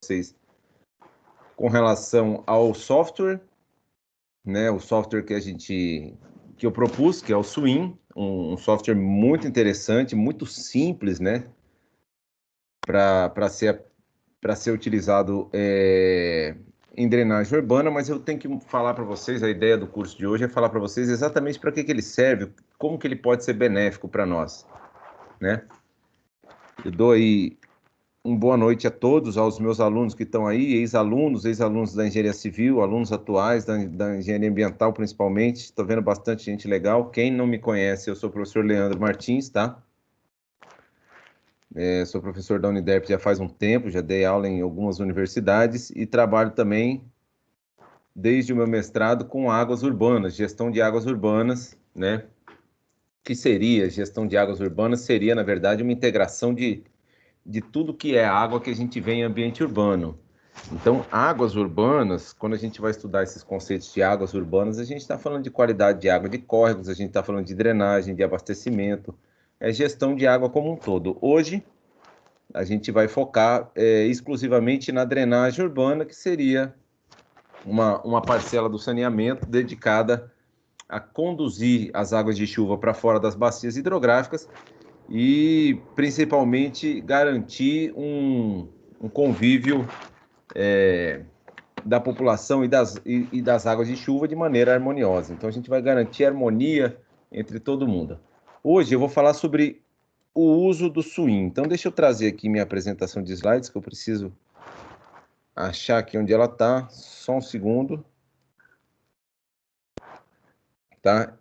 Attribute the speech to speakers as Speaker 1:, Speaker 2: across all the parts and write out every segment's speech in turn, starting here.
Speaker 1: vocês com relação ao software, né? O software que eu propus, que é o Swim, um software muito interessante, muito simples, né? Para ser utilizado em drenagem urbana, mas eu tenho que falar para vocês, a ideia do curso de hoje é falar para vocês exatamente para que ele serve, como que ele pode ser benéfico para nós, né? Eu dou aí uma boa noite a todos, aos meus alunos que estão aí, ex-alunos da engenharia civil, alunos atuais da engenharia ambiental principalmente. Estou vendo bastante gente legal. Quem não me conhece, eu sou o professor Leandro Martins, tá? Sou professor da Uniderp já faz um tempo, já dei aula em algumas universidades e trabalho também desde o meu mestrado com águas urbanas, gestão de águas urbanas, né? O que seria gestão de águas urbanas? Seria, na verdade, uma integração de tudo que é água que a gente vê em ambiente urbano. Então, águas urbanas, quando a gente vai estudar esses conceitos de águas urbanas, a gente está falando de qualidade de água de córregos, a gente está falando de drenagem, de abastecimento, gestão de água como um todo. Hoje, a gente vai focar exclusivamente na drenagem urbana, que seria uma parcela do saneamento dedicada a conduzir as águas de chuva para fora das bacias hidrográficas e, principalmente, garantir um convívio da população e das águas de chuva de maneira harmoniosa. Então, a gente vai garantir harmonia entre todo mundo. Hoje eu vou falar sobre o uso do swing. Então, deixa eu trazer aqui minha apresentação de slides, que eu preciso achar aqui onde ela está. Só um segundo. Tá?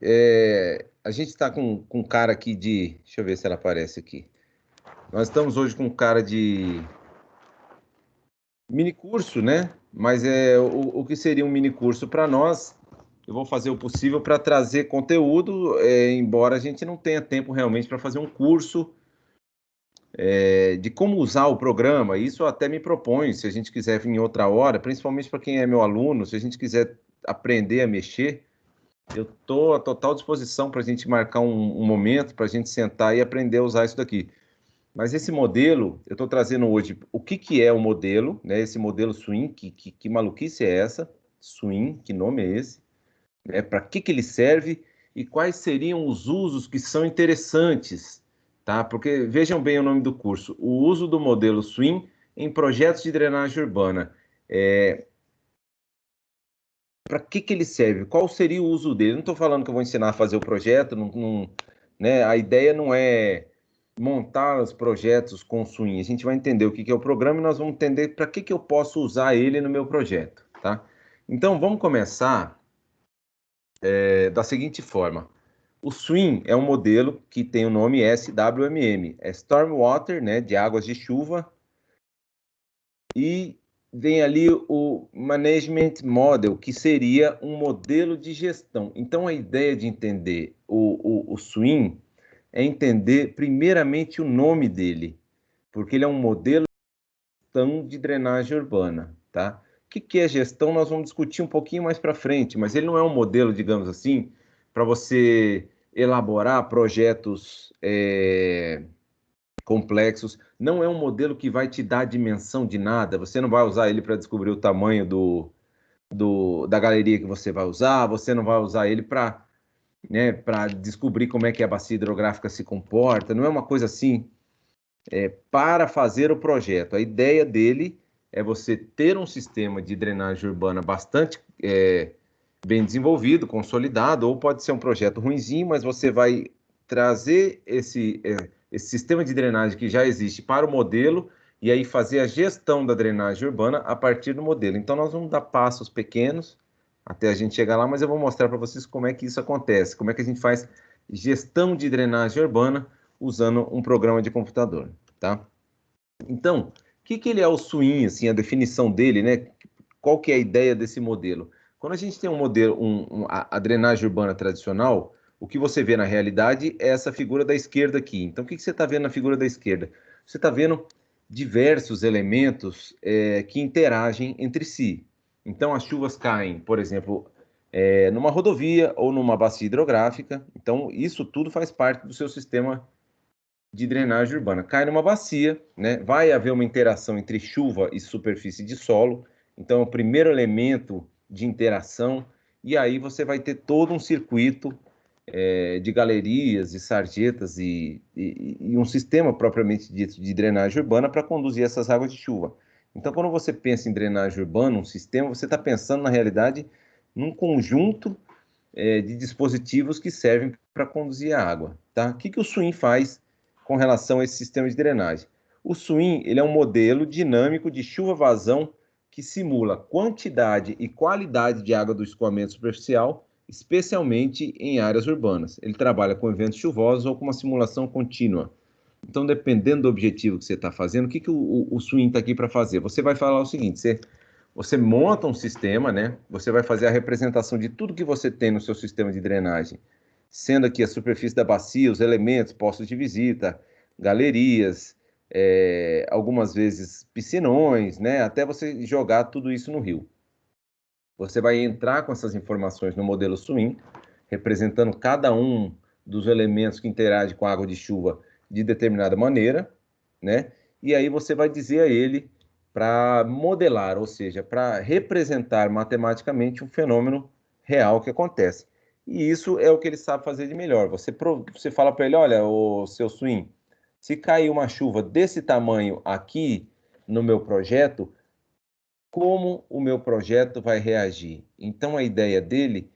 Speaker 1: A gente está com um cara aqui de... Deixa eu ver se ela aparece aqui. Nós estamos hoje com um cara de mini curso, né? Mas o que seria um mini curso para nós? Eu vou fazer o possível para trazer conteúdo, embora a gente não tenha tempo realmente para fazer um curso de como usar o programa. Isso eu até me proponho, se a gente quiser vir em outra hora, principalmente para quem é meu aluno, se a gente quiser aprender a mexer, eu estou à total disposição para a gente marcar um momento, para a gente sentar e aprender a usar isso daqui. Mas esse modelo, eu estou trazendo hoje o que é o modelo, né? Esse modelo Swim, que maluquice é essa? Swim, que nome é esse? Para que ele serve e quais seriam os usos que são interessantes, tá? Porque vejam bem o nome do curso: o uso do modelo Swim em projetos de drenagem urbana. Para que ele serve? Qual seria o uso dele? Não estou falando que eu vou ensinar a fazer o projeto, né? A ideia não é montar os projetos com Swing. A gente vai entender o que é o programa e nós vamos entender para que eu posso usar ele no meu projeto, tá? Então, vamos começar da seguinte forma. O Swim é um modelo que tem o nome SWMM, é Stormwater, né, de águas de chuva, e vem ali o Management Model, que seria um modelo de gestão. Então, a ideia de entender o Swim é entender primeiramente o nome dele, porque ele é um modelo de gestão de drenagem urbana, tá? O que é gestão? Nós vamos discutir um pouquinho mais para frente, mas ele não é um modelo, digamos assim, para você elaborar projetos complexos. Não é um modelo que vai te dar a dimensão de nada. Você não vai usar ele para descobrir o tamanho da galeria que você vai usar. Você não vai usar ele para descobrir como é que a bacia hidrográfica se comporta. Não é uma coisa assim para fazer o projeto. A ideia dele é você ter um sistema de drenagem urbana bastante bem desenvolvido, consolidado, ou pode ser um projeto ruinzinho, mas você vai trazer esse sistema de drenagem que já existe para o modelo e aí fazer a gestão da drenagem urbana a partir do modelo. Então, nós vamos dar passos pequenos até a gente chegar lá, mas eu vou mostrar para vocês como é que isso acontece, como é que a gente faz gestão de drenagem urbana usando um programa de computador, tá? Então, o que ele é o Swim, assim, a definição dele, né? Qual que é a ideia desse modelo? Quando a gente tem um modelo, a drenagem urbana tradicional, o que você vê na realidade é essa figura da esquerda aqui. Então, o que você está vendo na figura da esquerda? Você está vendo diversos elementos que interagem entre si. Então, as chuvas caem, por exemplo, numa rodovia ou numa bacia hidrográfica. Então, isso tudo faz parte do seu sistema de drenagem urbana. Cai numa bacia, né? Vai haver uma interação entre chuva e superfície de solo. Então, é o primeiro elemento de interação. E aí você vai ter todo um circuito de galerias, de sarjetas e um sistema propriamente dito de drenagem urbana para conduzir essas águas de chuva. Então, quando você pensa em drenagem urbana, um sistema, você está pensando, na realidade, num conjunto de dispositivos que servem para conduzir a água. Tá? O que o SWIM faz com relação a esse sistema de drenagem? O SWIM ele é um modelo dinâmico de chuva-vazão que simula quantidade e qualidade de água do escoamento superficial, especialmente em áreas urbanas. Ele trabalha com eventos chuvosos ou com uma simulação contínua. Então, dependendo do objetivo que você está fazendo, o SWIM está aqui para fazer? Você vai falar o seguinte: você monta um sistema, né? Você vai fazer a representação de tudo que você tem no seu sistema de drenagem, sendo aqui a superfície da bacia, os elementos, postos de visita, galerias, algumas vezes piscinões, né? Até você jogar tudo isso no rio. Você vai entrar com essas informações no modelo SWIM, representando cada um dos elementos que interagem com a água de chuva de determinada maneira, né? E aí você vai dizer a ele para modelar, ou seja, para representar matematicamente um fenômeno real que acontece. E isso é o que ele sabe fazer de melhor. Você fala para ele: olha, o seu SWIM, se cair uma chuva desse tamanho aqui no meu projeto, como o meu projeto vai reagir? Então, a ideia dele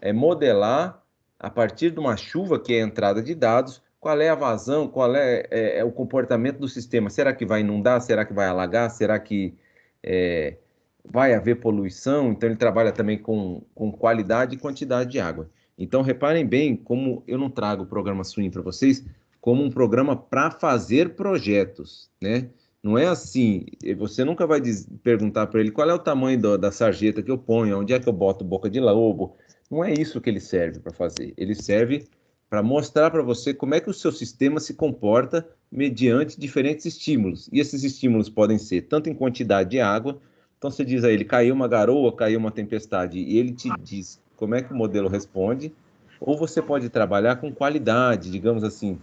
Speaker 1: é modelar, a partir de uma chuva, que é a entrada de dados, qual é a vazão, qual é o comportamento do sistema. Será que vai inundar? Será que vai alagar? Será que é, vai haver poluição? Então, ele trabalha também com qualidade e quantidade de água. Então, reparem bem como eu não trago o programa Swim para vocês como um programa para fazer projetos, né? Não é assim, você nunca vai perguntar para ele qual é o tamanho da sarjeta que eu ponho, onde é que eu boto boca de lobo. Não é isso que ele serve para fazer. Ele serve para mostrar para você como é que o seu sistema se comporta mediante diferentes estímulos. E esses estímulos podem ser tanto em quantidade de água, então você diz a ele, caiu uma garoa, caiu uma tempestade, e ele te diz como é que o modelo responde, ou você pode trabalhar com qualidade, digamos assim.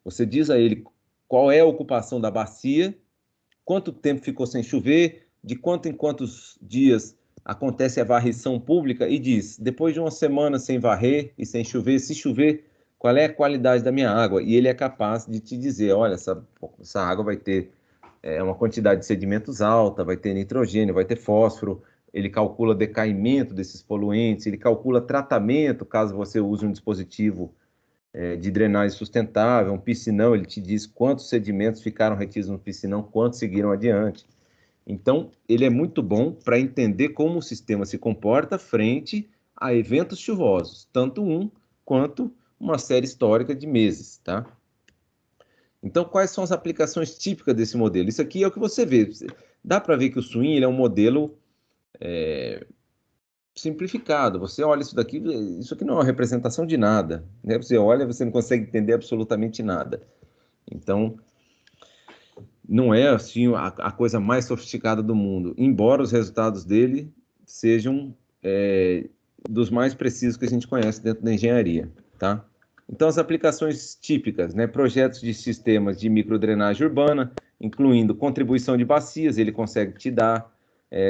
Speaker 1: Você diz a ele qual é a ocupação da bacia, quanto tempo ficou sem chover, de quanto em quantos dias acontece a varrição pública e diz, depois de uma semana sem varrer e sem chover, se chover, qual é a qualidade da minha água? E ele é capaz de te dizer, olha, essa água vai ter uma quantidade de sedimentos alta, vai ter nitrogênio, vai ter fósforo, ele calcula decaimento desses poluentes, ele calcula tratamento, caso você use um dispositivo de drenagem sustentável, um piscinão, ele te diz quantos sedimentos ficaram retidos no piscinão, quantos seguiram adiante. Então, ele é muito bom para entender como o sistema se comporta frente a eventos chuvosos, tanto um quanto uma série histórica de meses, tá? Então, quais são as aplicações típicas desse modelo? Isso aqui é o que você vê. Dá para ver que o Swim ele é um modelo simplificado. Você olha isso aqui não é uma representação de nada, né? Você olha, você não consegue entender absolutamente nada. Então, não é assim a coisa mais sofisticada do mundo, embora os resultados dele sejam dos mais precisos que a gente conhece dentro da engenharia, tá? Então, as aplicações típicas, né? Projetos de sistemas de microdrenagem urbana, incluindo contribuição de bacias, ele consegue te dar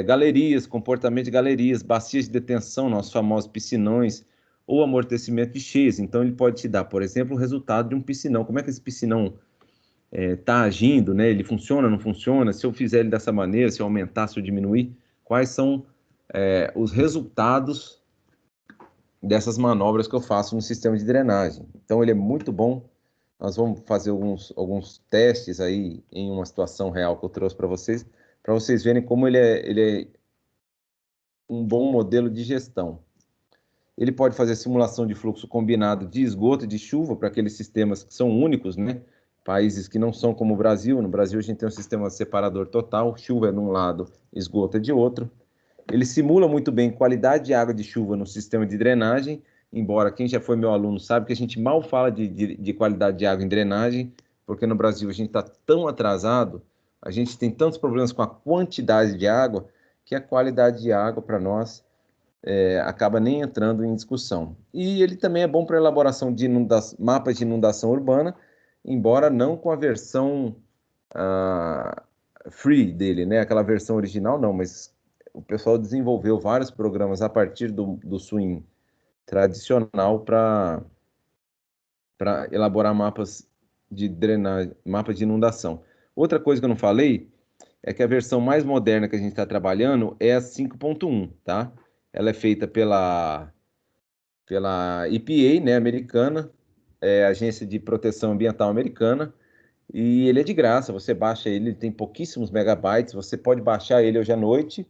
Speaker 1: galerias, comportamento de galerias, bacias de detenção, nossos famosos piscinões, ou amortecimento de cheias. Então, ele pode te dar, por exemplo, o resultado de um piscinão. Como é que esse piscinão está agindo, né? Ele funciona, não funciona? Se eu fizer ele dessa maneira, se eu aumentar, se eu diminuir, quais são os resultados dessas manobras que eu faço no sistema de drenagem? Então, ele é muito bom. Nós vamos fazer alguns testes aí em uma situação real que eu trouxe para vocês verem como ele é um bom modelo de gestão. Ele pode fazer simulação de fluxo combinado de esgoto e de chuva para aqueles sistemas que são únicos, né? Países que não são como o Brasil. No Brasil, a gente tem um sistema separador total, chuva é de um lado, esgoto é de outro. Ele simula muito bem qualidade de água de chuva no sistema de drenagem, embora quem já foi meu aluno sabe que a gente mal fala de qualidade de água em drenagem, porque no Brasil a gente está tão atrasado, a gente tem tantos problemas com a quantidade de água, que a qualidade de água para nós acaba nem entrando em discussão. E ele também é bom para elaboração de mapas de inundação urbana embora não com a versão free dele, né? Aquela versão original não, mas o pessoal desenvolveu vários programas a partir do Swing tradicional para elaborar mapas de drenagem, mapas de inundação. Outra coisa que eu não falei é que a versão mais moderna que a gente está trabalhando é a 5.1, tá? Ela é feita pela EPA, né, americana, Agência de Proteção Ambiental Americana, e ele é de graça, você baixa ele tem pouquíssimos megabytes, você pode baixar ele hoje à noite,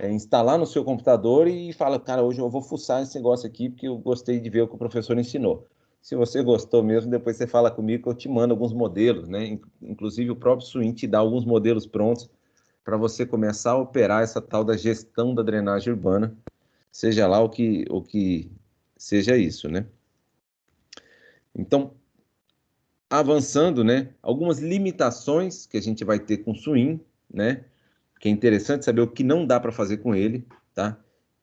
Speaker 1: instalar no seu computador e fala, cara, hoje eu vou fuçar esse negócio aqui porque eu gostei de ver o que o professor ensinou. Se você gostou mesmo, depois você fala comigo que eu te mando alguns modelos, né? Inclusive o próprio Swing te dá alguns modelos prontos para você começar a operar essa tal da gestão da drenagem urbana, seja lá o que seja isso, né? Então, avançando, né? Algumas limitações que a gente vai ter com o Swing, né? Que é interessante saber o que não dá para fazer com ele, tá?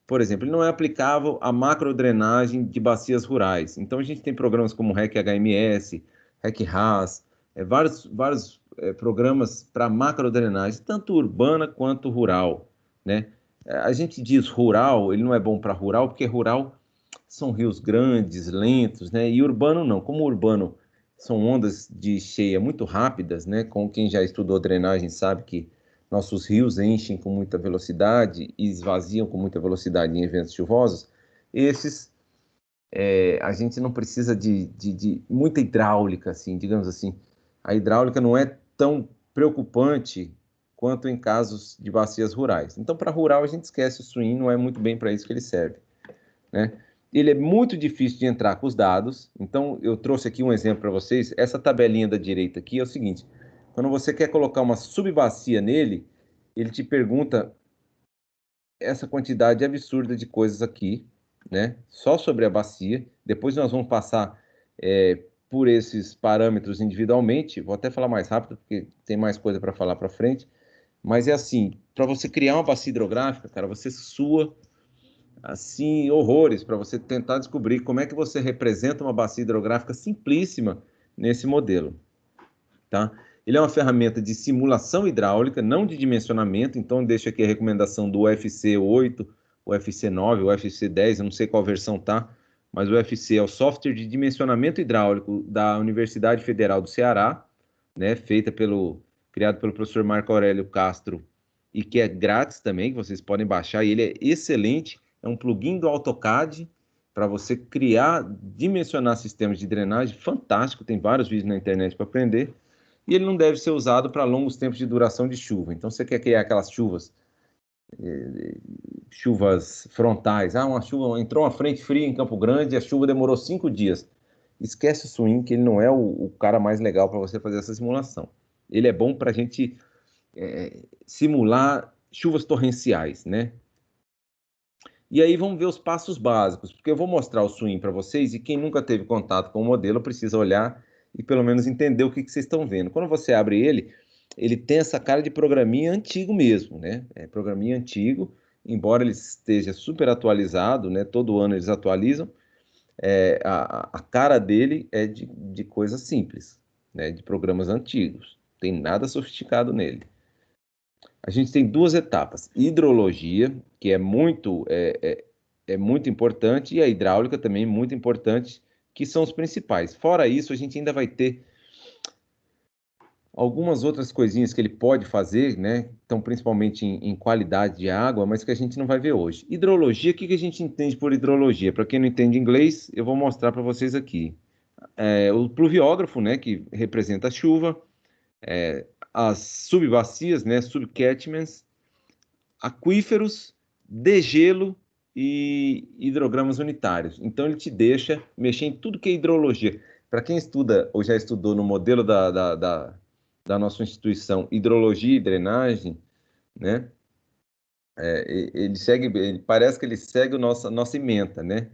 Speaker 1: Por exemplo, ele não é aplicável à macrodrenagem de bacias rurais. Então, a gente tem programas como REC HMS, REC RAS, vários programas para macrodrenagem, tanto urbana quanto rural, né? A gente diz rural, ele não é bom para rural, porque rural são rios grandes, lentos, né? E urbano não. Como urbano são ondas de cheia muito rápidas, né? Com quem já estudou drenagem sabe que nossos rios enchem com muita velocidade e esvaziam com muita velocidade em eventos chuvosos. Esses a gente não precisa de muita hidráulica, assim, digamos assim. A hidráulica não é tão preocupante quanto em casos de bacias rurais. Então, para rural, a gente esquece o Swing, não é muito bem para isso que ele serve, né? Ele é muito difícil de entrar com os dados, então eu trouxe aqui um exemplo para vocês. Essa tabelinha da direita aqui é o seguinte: quando você quer colocar uma subbacia nele, ele te pergunta essa quantidade absurda de coisas aqui, né? Só sobre a bacia. Depois nós vamos passar por esses parâmetros individualmente. Vou até falar mais rápido, porque tem mais coisa para falar para frente. Mas é assim, para você criar uma bacia hidrográfica, cara, você sua assim horrores para você tentar descobrir como é que você representa uma bacia hidrográfica simplíssima nesse modelo, tá? Ele é uma ferramenta de simulação hidráulica, não de dimensionamento, então deixa aqui a recomendação do UFC 8, UFC 9, UFC 10, eu não sei qual versão tá, mas o UFC é o software de dimensionamento hidráulico da Universidade Federal do Ceará, né, criado pelo professor Marco Aurélio Castro, e que é grátis também, que vocês podem baixar, e ele é excelente, é um plugin do AutoCAD para você criar, dimensionar sistemas de drenagem, fantástico, tem vários vídeos na internet para aprender, e ele não deve ser usado para longos tempos de duração de chuva. Então, você quer criar aquelas chuvas frontais. Uma chuva, entrou uma frente fria em Campo Grande e a chuva demorou 5 dias. Esquece o Swing, que ele não é o cara mais legal para você fazer essa simulação. Ele é bom para a gente simular chuvas torrenciais, né? E aí vamos ver os passos básicos, porque eu vou mostrar o Swing para vocês e quem nunca teve contato com o modelo precisa olhar e pelo menos entender o que vocês estão vendo. Quando você abre ele, ele tem essa cara de programinha antigo mesmo, né? É programinha antigo, embora ele esteja super atualizado, né? Todo ano eles atualizam, a cara dele é de coisa simples, né? De programas antigos. Não tem nada sofisticado nele. A gente tem duas etapas: hidrologia, que é muito importante, e a hidráulica também muito importante, que são os principais. Fora isso, a gente ainda vai ter algumas outras coisinhas que ele pode fazer, né? Então, principalmente em qualidade de água, mas que a gente não vai ver hoje. Hidrologia, o que a gente entende por hidrologia? Para quem não entende inglês, eu vou mostrar para vocês aqui. O pluviógrafo, né, que representa a chuva, as subbacias, né, subcatchments, aquíferos, degelo e hidrogramas unitários. Então, ele te deixa mexer em tudo que é hidrologia. Para quem estuda ou já estudou no modelo da nossa instituição, hidrologia e drenagem, né? Parece que ele segue nossa ementa, né?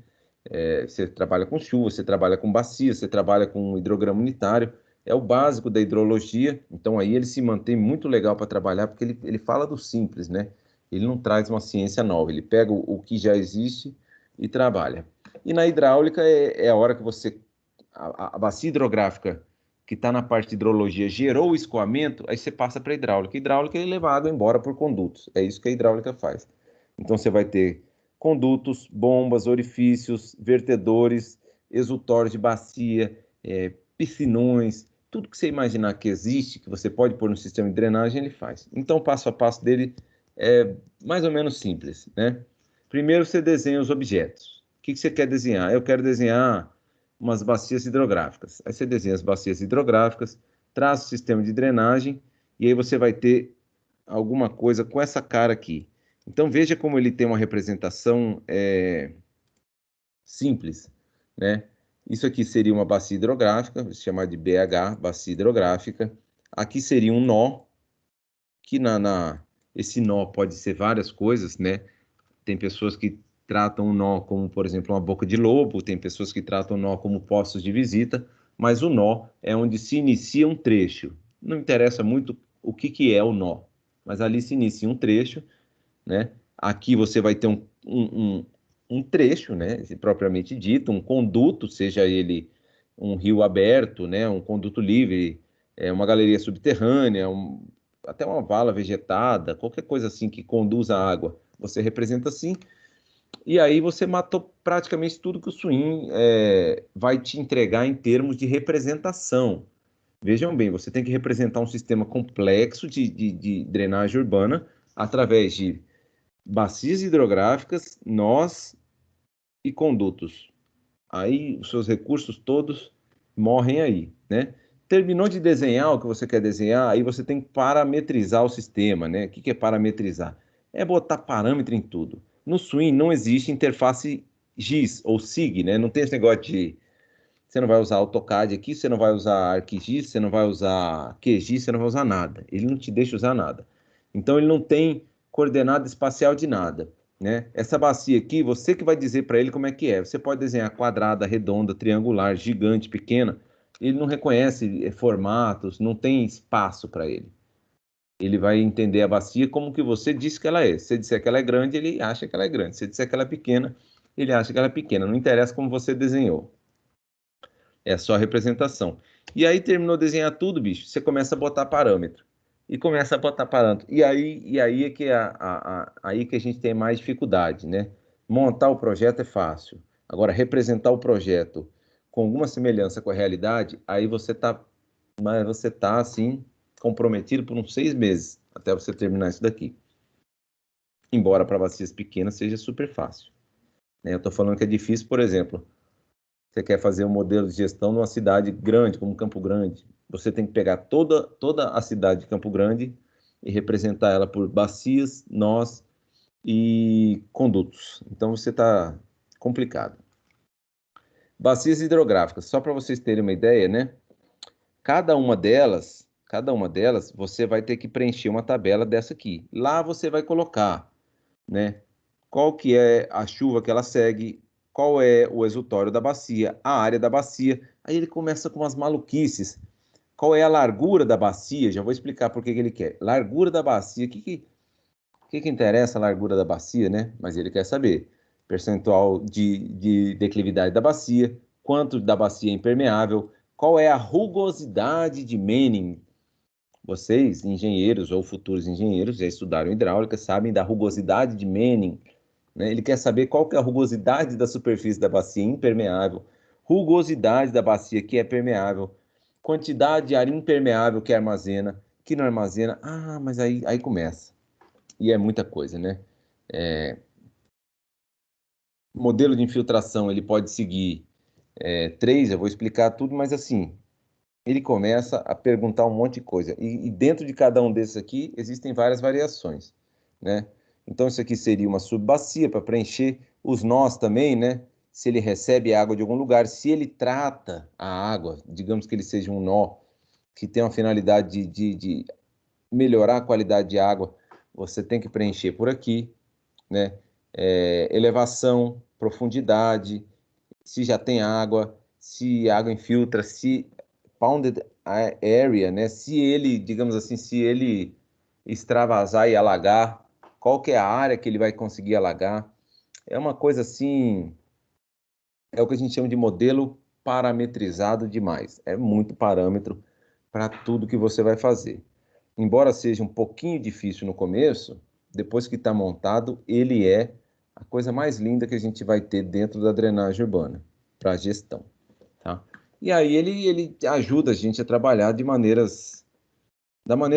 Speaker 1: Você trabalha com chuva, você trabalha com bacia, você trabalha com hidrograma unitário, é o básico da hidrologia, então aí ele se mantém muito legal para trabalhar, porque ele fala do simples, né? Ele não traz uma ciência nova, ele pega o que já existe e trabalha. E na hidráulica é a hora que a bacia hidrográfica que está na parte de hidrologia, gerou o escoamento, aí você passa para a hidráulica. Hidráulica é levar a água embora por condutos. É isso que a hidráulica faz. Então você vai ter condutos, bombas, orifícios, vertedores, exutórios de bacia, piscinões, tudo que você imaginar que existe, que você pode pôr no sistema de drenagem, ele faz. Então o passo a passo dele é mais ou menos simples, né? Primeiro você desenha os objetos. O que você quer desenhar? Eu quero desenhar umas bacias hidrográficas. Aí você desenha as bacias hidrográficas, traz o sistema de drenagem e aí você vai ter alguma coisa com essa cara aqui. Então veja como ele tem uma representação simples, né? Isso aqui seria uma bacia hidrográfica, vou chamar de BH, bacia hidrográfica. Aqui seria um nó, que esse nó pode ser várias coisas, né? Tem pessoas que tratam o nó como, por exemplo, uma boca de lobo, tem pessoas que tratam o nó como postos de visita, mas o nó é onde se inicia um trecho. Não interessa muito o que é o nó, mas ali se inicia um trecho, né? Aqui você vai ter um trecho, né? Propriamente dito, um conduto, seja ele um rio aberto, né? Um conduto livre, uma galeria subterrânea, até uma vala vegetada, qualquer coisa assim que conduza a água, você representa assim. E aí você matou praticamente tudo que o swing vai te entregar em termos de representação. Vejam bem, você tem que representar um sistema complexo de drenagem urbana através de bacias hidrográficas, nós e condutos. Aí os seus recursos todos morrem aí, né? Terminou de desenhar o que você quer desenhar, aí você tem que parametrizar o sistema, né? O que é parametrizar? É botar parâmetro em tudo. No Swing não existe interface GIS ou SIG, né? Não tem esse negócio de você não vai usar AutoCAD aqui, você não vai usar ArcGIS, você não vai usar QGIS, você não vai usar nada. Ele não te deixa usar nada. Então ele não tem coordenada espacial de nada, né? Essa bacia aqui, você que vai dizer para ele como é que é. Você pode desenhar quadrada, redonda, triangular, gigante, pequena. Ele não reconhece formatos, não tem espaço para ele. Ele vai entender a bacia como que você disse que ela é. Se você disser que ela é grande, ele acha que ela é grande. Se você disser que ela é pequena, ele acha que ela é pequena. Não interessa como você desenhou. É só a representação. E aí terminou de desenhar tudo, bicho. Você começa a botar parâmetro. E começa a botar parâmetro. E aí é que aí que a gente tem mais dificuldade, né? Montar o projeto é fácil. Agora, representar o projeto com alguma semelhança com a realidade, aí você tá assim, comprometido por uns 6 meses até você terminar isso daqui. Embora para bacias pequenas seja super fácil, né? Eu estou falando que é difícil, por exemplo, você quer fazer um modelo de gestão numa cidade grande, como Campo Grande, você tem que pegar toda a cidade de Campo Grande e representar ela por bacias, nós e condutos. Então você está complicado. Bacias hidrográficas, só para vocês terem uma ideia, né? Cada uma delas, você vai ter que preencher uma tabela dessa aqui. Lá você vai colocar, né? Qual que é a chuva que ela segue, qual é o exutório da bacia, a área da bacia. Aí ele começa com umas maluquices. Qual é a largura da bacia? Já vou explicar por que ele quer. Largura da bacia, o que interessa a largura da bacia, né? Mas ele quer saber percentual de declividade da bacia, quanto da bacia é impermeável, qual é a rugosidade de Manning. Vocês, engenheiros ou futuros engenheiros, já estudaram hidráulica, sabem da rugosidade de Manning, né? Ele quer saber qual que é a rugosidade da superfície da bacia impermeável, rugosidade da bacia que é permeável, quantidade de ar impermeável que não armazena. Ah, mas aí começa. E é muita coisa, né? Modelo de infiltração, ele pode seguir três, eu vou explicar tudo, mas assim, ele começa a perguntar um monte de coisa. E dentro de cada um desses aqui, existem várias variações, né? Então, isso aqui seria uma subbacia para preencher os nós também, né? Se ele recebe água de algum lugar, se ele trata a água, digamos que ele seja um nó que tem uma finalidade de melhorar a qualidade de água, você tem que preencher por aqui, né? Elevação, profundidade, se já tem água, se a água infiltra, se pounded area, né? Se ele, digamos assim, se ele extravasar e alagar, qual que é a área que ele vai conseguir alagar? É uma coisa assim, é o que a gente chama de modelo parametrizado demais. É muito parâmetro para tudo que você vai fazer. Embora seja um pouquinho difícil no começo, depois que está montado, ele é a coisa mais linda que a gente vai ter dentro da drenagem urbana para a gestão, tá? E aí ele ajuda a gente a trabalhar da maneira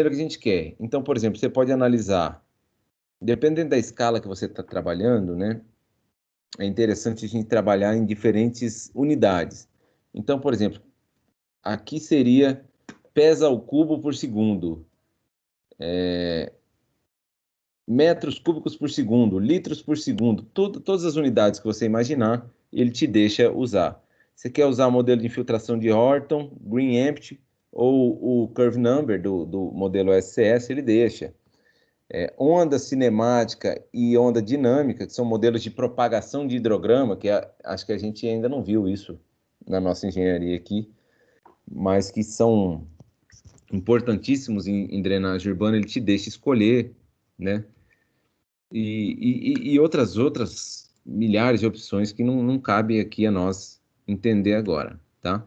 Speaker 1: que a gente quer. Então, por exemplo, você pode analisar, dependendo da escala que você está trabalhando, né? É interessante a gente trabalhar em diferentes unidades. Então, por exemplo, aqui seria pés ao cubo por segundo, metros cúbicos por segundo, litros por segundo, todas as unidades que você imaginar, ele te deixa usar. Você quer usar o modelo de infiltração de Horton, Green Empty ou o Curve Number do modelo SCS, ele deixa. Onda cinemática e onda dinâmica, que são modelos de propagação de hidrograma, acho que a gente ainda não viu isso na nossa engenharia aqui, mas que são importantíssimos em drenagem urbana, ele te deixa escolher, né? E outras milhares de opções que não cabe aqui a nós entender agora, tá?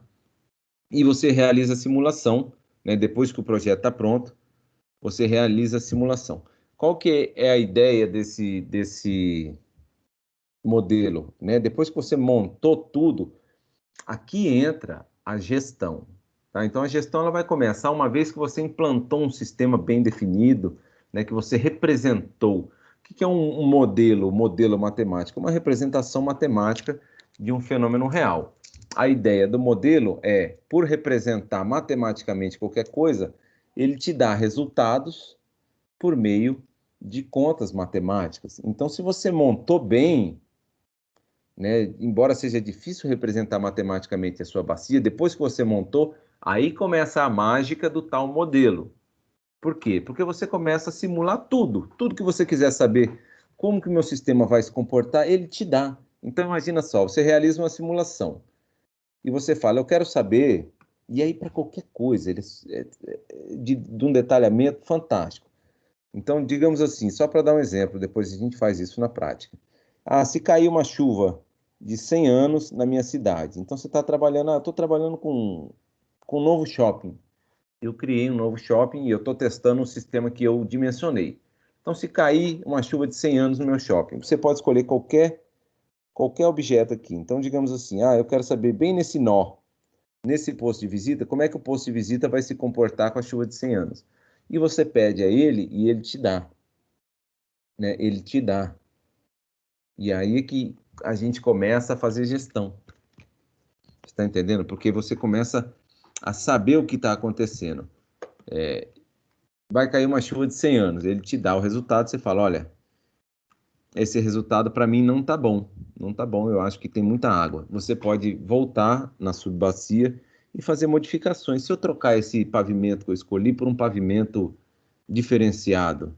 Speaker 1: E você realiza a simulação, né? Depois que o projeto está pronto, você realiza a simulação. Qual que é a ideia desse modelo, né? Depois que você montou tudo, aqui entra a gestão, tá? Então a gestão ela vai começar uma vez que você implantou um sistema bem definido, né? Que você representou. O que é um modelo matemático? Uma representação matemática de um fenômeno real. A ideia do modelo é, por representar matematicamente qualquer coisa, ele te dá resultados por meio de contas matemáticas. Então, se você montou bem, né, embora seja difícil representar matematicamente a sua bacia, depois que você montou, aí começa a mágica do tal modelo. Por quê? Porque você começa a simular tudo que você quiser saber, como que o meu sistema vai se comportar, ele te dá. Então, imagina só, você realiza uma simulação e você fala, eu quero saber, e aí para qualquer coisa, de um detalhamento fantástico. Então, digamos assim, só para dar um exemplo, depois a gente faz isso na prática. Ah, se cair uma chuva de 100 anos na minha cidade, então você está trabalhando, estou trabalhando com um novo shopping. Eu criei um novo shopping e eu estou testando um sistema que eu dimensionei. Então, se cair uma chuva de 100 anos no meu shopping, você pode escolher qualquer objeto aqui. Então, digamos assim, eu quero saber bem nesse nó, nesse posto de visita, como é que o posto de visita vai se comportar com a chuva de 100 anos. E você pede a ele e ele te dá, né? Ele te dá. E aí é que a gente começa a fazer gestão. Está entendendo? Porque você começa a saber o que está acontecendo. Vai cair uma chuva de 100 anos, ele te dá o resultado, você fala, olha, esse resultado para mim não está bom, não está bom, eu acho que tem muita água. Você pode voltar na subbacia e fazer modificações. Se eu trocar esse pavimento que eu escolhi por um pavimento diferenciado,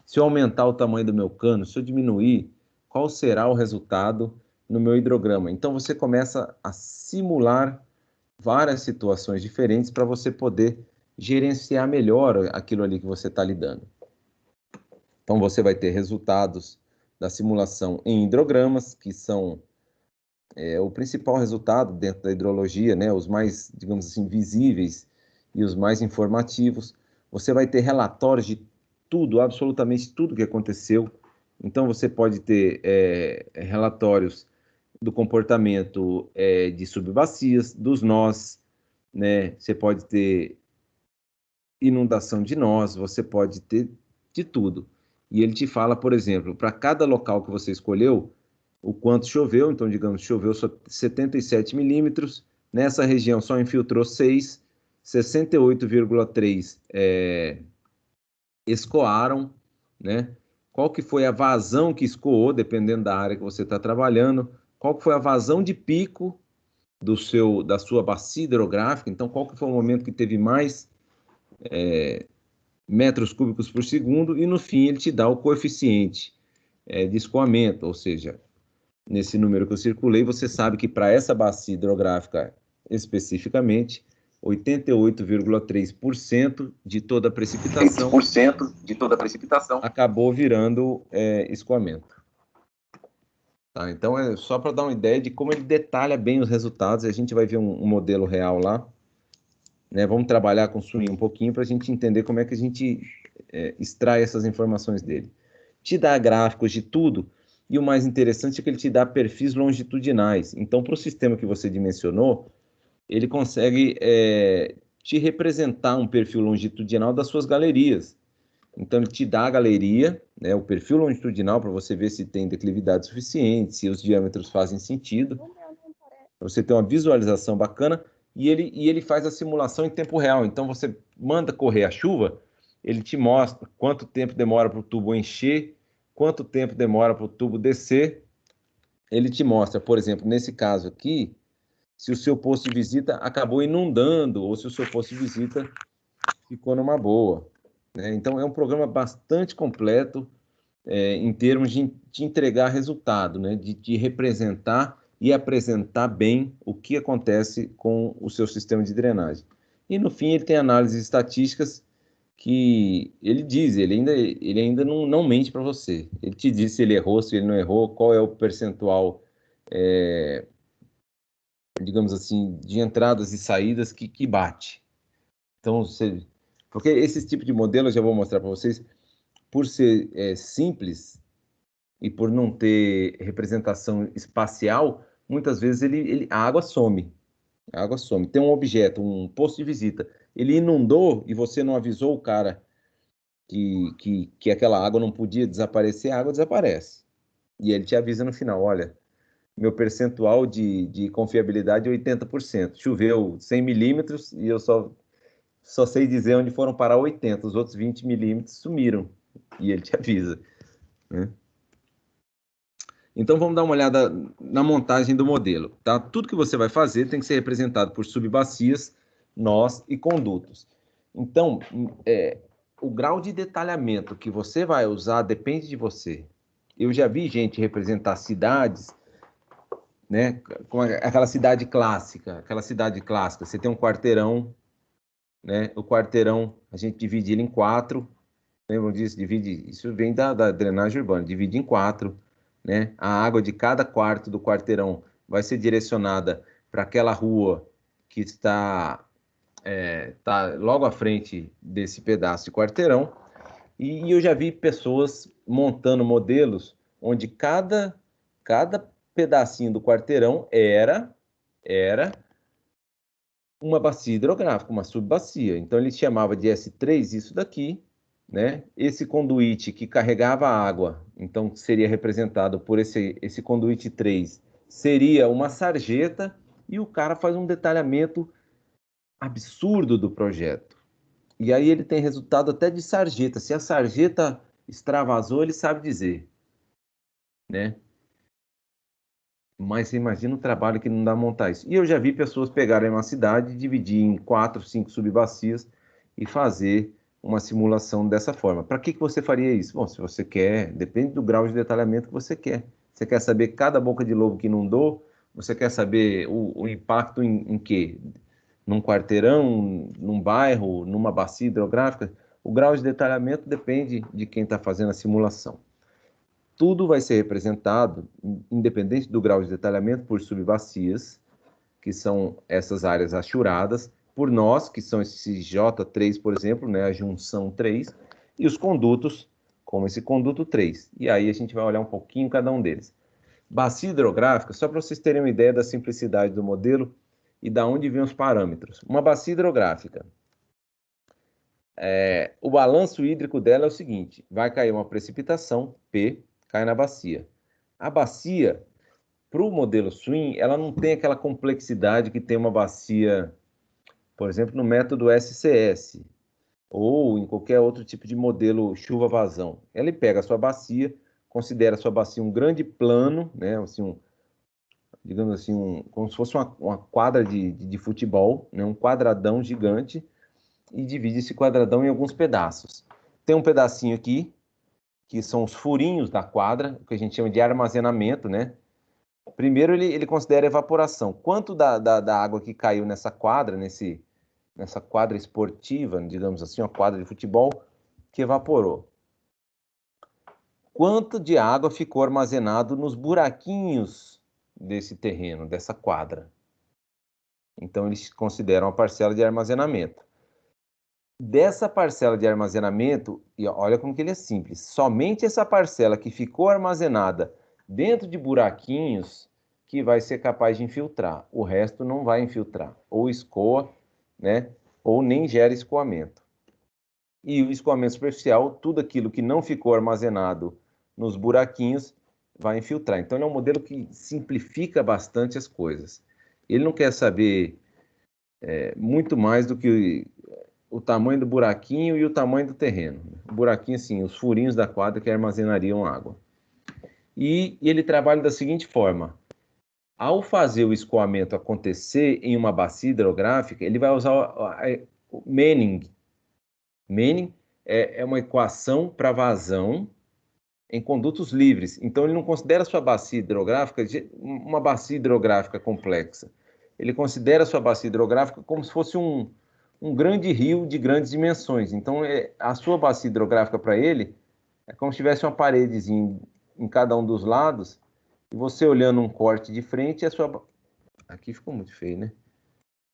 Speaker 1: se eu aumentar o tamanho do meu cano, se eu diminuir, qual será o resultado no meu hidrograma? Então você começa a simular várias situações diferentes para você poder gerenciar melhor aquilo ali que você está lidando. Então você vai ter resultados da simulação em hidrogramas, que são o principal resultado dentro da hidrologia, né? Os mais, digamos assim, visíveis e os mais informativos. Você vai ter relatórios de tudo, absolutamente tudo que aconteceu. Então você pode ter relatórios do comportamento de subbacias, dos nós, né? Você pode ter inundação de nós, você pode ter de tudo. E ele te fala, por exemplo, para cada local que você escolheu, o quanto choveu. Então, digamos, choveu só 77 milímetros, nessa região só infiltrou 6, 68,3 escoaram, né? Qual que foi a vazão que escoou, dependendo da área que você está trabalhando, qual que foi a vazão de pico da sua bacia hidrográfica, então qual que foi o momento que teve mais metros cúbicos por segundo, e no fim ele te dá o coeficiente de escoamento, ou seja, nesse número que eu circulei, você sabe que para essa bacia hidrográfica especificamente, 88,3% de toda a precipitação acabou virando escoamento. Tá? Então, é só para dar uma ideia de como ele detalha bem os resultados. A gente vai ver um modelo real lá, né? Vamos trabalhar com o Swing um pouquinho para a gente entender como é que a gente extrai essas informações dele. Te dá gráficos de tudo, e o mais interessante é que ele te dá perfis longitudinais. Então, para o sistema que você dimensionou, ele consegue te representar um perfil longitudinal das suas galerias. Então, ele te dá a galeria, né, o perfil longitudinal, para você ver se tem declividade suficiente, se os diâmetros fazem sentido, para você ter uma visualização bacana, e ele faz a simulação em tempo real. Então, você manda correr a chuva, ele te mostra quanto tempo demora para o tubo encher, quanto tempo demora para o tubo descer. Ele te mostra, por exemplo, nesse caso aqui, se o seu posto de visita acabou inundando ou se o seu posto de visita ficou numa boa, né? Então, é um programa bastante completo em termos de entregar resultado, né? De representar e apresentar bem o que acontece com o seu sistema de drenagem. E, no fim, ele tem análises estatísticas que ele diz, ele ainda não mente para você. Ele te diz se ele errou, se ele não errou, qual é o percentual, digamos assim, de entradas e saídas que bate. Então, porque esse tipo de modelo, eu já vou mostrar para vocês, por ser simples e por não ter representação espacial, muitas vezes a água some. A água some. Tem um objeto, um posto de visita, ele inundou e você não avisou o cara que aquela água não podia desaparecer, a água desaparece. E ele te avisa no final, olha, meu percentual de confiabilidade é 80%. Choveu 100 milímetros e eu só sei dizer onde foram parar 80, os outros 20 milímetros sumiram. E ele te avisa, né? Então vamos dar uma olhada na montagem do modelo, tá? Tudo que você vai fazer tem que ser representado por subbacias, nós e condutos. Então, o grau de detalhamento que você vai usar depende de você. Eu já vi gente representar cidades, né? Com aquela cidade clássica, Você tem um quarteirão, né? O quarteirão a gente divide ele em quatro. Lembram disso? Isso vem da drenagem urbana, divide em quatro, né? A água de cada quarto do quarteirão vai ser direcionada para aquela rua que tá logo à frente desse pedaço de quarteirão. E eu já vi pessoas montando modelos onde cada pedacinho do quarteirão era uma bacia hidrográfica, uma subbacia. Então ele chamava de S3 isso daqui, né? Esse conduíte que carregava a água, então seria representado por esse conduíte 3, seria uma sarjeta, e o cara faz um detalhamento absurdo do projeto. E aí ele tem resultado até de sarjeta. Se a sarjeta extravasou, ele sabe dizer, né? Mas você imagina o trabalho que não dá montar isso. E eu já vi pessoas pegarem uma cidade, dividir em 4, 5 subbacias e fazer uma simulação dessa forma. Para que você faria isso? Bom, se você quer, depende do grau de detalhamento que você quer. Você quer saber cada boca de lobo que inundou? Você quer saber o impacto em quê? Num quarteirão, num bairro, numa bacia hidrográfica? O grau de detalhamento depende de quem está fazendo a simulação. Tudo vai ser representado, independente do grau de detalhamento, por subbacias, que são essas áreas achuradas, por nós, que são esses J3, por exemplo, né, a junção 3, e os condutos, como esse conduto 3. E aí a gente vai olhar um pouquinho cada um deles. Bacia hidrográfica, só para vocês terem uma ideia da simplicidade do modelo e da onde vêm os parâmetros. Uma bacia hidrográfica, o balanço hídrico dela é o seguinte: vai cair uma precipitação, P, cai na bacia. A bacia, para o modelo Swing, ela não tem aquela complexidade que tem uma bacia, por exemplo, no método SCS, ou em qualquer outro tipo de modelo chuva-vazão. Ele pega a sua bacia, considera a sua bacia um grande plano, né, assim, digamos assim, como se fosse uma quadra de futebol, né, um quadradão gigante, e divide esse quadradão em alguns pedaços. Tem um pedacinho aqui, que são os furinhos da quadra, que a gente chama de armazenamento, né? Primeiro ele considera evaporação. Quanto da água que caiu nessa quadra, nessa quadra esportiva, digamos assim, uma quadra de futebol, que evaporou. quanto de água ficou armazenado nos buraquinhos desse terreno, dessa quadra. Então, eles consideram a parcela de armazenamento. Dessa parcela de armazenamento, e olha como que ele é simples, somente essa parcela que ficou armazenada dentro de buraquinhos que vai ser capaz de infiltrar. O resto não vai infiltrar, ou escoa, né, ou nem gera escoamento. E o escoamento superficial, tudo aquilo que não ficou armazenado nos buraquinhos, vai infiltrar. Então, ele é um modelo que simplifica bastante as coisas. Ele não quer saber muito mais do que o tamanho do buraquinho e o tamanho do terreno. O buraquinho, assim, os furinhos da quadra que armazenariam água. E ele trabalha da seguinte forma: ao fazer o escoamento acontecer em uma bacia hidrográfica, ele vai usar o Manning. Manning é uma equação para vazão em condutos livres. Então, ele não considera a sua bacia hidrográfica uma bacia hidrográfica complexa. Ele considera a sua bacia hidrográfica como se fosse um grande rio de grandes dimensões. Então, a sua bacia hidrográfica para ele é como se tivesse uma paredezinha em cada um dos lados, e você olhando um corte de frente, a sua... Aqui ficou muito feio, né?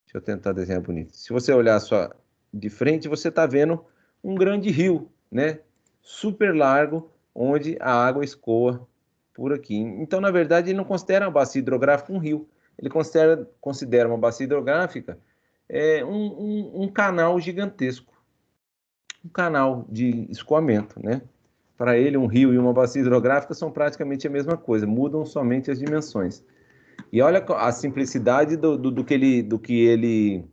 Speaker 1: Deixa eu tentar desenhar bonito. Se você olhar a sua de frente, você está vendo um grande rio, né? Super largo, onde a água escoa por aqui. Então, na verdade, ele não considera uma bacia hidrográfica um rio. Ele considera uma bacia hidrográfica um canal gigantesco. Um canal de escoamento, né? Para ele, um rio e uma bacia hidrográfica são praticamente a mesma coisa, mudam somente as dimensões. E olha a simplicidade do que ele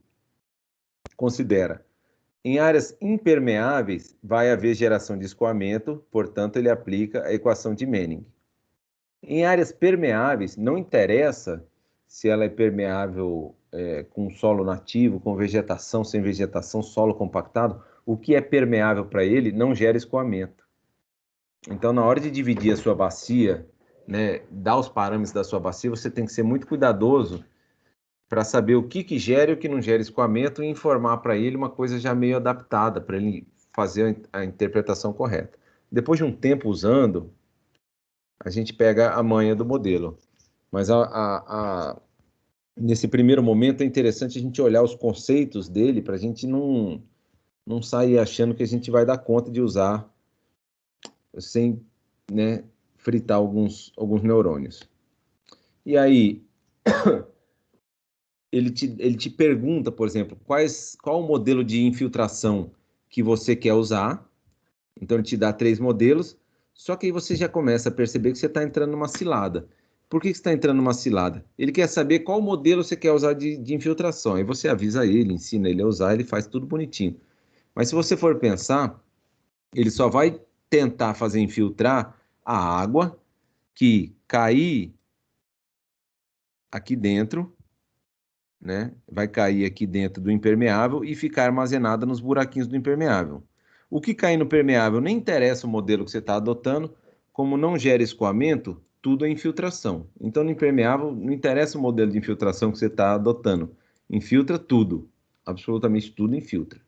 Speaker 1: considera. Em áreas impermeáveis, vai haver geração de escoamento, portanto, ele aplica a equação de Manning. Em áreas permeáveis, não interessa se ela é permeável com solo nativo, com vegetação, sem vegetação, solo compactado, o que é permeável para ele não gera escoamento. Então, na hora de dividir a sua bacia, né, dar os parâmetros da sua bacia, você tem que ser muito cuidadoso para saber o que gera e o que não gera escoamento e informar para ele uma coisa já meio adaptada, para ele fazer a interpretação correta. Depois de um tempo usando, a gente pega a manha do modelo. Mas nesse primeiro momento é interessante a gente olhar os conceitos dele para a gente não sair achando que a gente vai dar conta de usar sem, né, fritar alguns neurônios. E aí, ele te pergunta, por exemplo, qual o modelo de infiltração que você quer usar. Então, ele te dá 3 modelos, só que aí você já começa a perceber que você está entrando numa cilada. Por que você está entrando numa cilada? Ele quer saber qual modelo você quer usar de infiltração. Aí você avisa ele, ensina ele a usar, ele faz tudo bonitinho. Mas se você for pensar, ele só vai tentar fazer infiltrar a água que cair aqui dentro, né? Vai cair aqui dentro do impermeável e ficar armazenada nos buraquinhos do impermeável. O que cair no permeável nem interessa o modelo que você está adotando, como não gera escoamento, tudo é infiltração. Então, no impermeável, não interessa o modelo de infiltração que você está adotando. Infiltra tudo, absolutamente tudo infiltra.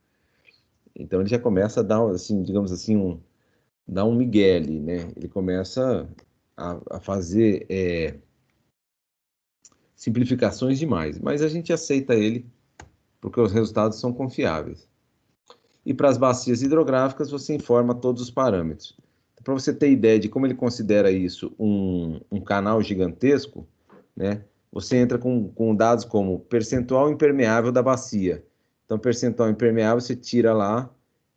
Speaker 1: Então, ele já começa a dar, assim, digamos assim, dar um migué ali, né? Ele começa a fazer simplificações demais, mas a gente aceita ele porque os resultados são confiáveis. E para as bacias hidrográficas, você informa todos os parâmetros. Então, para você ter ideia de como ele considera isso um canal gigantesco, né, você entra com dados como percentual impermeável da bacia. Então, percentual impermeável, você tira lá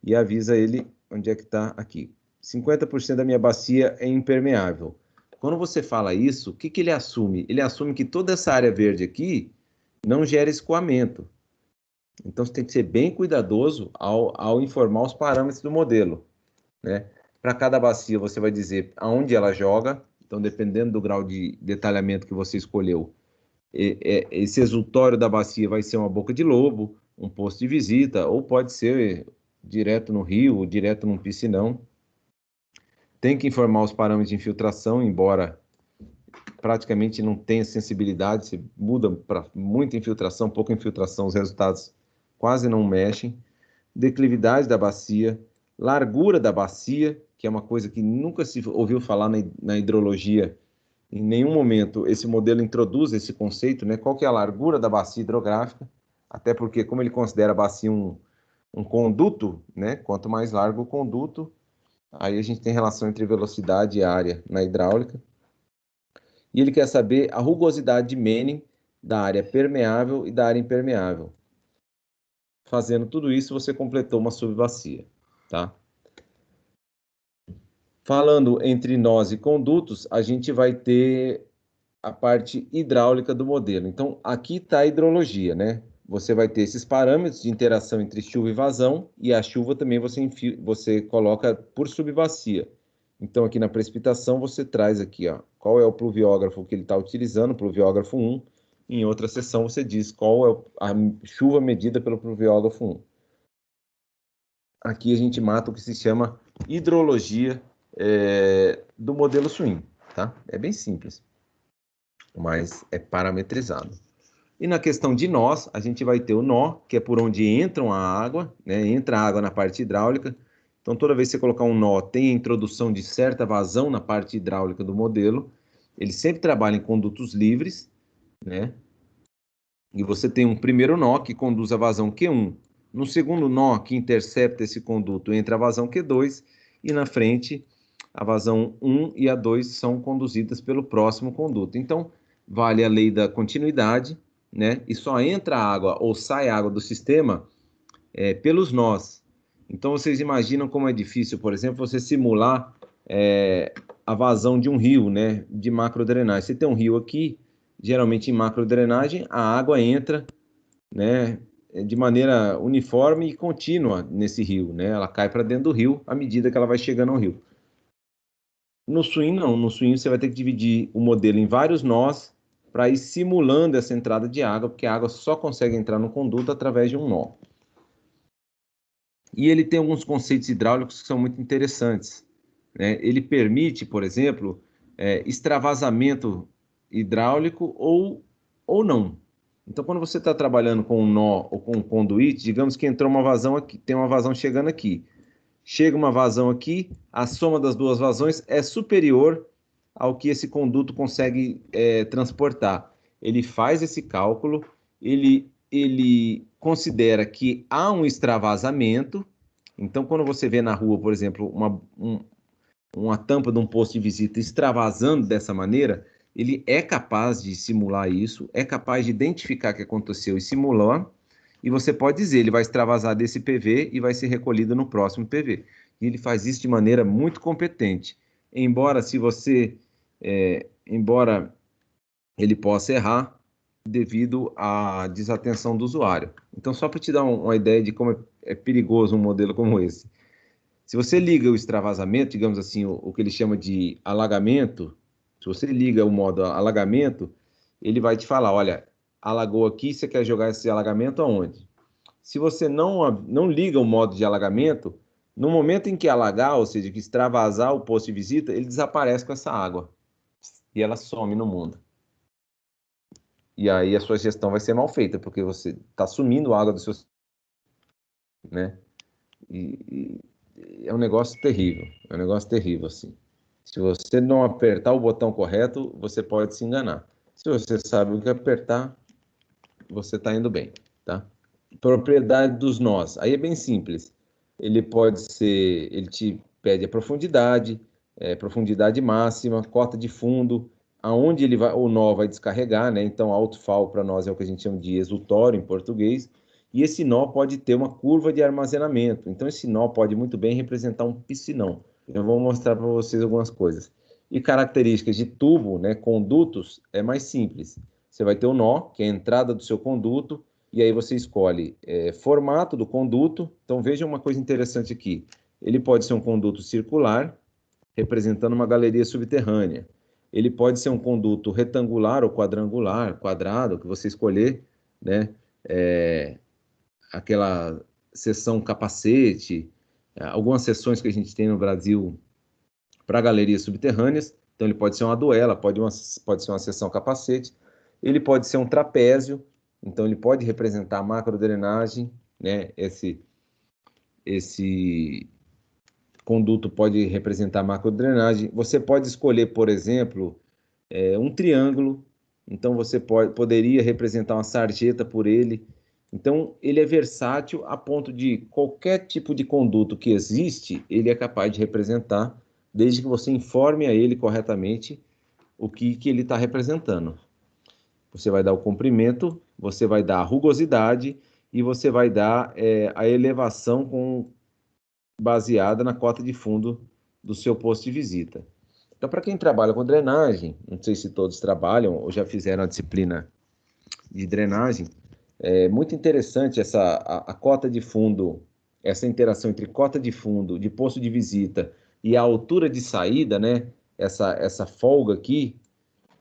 Speaker 1: e avisa ele onde é que está aqui. 50% da minha bacia é impermeável. Quando você fala isso, o que ele assume? Ele assume que toda essa área verde aqui não gera escoamento. Então, você tem que ser bem cuidadoso ao informar os parâmetros do modelo, né? Para cada bacia, você vai dizer aonde ela joga. Então, dependendo do grau de detalhamento que você escolheu, esse exultório da bacia vai ser uma boca de lobo, um posto de visita, ou pode ser direto no rio, ou direto num piscinão. Tem que informar os parâmetros de infiltração, embora praticamente não tenha sensibilidade, se muda para muita infiltração, pouca infiltração, os resultados quase não mexem. Declividade da bacia, largura da bacia, que é uma coisa que nunca se ouviu falar na hidrologia. Em nenhum momento esse modelo introduz esse conceito, né? Qual que é a largura da bacia hidrográfica? Até porque, como ele considera a bacia um conduto, né? Quanto mais largo o conduto, aí a gente tem relação entre velocidade e área na hidráulica. E ele quer saber a rugosidade de Manning da área permeável e da área impermeável. Fazendo tudo isso, você completou uma subbacia, tá? Falando entre nós e condutos, a gente vai ter a parte hidráulica do modelo. Então, aqui está a hidrologia, né? Você vai ter esses parâmetros de interação entre chuva e vazão, e a chuva também você coloca por subbacia. Então, aqui na precipitação, você traz aqui, ó, qual é o pluviógrafo que ele está utilizando, pluviógrafo 1. Em outra seção, você diz qual é a chuva medida pelo pluviógrafo 1. Aqui a gente mata o que se chama hidrologia do modelo Swim, tá? É bem simples, mas é parametrizado. E na questão de nós, a gente vai ter o nó, que é por onde entram a água, né? Entra a água na parte hidráulica. Então, toda vez que você colocar um nó, tem a introdução de certa vazão na parte hidráulica do modelo. Ele sempre trabalha em condutos livres, né? E você tem um primeiro nó que conduz a vazão Q1. No segundo nó, que intercepta esse conduto, entra a vazão Q2. E na frente, a vazão 1 e a 2 são conduzidas pelo próximo conduto. Então, vale a lei da continuidade, né? E só entra água ou sai água do sistema pelos nós. Então, vocês imaginam como é difícil, por exemplo, você simular a vazão de um rio, né? De macrodrenagem. Você tem um rio aqui, geralmente em macrodrenagem, a água entra, né? De maneira uniforme e contínua nesse rio, né? Ela cai para dentro do rio à medida que ela vai chegando ao rio. No swing, não. No swing, você vai ter que dividir o modelo em vários nós para ir simulando essa entrada de água, porque a água só consegue entrar no conduto através de um nó. E ele tem alguns conceitos hidráulicos que são muito interessantes, né? Ele permite, por exemplo, extravasamento hidráulico ou não. Então, quando você está trabalhando com um nó ou com um conduíte, digamos que entrou uma vazão aqui, tem uma vazão chegando aqui. Chega uma vazão aqui, a soma das duas vazões é superior ao que esse conduto consegue transportar. Ele faz esse cálculo, ele considera que há um extravasamento. Então, quando você vê na rua, por exemplo, uma tampa de um posto de visita extravasando dessa maneira, ele é capaz de simular isso, é capaz de identificar o que aconteceu e simular, e você pode dizer, ele vai extravasar desse PV e vai ser recolhido no próximo PV. E ele faz isso de maneira muito competente. Embora embora ele possa errar devido à desatenção do usuário. Então, só para te dar uma ideia de como é perigoso um modelo como esse. Se você liga o extravasamento, digamos assim, o que ele chama de alagamento, se você liga o modo alagamento, ele vai te falar, olha, alagou aqui, você quer jogar esse alagamento aonde? Se você não liga o modo de alagamento, no momento em que alagar, ou seja, que extravasar o posto de visita, ele desaparece com essa água e ela some no mundo. E aí a sua gestão vai ser mal feita, porque você está sumindo água do seu, né? E é um negócio terrível, é um negócio terrível, assim. Se você não apertar o botão correto, você pode se enganar. Se você sabe o que apertar, você está indo bem, tá? Propriedade dos nós. Aí é bem simples. Ele pode ser, ele te pede a profundidade, profundidade máxima, cota de fundo, aonde ele vai, o nó vai descarregar, né? Então, outfall para nós é o que a gente chama de exutório em português. E esse nó pode ter uma curva de armazenamento. Então, esse nó pode muito bem representar um piscinão. Eu vou mostrar para vocês algumas coisas. E características de tubo, né, condutos, é mais simples. Você vai ter o nó, que é a entrada do seu conduto, e aí você escolhe formato do conduto. Então, veja uma coisa interessante aqui. Ele pode ser um conduto circular, representando uma galeria subterrânea. Ele pode ser um conduto retangular ou quadrangular, quadrado, o que você escolher, né? Aquela seção capacete, algumas seções que a gente tem no Brasil para galerias subterrâneas. Então, ele pode ser uma duela, pode ser uma seção capacete. Ele pode ser um trapézio, então ele pode representar a macrodrenagem, né? conduto pode representar macrodrenagem. Você pode escolher, por exemplo, um triângulo. Então, você poderia representar uma sarjeta por ele. Então, ele é versátil a ponto de qualquer tipo de conduto que existe, ele é capaz de representar, desde que você informe a ele corretamente o que ele está representando. Você vai dar o comprimento, você vai dar a rugosidade e você vai dar a elevação baseada na cota de fundo do seu posto de visita. Então, para quem trabalha com drenagem, não sei se todos trabalham ou já fizeram a disciplina de drenagem, é muito interessante a cota de fundo, essa interação entre cota de fundo, de posto de visita e a altura de saída, né? Essa folga aqui,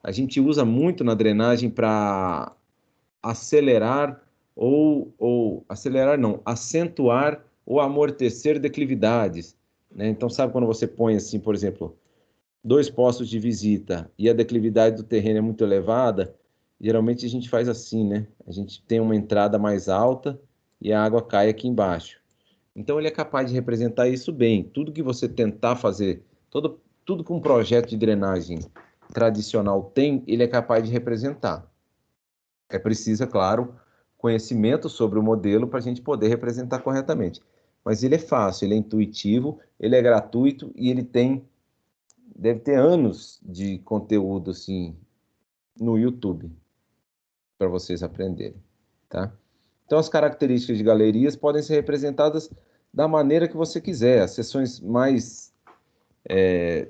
Speaker 1: a gente usa muito na drenagem para acelerar ou acelerar não, acentuar ou amortecer declividades, né? Então, sabe quando você põe assim, por exemplo, dois postos de visita e a declividade do terreno é muito elevada, geralmente a gente faz assim, né? A gente tem uma entrada mais alta e a água cai aqui embaixo. Então ele é capaz de representar isso bem. Tudo que você tentar fazer, tudo que um projeto de drenagem tradicional tem, ele é capaz de representar. É preciso, é claro, conhecimento sobre o modelo para a gente poder representar corretamente. Mas ele é fácil, ele é intuitivo, ele é gratuito e ele deve ter anos de conteúdo assim no YouTube para vocês aprenderem, tá? Então as características de galerias podem ser representadas da maneira que você quiser. As seções mais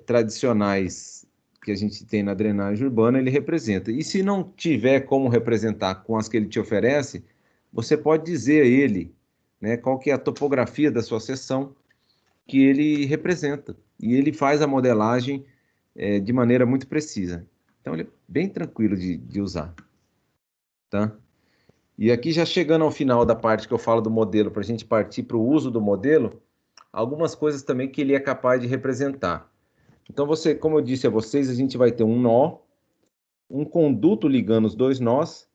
Speaker 1: tradicionais que a gente tem na drenagem urbana, ele representa. E se não tiver como representar com as que ele te oferece, você pode dizer a ele, né, qual que é a topografia da sua seção que ele representa. E ele faz a modelagem de maneira muito precisa. Então, ele é bem tranquilo de usar. Tá? E aqui, já chegando ao final da parte que eu falo do modelo, para a gente partir para o uso do modelo, algumas coisas também que ele é capaz de representar. Então, como eu disse a vocês, a gente vai ter um nó, um conduto ligando os dois nós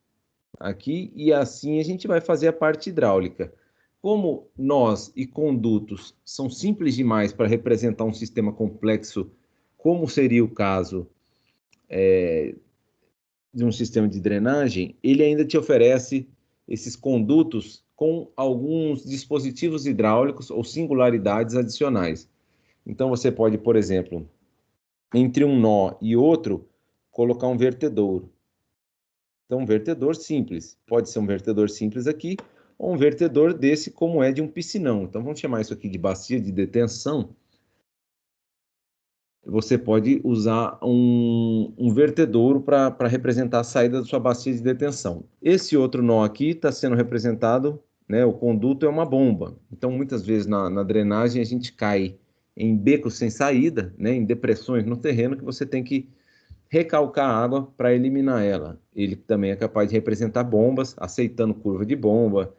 Speaker 1: aqui, e assim a gente vai fazer a parte hidráulica. Como nós e condutos são simples demais para representar um sistema complexo, como seria o caso de um sistema de drenagem, ele ainda te oferece esses condutos com alguns dispositivos hidráulicos ou singularidades adicionais. Então, você pode, por exemplo, entre um nó e outro, colocar um vertedouro. Então, um vertedor simples. Pode ser um vertedor simples aqui, ou um vertedor desse como é de um piscinão. Então, vamos chamar isso aqui de bacia de detenção. Você pode usar um vertedouro para representar a saída da sua bacia de detenção. Esse outro nó aqui está sendo representado, né, o conduto é uma bomba. Então, muitas vezes na drenagem a gente cai em becos sem saída, né, em depressões no terreno que você tem que recalcar a água para eliminar ela. Ele também é capaz de representar bombas, aceitando curva de bomba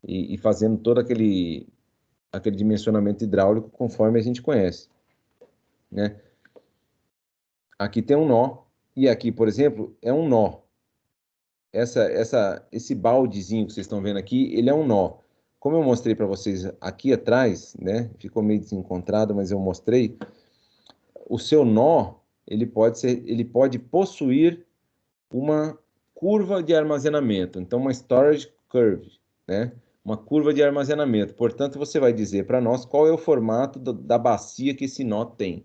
Speaker 1: e fazendo todo aquele dimensionamento hidráulico conforme a gente conhece, né? Aqui tem um nó, e aqui, por exemplo, é um nó. Esse baldezinho que vocês estão vendo aqui, ele é um nó. Como eu mostrei para vocês aqui atrás, né? Ficou meio desencontrado, mas eu mostrei. O seu nó, ele pode possuir uma curva de armazenamento. Então, uma storage curve, né? Uma curva de armazenamento. Portanto, você vai dizer para nós qual é o formato da bacia que esse nó tem.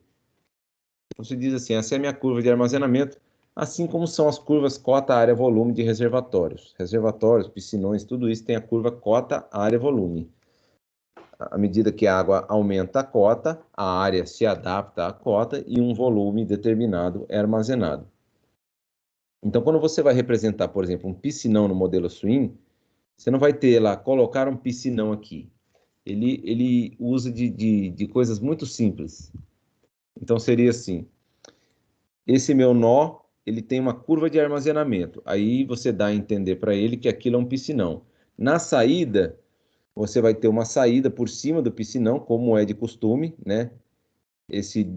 Speaker 1: Você diz assim, essa é a minha curva de armazenamento, assim como são as curvas cota, área, volume de reservatórios. Reservatórios, piscinões, tudo isso tem a curva cota, área, volume. À medida que a água aumenta a cota, a área se adapta à cota e um volume determinado é armazenado. Então, quando você vai representar, por exemplo, um piscinão no modelo swing, você não vai ter lá, colocar um piscinão aqui. Ele usa de coisas muito simples. Então, seria assim, esse meu nó, ele tem uma curva de armazenamento. Aí você dá a entender para ele que aquilo é um piscinão. Na saída, você vai ter uma saída por cima do piscinão, como é de costume, né? Esse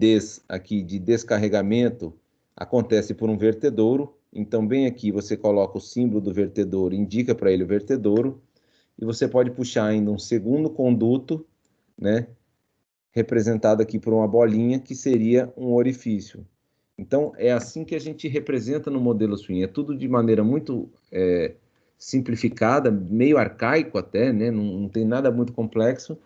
Speaker 1: aqui de descarregamento acontece por um vertedouro. Então, bem aqui você coloca o símbolo do vertedouro, indica para ele o vertedouro, e você pode puxar ainda um segundo conduto, né? representada aqui por uma bolinha, que seria um orifício. Então, é assim que a gente representa no modelo swing. É tudo de maneira muito simplificada, meio arcaico até, né? Não tem nada muito complexo,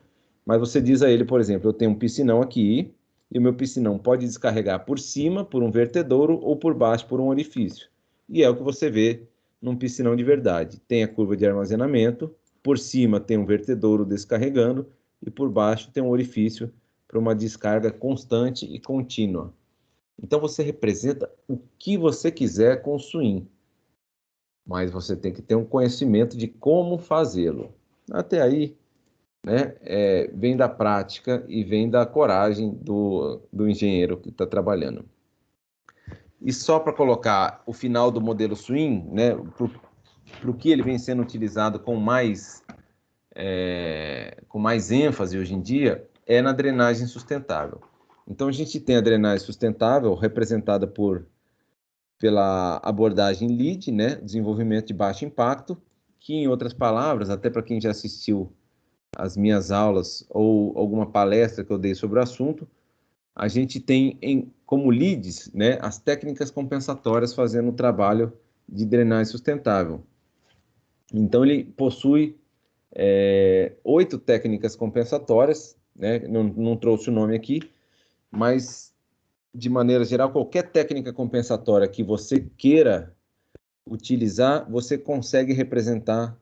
Speaker 1: mas você diz a ele, por exemplo, eu tenho um piscinão aqui, e o meu piscinão pode descarregar por cima, por um vertedouro, ou por baixo, por um orifício. E é o que você vê num piscinão de verdade. Tem a curva de armazenamento, por cima tem um vertedouro descarregando, e por baixo tem um orifício para uma descarga constante e contínua. Então você representa o que você quiser com o swing, mas você tem que ter um conhecimento de como fazê-lo. Até aí, né, vem da prática e vem da coragem do engenheiro que está trabalhando. E só para colocar o final do modelo swing, né, para o que ele vem sendo utilizado com mais ênfase hoje em dia, é na drenagem sustentável. Então a gente tem a drenagem sustentável representada pela abordagem LEED, né, desenvolvimento de baixo impacto, que em outras palavras, até para quem já assistiu as minhas aulas ou alguma palestra que eu dei sobre o assunto, a gente tem como leads, né, as técnicas compensatórias fazendo o trabalho de drenagem sustentável. Então, ele possui 8 técnicas compensatórias, né, não trouxe o nome aqui, mas, de maneira geral, qualquer técnica compensatória que você queira utilizar, você consegue representar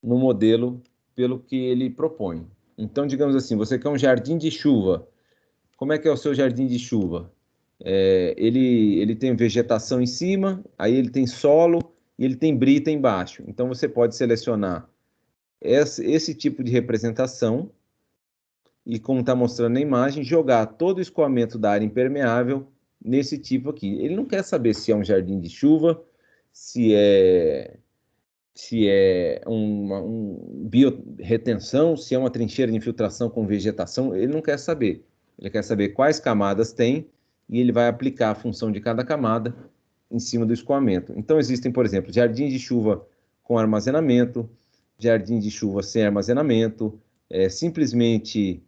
Speaker 1: no modelo pelo que ele propõe. Então, digamos assim, você quer um jardim de chuva. Como é que é o seu jardim de chuva? Ele tem vegetação em cima, aí ele tem solo e ele tem brita embaixo. Então, você pode selecionar esse tipo de representação e, como está mostrando na imagem, jogar todo o escoamento da área impermeável nesse tipo aqui. Ele não quer saber se é um jardim de chuva, se é um biorretenção, se é uma trincheira de infiltração com vegetação, ele não quer saber. Ele quer saber quais camadas tem e ele vai aplicar a função de cada camada em cima do escoamento. Então, existem, por exemplo, jardins de chuva com armazenamento, jardins de chuva sem armazenamento, simplesmente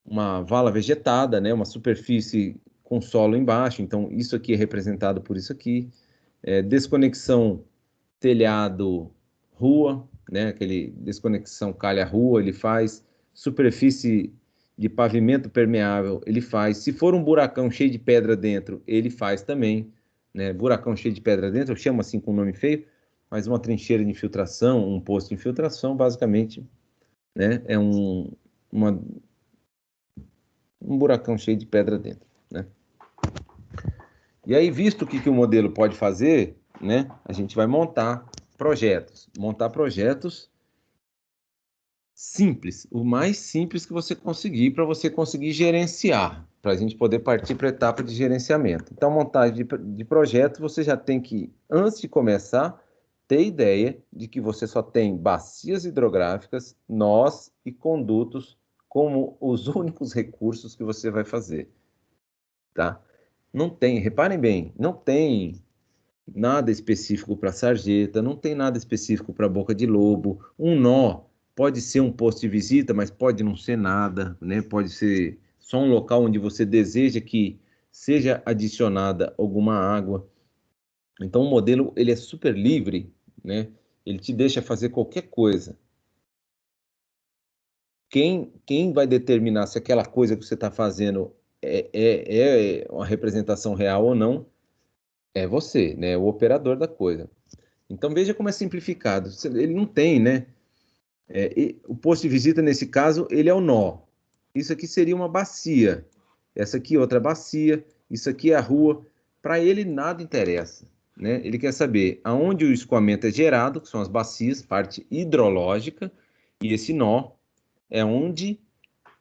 Speaker 1: uma vala vegetada, né, uma superfície com solo embaixo. Então, isso aqui é representado por isso aqui. Desconexão telhado-rua, né? Aquele desconexão calha-rua, ele faz. Superfície de pavimento permeável, ele faz. Se for um buracão cheio de pedra dentro, ele faz também, né? Buracão cheio de pedra dentro, eu chamo assim com um nome feio, mas uma trincheira de infiltração, um poço de infiltração, basicamente, né? É um buracão cheio de pedra dentro, né? E aí, visto o que o modelo pode fazer, né? A gente vai montar projetos simples, o mais simples que você conseguir, para você conseguir gerenciar, para a gente poder partir para a etapa de gerenciamento. Então, montagem de projeto, você já tem que, antes de começar, ter ideia de que você só tem bacias hidrográficas, nós e condutos como os únicos recursos que você vai fazer, tá? Não tem, reparem bem, não tem nada específico para sarjeta, não tem nada específico para boca de lobo. Um nó pode ser um posto de visita, mas pode não ser nada, né? Pode ser só um local onde você deseja que seja adicionada alguma água. Então o modelo ele é super livre, né? Ele te deixa fazer qualquer coisa. Quem vai determinar se aquela coisa que você está fazendo é uma representação real ou não é você, né? O operador da coisa. Então veja como é simplificado. Ele não tem, né? O posto de visita, nesse caso, ele é o nó. Isso aqui seria uma bacia. Essa aqui é outra bacia. Isso aqui é a rua. Para ele, nada interessa, né? Ele quer saber aonde o escoamento é gerado, que são as bacias, parte hidrológica, e esse nó é onde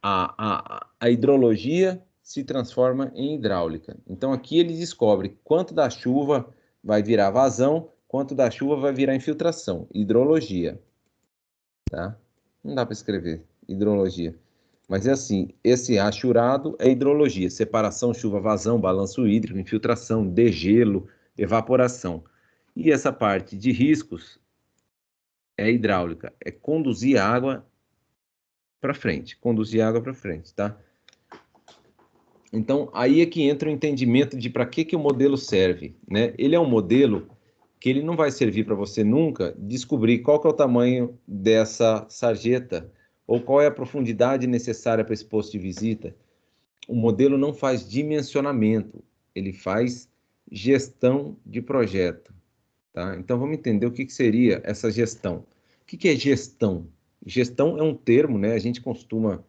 Speaker 1: a hidrologia se transforma em hidráulica. Então aqui ele descobre quanto da chuva vai virar vazão, quanto da chuva vai virar infiltração, hidrologia, tá? Não dá para escrever hidrologia, mas é assim, esse achurado é hidrologia, separação, chuva, vazão, balanço hídrico, infiltração, degelo, evaporação. E essa parte de riscos é hidráulica, é conduzir a água para frente, tá? Então, aí é que entra o entendimento de para que o modelo serve, né? Ele é um modelo que ele não vai servir para você nunca descobrir qual que é o tamanho dessa sarjeta ou qual é a profundidade necessária para esse posto de visita. O modelo não faz dimensionamento, ele faz gestão de projeto, tá? Então, vamos entender o que seria essa gestão. O que é gestão? Gestão é um termo, né? A gente costuma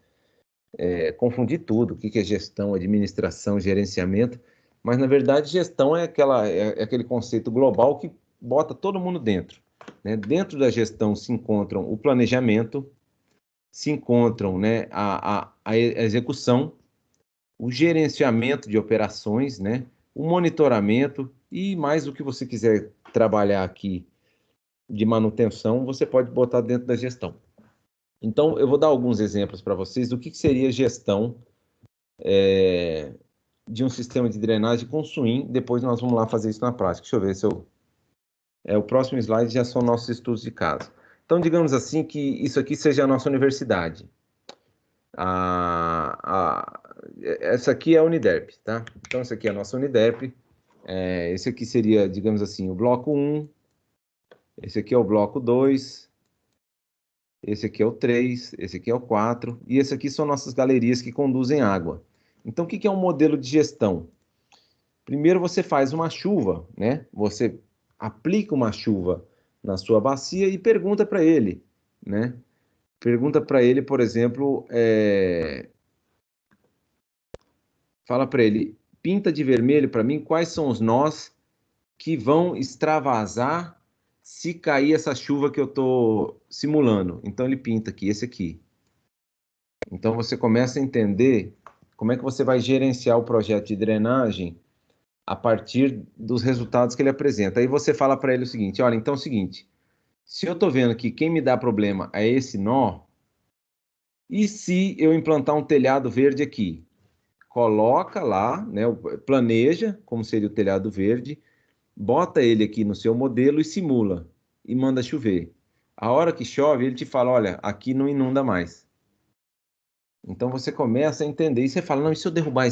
Speaker 1: confundir tudo, o que é gestão, administração, gerenciamento, mas na verdade gestão é aquele conceito global que bota todo mundo dentro, né? Dentro da gestão se encontram o planejamento, se encontram, né, a execução, o gerenciamento de operações, né, o monitoramento e mais o que você quiser trabalhar aqui de manutenção, você pode botar dentro da gestão. Então, eu vou dar alguns exemplos para vocês do que seria gestão de um sistema de drenagem com swing. Depois nós vamos lá fazer isso na prática. Deixa eu ver se eu... o próximo slide já são nossos estudos de caso. Então, digamos assim que isso aqui seja a nossa universidade. Essa aqui é a Uniderp, tá? Então, essa aqui é a nossa Uniderp. Esse aqui seria, digamos assim, o bloco 1. Esse aqui é o bloco 2. Esse aqui é o 3. Esse aqui é o 4. E esse aqui são nossas galerias que conduzem água. Então, o que é um modelo de gestão? Primeiro você faz uma chuva, né? Você aplica uma chuva na sua bacia e pergunta para ele, né? Pergunta para ele, por exemplo, fala para ele, pinta de vermelho para mim quais são os nós que vão extravasar se cair essa chuva que eu estou simulando. Então ele pinta aqui, esse aqui. Então você começa a entender como é que você vai gerenciar o projeto de drenagem a partir dos resultados que ele apresenta. Aí você fala para ele o seguinte, olha, então é o seguinte, se eu estou vendo que quem me dá problema é esse nó, e se eu implantar um telhado verde aqui? Coloca lá, né, planeja como seria o telhado verde, bota ele aqui no seu modelo e simula, e manda chover. A hora que chove, ele te fala, olha, aqui não inunda mais. Então você começa a entender, e você fala, não, e se eu derrubar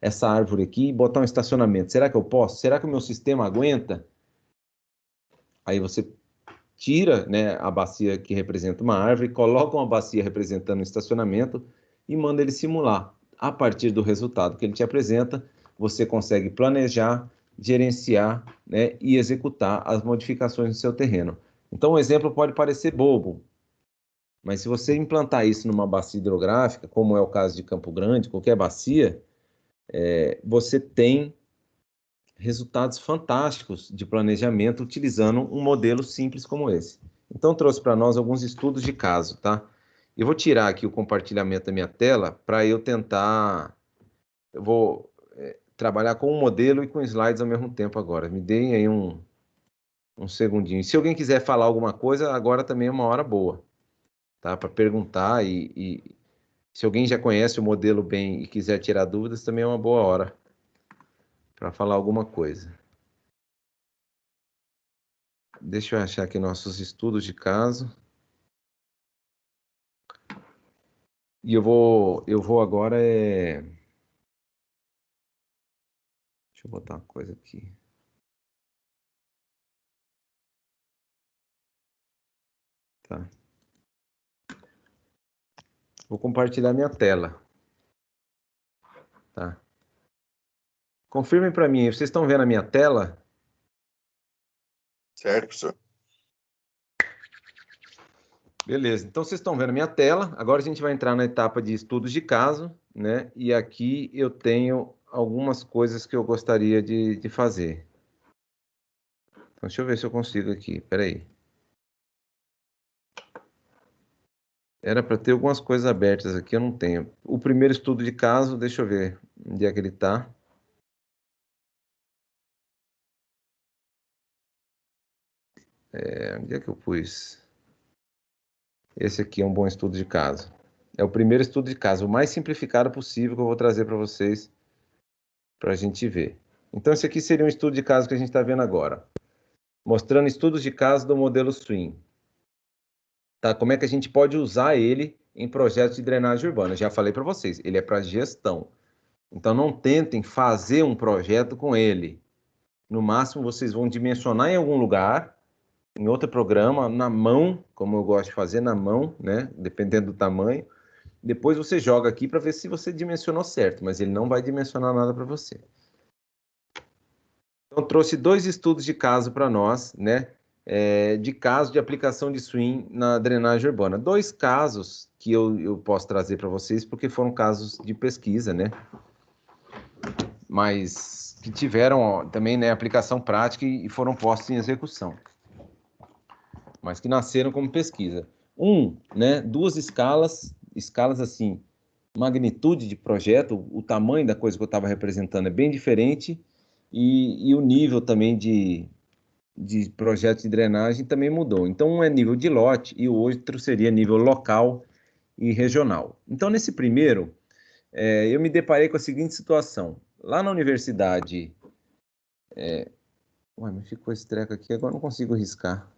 Speaker 1: essa árvore aqui e botar um estacionamento, será que eu posso? Será que o meu sistema aguenta? Aí você tira, né, a bacia que representa uma árvore, coloca uma bacia representando um estacionamento e manda ele simular. A partir do resultado que ele te apresenta, você consegue planejar, gerenciar, né, e executar as modificações no seu terreno. Então, o exemplo pode parecer bobo, mas se você implantar isso numa bacia hidrográfica, como é o caso de Campo Grande, qualquer bacia, você tem resultados fantásticos de planejamento utilizando um modelo simples como esse. Então, trouxe para nós alguns estudos de caso, tá? Eu vou tirar aqui o compartilhamento da minha tela para eu tentar... Eu vou trabalhar com um modelo e com slides ao mesmo tempo agora. Me deem aí um segundinho. Se alguém quiser falar alguma coisa, agora também é uma hora boa, tá? Para perguntar e se alguém já conhece o modelo bem e quiser tirar dúvidas, também é uma boa hora para falar alguma coisa. Deixa eu achar aqui nossos estudos de caso. E eu vou agora deixa eu botar uma coisa aqui. Tá. Vou compartilhar minha tela. Tá. Confirmem para mim, vocês estão vendo a minha tela?
Speaker 2: Certo, professor.
Speaker 1: Beleza, então vocês estão vendo a minha tela. Agora a gente vai entrar na etapa de estudos de caso, né? E aqui eu tenho algumas coisas que eu gostaria de fazer. Então, deixa eu ver se eu consigo aqui. Espera aí. Era para ter algumas coisas abertas aqui, eu não tenho. O primeiro estudo de caso, deixa eu ver onde é que ele está. Onde é que eu pus? Esse aqui é um bom estudo de caso. É o primeiro estudo de caso, o mais simplificado possível que eu vou trazer para vocês, para a gente ver. Então, esse aqui seria um estudo de caso que a gente está vendo agora. Mostrando estudos de caso do modelo Swing. Tá? Como é que a gente pode usar ele em projetos de drenagem urbana? Já falei para vocês, ele é para gestão. Então, não tentem fazer um projeto com ele. No máximo, vocês vão dimensionar em algum lugar, em outro programa, na mão, como eu gosto de fazer, na mão, né? Dependendo do tamanho. Depois você joga aqui para ver se você dimensionou certo, mas ele não vai dimensionar nada para você. Então, trouxe 2 estudos de caso para nós, né? De caso de aplicação de swing na drenagem urbana. 2 casos que eu posso trazer para vocês, porque foram casos de pesquisa, né? Mas que tiveram ó, também né, aplicação prática e foram postos em execução. Mas que nasceram como pesquisa. Né? 2 escalas assim, magnitude de projeto, o tamanho da coisa que eu estava representando é bem diferente e o nível também de projeto de drenagem também mudou. Então, um é nível de lote e o outro seria nível local e regional. Então, nesse primeiro, eu me deparei com a seguinte situação. Lá na universidade... Ué, mas ficou esse treco aqui, agora não consigo riscar.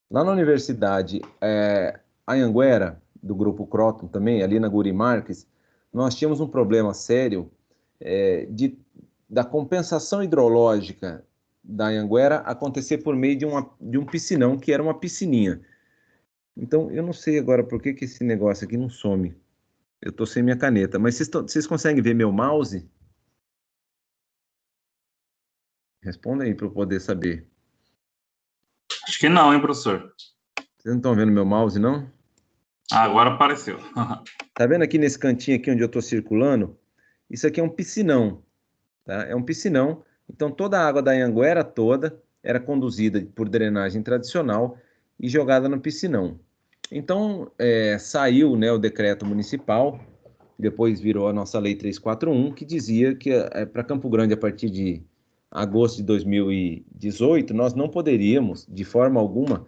Speaker 1: Lá na universidade, Anhanguera, do Grupo Croton também, ali na Guri Marques, nós tínhamos um problema sério da compensação hidrológica da Anhanguera acontecer por meio de um piscinão, que era uma piscininha. Então, eu não sei agora por que esse negócio aqui não some. Eu estou sem minha caneta, mas vocês conseguem ver meu mouse? Responda aí para eu poder saber.
Speaker 2: Acho que não, hein, professor?
Speaker 1: Vocês não estão vendo meu mouse, não?
Speaker 2: Ah, agora apareceu.
Speaker 1: Tá vendo aqui nesse cantinho aqui onde eu estou circulando? Isso aqui é um piscinão, tá? É um piscinão. Então toda a água da Anhanguera toda era conduzida por drenagem tradicional e jogada no piscinão. Então saiu, né, o decreto municipal, depois virou a nossa lei 341, que dizia que para Campo Grande, a partir de agosto de 2018, nós não poderíamos, de forma alguma,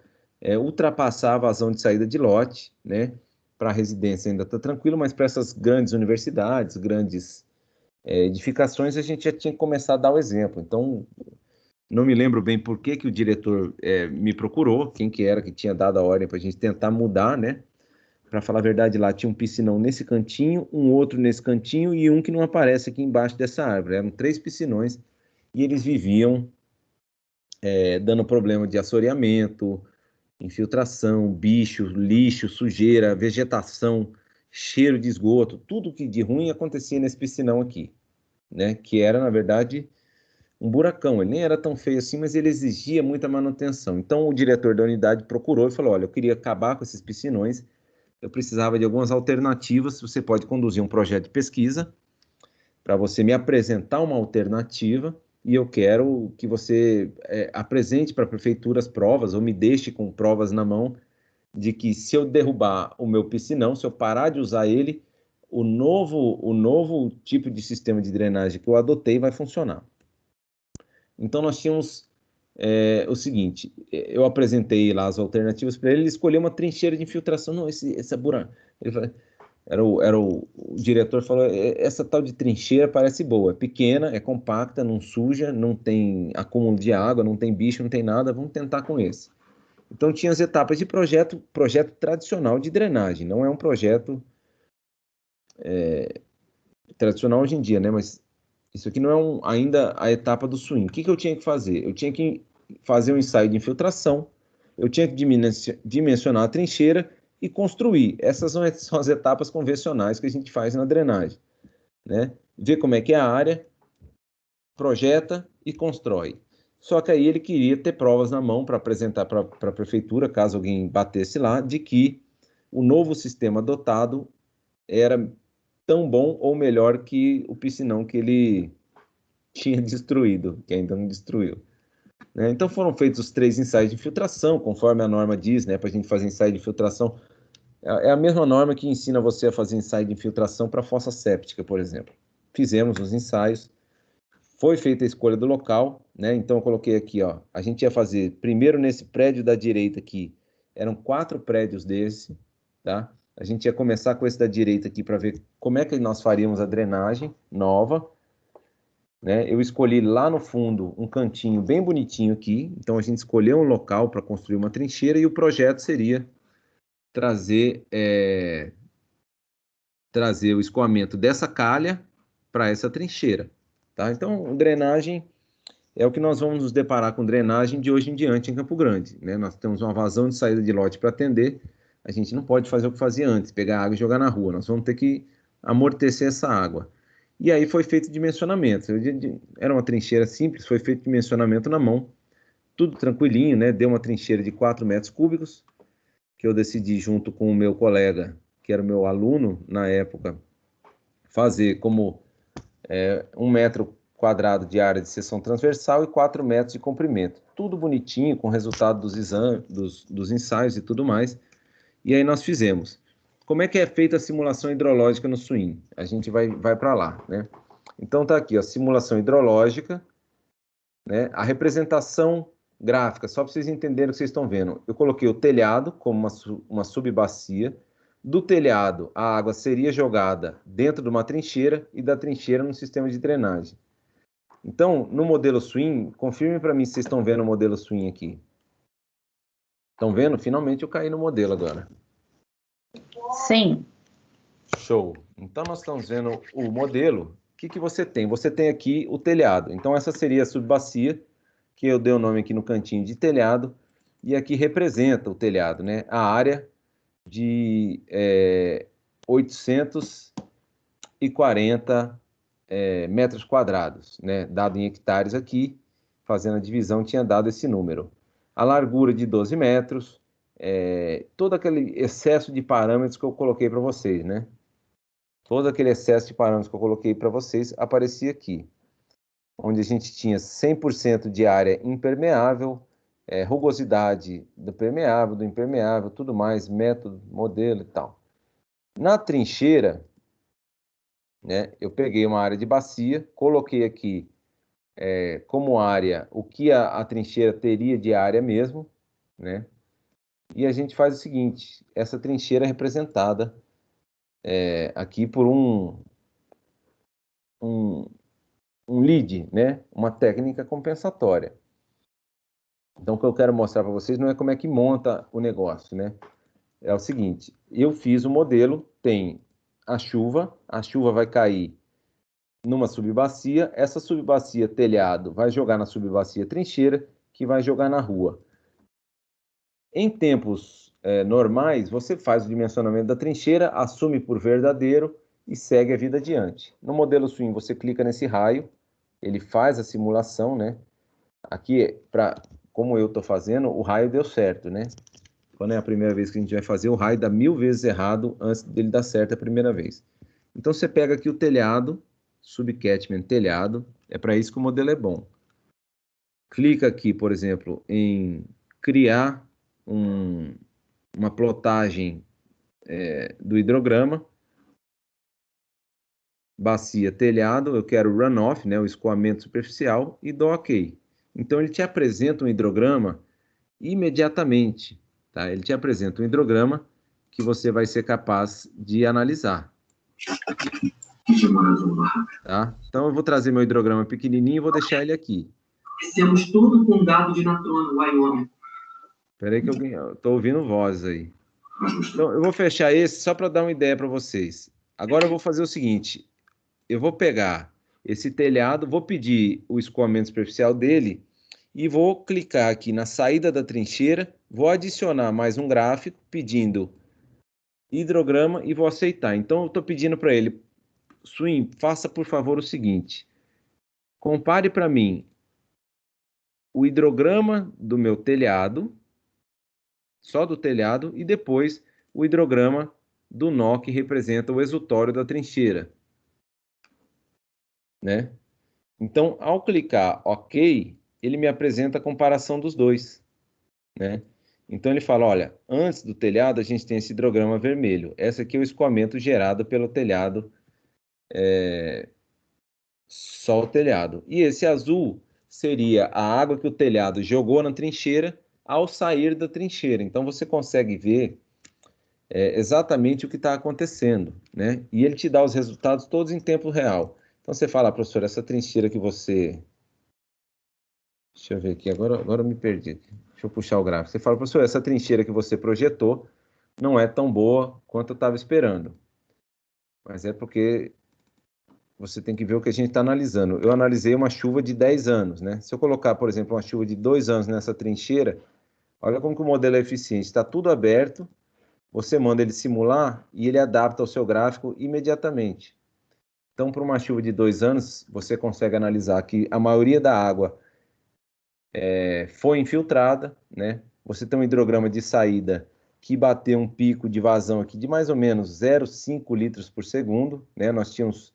Speaker 1: ultrapassar a vazão de saída de lote, né? Para a residência ainda está tranquilo, mas para essas grandes universidades, grandes edificações, a gente já tinha que começar a dar o exemplo. Então, não me lembro bem por que o diretor me procurou, quem que era que tinha dado a ordem para a gente tentar mudar, né? Para falar a verdade, lá tinha um piscinão nesse cantinho, um outro nesse cantinho e um que não aparece aqui embaixo dessa árvore. Eram 3 piscinões e eles viviam dando problema de assoreamento, infiltração, bicho, lixo, sujeira, vegetação, cheiro de esgoto, tudo que de ruim acontecia nesse piscinão aqui, né? Que era, na verdade, um buracão. Ele nem era tão feio assim, mas ele exigia muita manutenção. Então, o diretor da unidade procurou e falou: olha, eu queria acabar com esses piscinões, eu precisava de algumas alternativas. Você pode conduzir um projeto de pesquisa para você me apresentar uma alternativa e eu quero que você apresente para a prefeitura as provas ou me deixe com provas na mão de que se eu derrubar o meu piscinão, se eu parar de usar ele, o novo tipo de sistema de drenagem que eu adotei vai funcionar. Então nós tínhamos o seguinte, eu apresentei lá as alternativas para ele escolher uma trincheira de infiltração. Não, essa buraco. Ele falou, o diretor falou, essa tal de trincheira parece boa, é pequena, é compacta, não suja, não tem acúmulo de água, não tem bicho, não tem nada, vamos tentar com esse. Então tinha as etapas de projeto tradicional de drenagem, não é um projeto tradicional hoje em dia, né? Mas isso aqui não é ainda a etapa do swing. O que eu tinha que fazer? Eu tinha que fazer um ensaio de infiltração, eu tinha que dimensionar a trincheira e construir. Essas são as etapas convencionais que a gente faz na drenagem, né? Ver como é que é a área, projeta e constrói. Só que aí ele queria ter provas na mão para apresentar para a prefeitura, caso alguém batesse lá, de que o novo sistema adotado era tão bom ou melhor que o piscinão que ele tinha destruído, que ainda não destruiu. Né? Então foram feitos os 3 ensaios de infiltração, conforme a norma diz, né, para a gente fazer ensaio de infiltração. É a mesma norma que ensina você a fazer ensaio de infiltração para fossa séptica, por exemplo. Fizemos os ensaios, foi feita a escolha do local, né? Então eu coloquei aqui, ó, a gente ia fazer primeiro nesse prédio da direita aqui, eram 4 prédios desse, tá? A gente ia começar com esse da direita aqui para ver como é que nós faríamos a drenagem nova, né? Eu escolhi lá no fundo um cantinho bem bonitinho aqui, então a gente escolheu um local para construir uma trincheira e o projeto seria trazer trazer o escoamento dessa calha para essa trincheira, tá? Então, drenagem é o que nós vamos nos deparar com drenagem de hoje em diante em Campo Grande, né? Nós temos uma vazão de saída de lote para atender, a gente não pode fazer o que fazia antes, pegar água e jogar na rua, nós vamos ter que amortecer essa água. E aí foi feito dimensionamento, era uma trincheira simples, foi feito dimensionamento na mão, tudo tranquilinho, né? Deu uma trincheira de 4 metros cúbicos, que eu decidi junto com o meu colega, que era o meu aluno na época, fazer como 1 metro quadrado de área de seção transversal e 4 metros de comprimento. Tudo bonitinho, com resultado dos exames, dos ensaios e tudo mais. E aí nós fizemos. Como é que é feita a simulação hidrológica no swing? A gente vai para lá, né? Então tá aqui, a simulação hidrológica, né? A representação gráfica, só para vocês entenderem o que vocês estão vendo. Eu coloquei o telhado como uma subbacia. Do telhado, a água seria jogada dentro de uma trincheira e da trincheira no sistema de drenagem. Então, no modelo swing, confirme para mim se vocês estão vendo o modelo swing aqui. Estão vendo? Finalmente eu caí no modelo agora.
Speaker 3: Sim.
Speaker 1: Show. Então, nós estamos vendo o modelo. O que você tem? Você tem aqui o telhado. Então, essa seria a subbacia, que eu dei o nome aqui no cantinho de telhado, e aqui representa o telhado, né? A área de 840 metros quadrados, né? Dado em hectares aqui, fazendo a divisão, tinha dado esse número. A largura de 12 metros, todo aquele excesso de parâmetros que eu coloquei para vocês, né? Todo aquele excesso de parâmetros que eu coloquei para vocês aparecia aqui, onde a gente tinha 100% de área impermeável, rugosidade do permeável, do impermeável, tudo mais, método, modelo e tal. Na trincheira, né, eu peguei uma área de bacia, coloquei aqui como área o que a trincheira teria de área mesmo, né? E a gente faz o seguinte, essa trincheira é representada aqui por um lead, né? Uma técnica compensatória. Então, o que eu quero mostrar para vocês não é como é que monta o negócio, né? É o seguinte, eu fiz o modelo, tem a chuva vai cair numa subbacia, essa subbacia telhado vai jogar na subbacia trincheira, que vai jogar na rua. Em tempos normais, você faz o dimensionamento da trincheira, assume por verdadeiro e segue a vida adiante. No modelo swing, você clica nesse raio, ele faz a simulação, né? Aqui, como eu estou fazendo, o raio deu certo, né? Quando é a primeira vez que a gente vai fazer, o raio dá 1000 vezes errado antes dele dar certo a primeira vez. Então, você pega aqui o telhado, subcatchment telhado, é para isso que o modelo é bom. Clica aqui, por exemplo, em criar uma plotagem do hidrograma, bacia telhado, eu quero runoff, né, o escoamento superficial, e dou OK. Então, ele te apresenta um hidrograma imediatamente. Tá? Ele te apresenta um hidrograma que você vai ser capaz de analisar. Tá? Então, eu vou trazer meu hidrograma pequenininho e vou deixar ele aqui.
Speaker 4: Temos todo o condado de Natrona, Wyoming.
Speaker 1: Espera aí que eu estou ouvindo vozes aí. Então, eu vou fechar esse só para dar uma ideia para vocês. Agora eu vou fazer o seguinte. Eu vou pegar esse telhado, vou pedir o escoamento superficial dele e vou clicar aqui na saída da trincheira, vou adicionar mais um gráfico pedindo hidrograma e vou aceitar. Então, eu estou pedindo para ele, Swing, faça por favor o seguinte, compare para mim o hidrograma do meu telhado, só do telhado, e depois o hidrograma do nó que representa o exutório da trincheira, né? Então, ao clicar OK, ele me apresenta a comparação dos dois, né? Então, ele fala, olha, antes do telhado, a gente tem esse hidrograma vermelho. Esse aqui é o escoamento gerado pelo telhado, só o telhado. E esse azul seria a água que o telhado jogou na trincheira ao sair da trincheira. Então, você consegue ver exatamente o que está acontecendo, né? E ele te dá os resultados todos em tempo real. Então, você fala, professor, essa trincheira que você... Deixa eu ver aqui, agora eu me perdi. Deixa eu puxar o gráfico. Você fala, professor, essa trincheira que você projetou não é tão boa quanto eu estava esperando. mas é porque você tem que ver o que a gente está analisando. Eu analisei uma chuva de 10 anos, né? Se eu colocar, por exemplo, uma chuva de 2 anos nessa trincheira, olha como que o modelo é eficiente. Está tudo aberto, você manda ele simular e ele adapta ao seu gráfico imediatamente. Então, para uma chuva de 2 anos, você consegue analisar que a maioria da água foi infiltrada, né? Você tem um hidrograma de saída que bateu um pico de vazão aqui de mais ou menos 0,5 litros por segundo, né? Nós tínhamos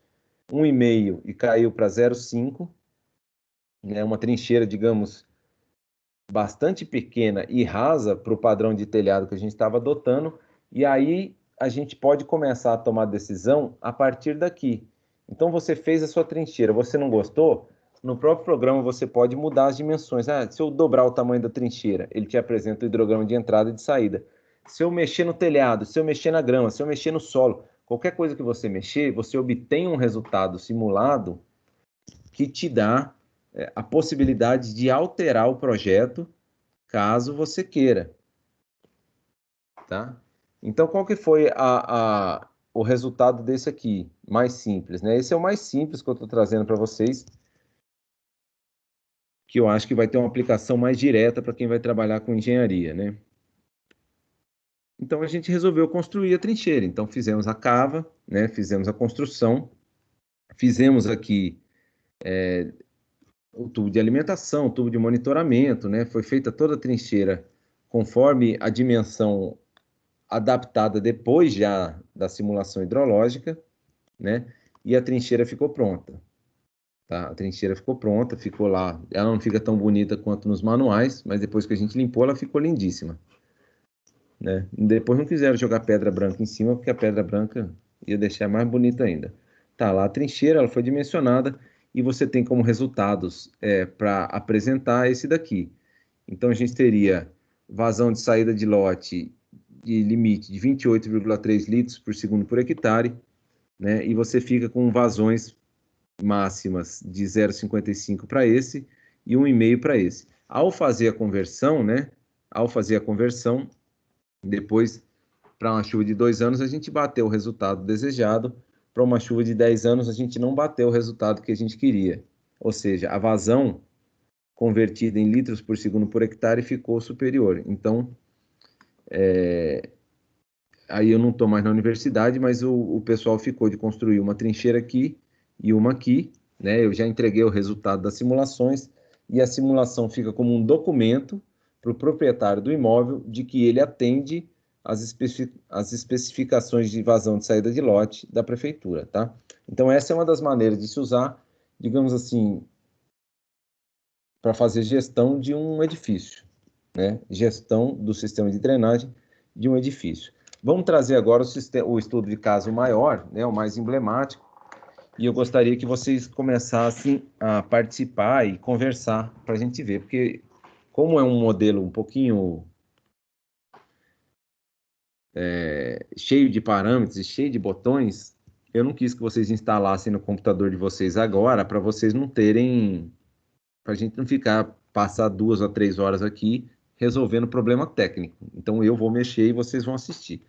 Speaker 1: 1,5 e caiu para 0,5, né? Uma trincheira, digamos, bastante pequena e rasa para o padrão de telhado que a gente estava adotando, e aí a gente pode começar a tomar decisão a partir daqui. Então você fez a sua trincheira, você não gostou? No próprio programa você pode mudar as dimensões. Ah, se eu dobrar o tamanho da trincheira, ele te apresenta o hidrograma de entrada e de saída. Se eu mexer no telhado, se eu mexer na grama, se eu mexer no solo, qualquer coisa que você mexer, você obtém um resultado simulado que te dá a possibilidade de alterar o projeto caso você queira, tá? Então, qual que foi o resultado desse aqui? Mais simples, né? Esse é o mais simples que eu estou trazendo para vocês, que eu acho que vai ter uma aplicação mais direta para quem vai trabalhar com engenharia, né? Então, a gente resolveu construir a trincheira. Então, fizemos a cava, né? Fizemos a construção, fizemos aqui o tubo de alimentação, o tubo de monitoramento, né? Foi feita toda a trincheira conforme a dimensão adaptada depois já da simulação hidrológica, né? E a trincheira ficou pronta, tá? A trincheira ficou pronta, ficou lá. Ela não fica tão bonita quanto nos manuais, mas depois que a gente limpou, ela ficou lindíssima, né? Depois não quiseram jogar pedra branca em cima, porque a pedra branca ia deixar mais bonita ainda. Tá lá a trincheira, ela foi dimensionada e você tem como resultados para apresentar esse daqui. Então a gente teria vazão de saída de lote de limite de 28,3 litros por segundo por hectare, né? E você fica com vazões máximas de 0,55 para esse e 1,5 para esse. Ao fazer a conversão, né? Ao fazer a conversão, depois para uma chuva de 2 anos a gente bateu o resultado desejado, para uma chuva de 10 anos a gente não bateu o resultado que a gente queria. Ou seja, a vazão convertida em litros por segundo por hectare ficou superior. Então, aí eu não estou mais na universidade, mas o pessoal ficou de construir uma trincheira aqui e uma aqui, né? Eu já entreguei o resultado das simulações e a simulação fica como um documento para o proprietário do imóvel de que ele atende às especificações de vazão de saída de lote da prefeitura, tá? Então essa é uma das maneiras de se usar, digamos assim, para fazer gestão de um edifício, né? Gestão do sistema de drenagem de um edifício. Vamos trazer agora o estudo de caso maior, né, o mais emblemático, e eu gostaria que vocês começassem a participar e conversar para a gente ver, porque como é um modelo um pouquinho cheio de parâmetros e cheio de botões, eu não quis que vocês instalassem no computador de vocês agora, para vocês não terem, para a gente não passar 2 ou 3 horas aqui resolvendo problema técnico. Então eu vou mexer e vocês vão assistir.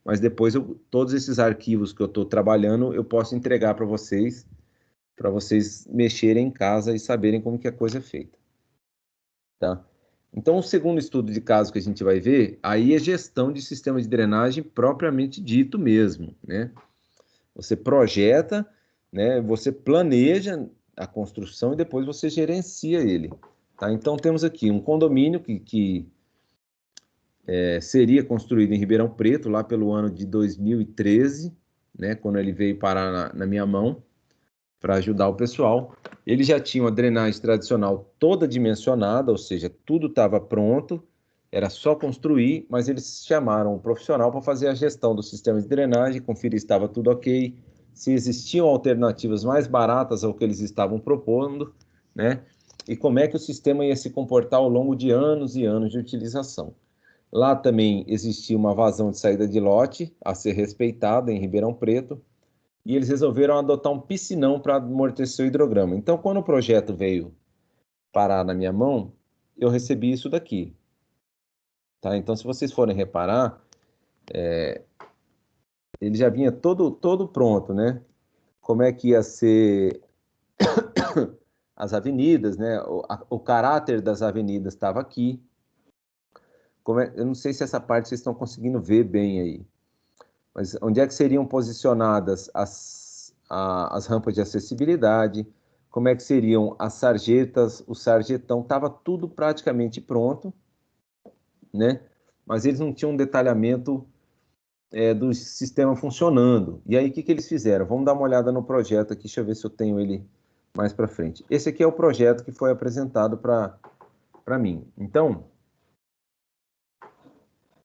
Speaker 1: Mas depois todos esses arquivos que eu estou trabalhando, eu posso entregar para vocês mexerem em casa e saberem como que a coisa é feita, tá? Então, o segundo estudo de caso que a gente vai ver, aí é gestão de sistema de drenagem propriamente dito mesmo, né? Você projeta, né? Você planeja a construção e depois você gerencia ele, tá? Então, temos aqui um condomínio que seria construído em Ribeirão Preto, lá pelo ano de 2013, né? Quando ele veio parar na minha mão, para ajudar o pessoal. Ele já tinha uma drenagem tradicional toda dimensionada, ou seja, tudo estava pronto, era só construir, mas eles chamaram um profissional para fazer a gestão do sistema de drenagem, conferir se estava tudo ok, se existiam alternativas mais baratas ao que eles estavam propondo, né? E como é que o sistema ia se comportar ao longo de anos e anos de utilização. Lá também existia uma vazão de saída de lote a ser respeitada em Ribeirão Preto, e eles resolveram adotar um piscinão para amortecer o hidrograma. Então, quando o projeto veio parar na minha mão, eu recebi isso daqui. Tá? Então, se vocês forem reparar, ele já vinha todo pronto, né? Como é que ia ser as avenidas, né? O caráter das avenidas estava aqui. Eu não sei se essa parte vocês estão conseguindo ver bem aí, mas onde é que seriam posicionadas as rampas de acessibilidade, como é que seriam as sarjetas, o sarjetão, estava tudo praticamente pronto, né? Mas eles não tinham um detalhamento do sistema funcionando. E aí, o que eles fizeram? Vamos dar uma olhada no projeto aqui, deixa eu ver se eu tenho ele mais para frente. Esse aqui é o projeto que foi apresentado para mim. Então,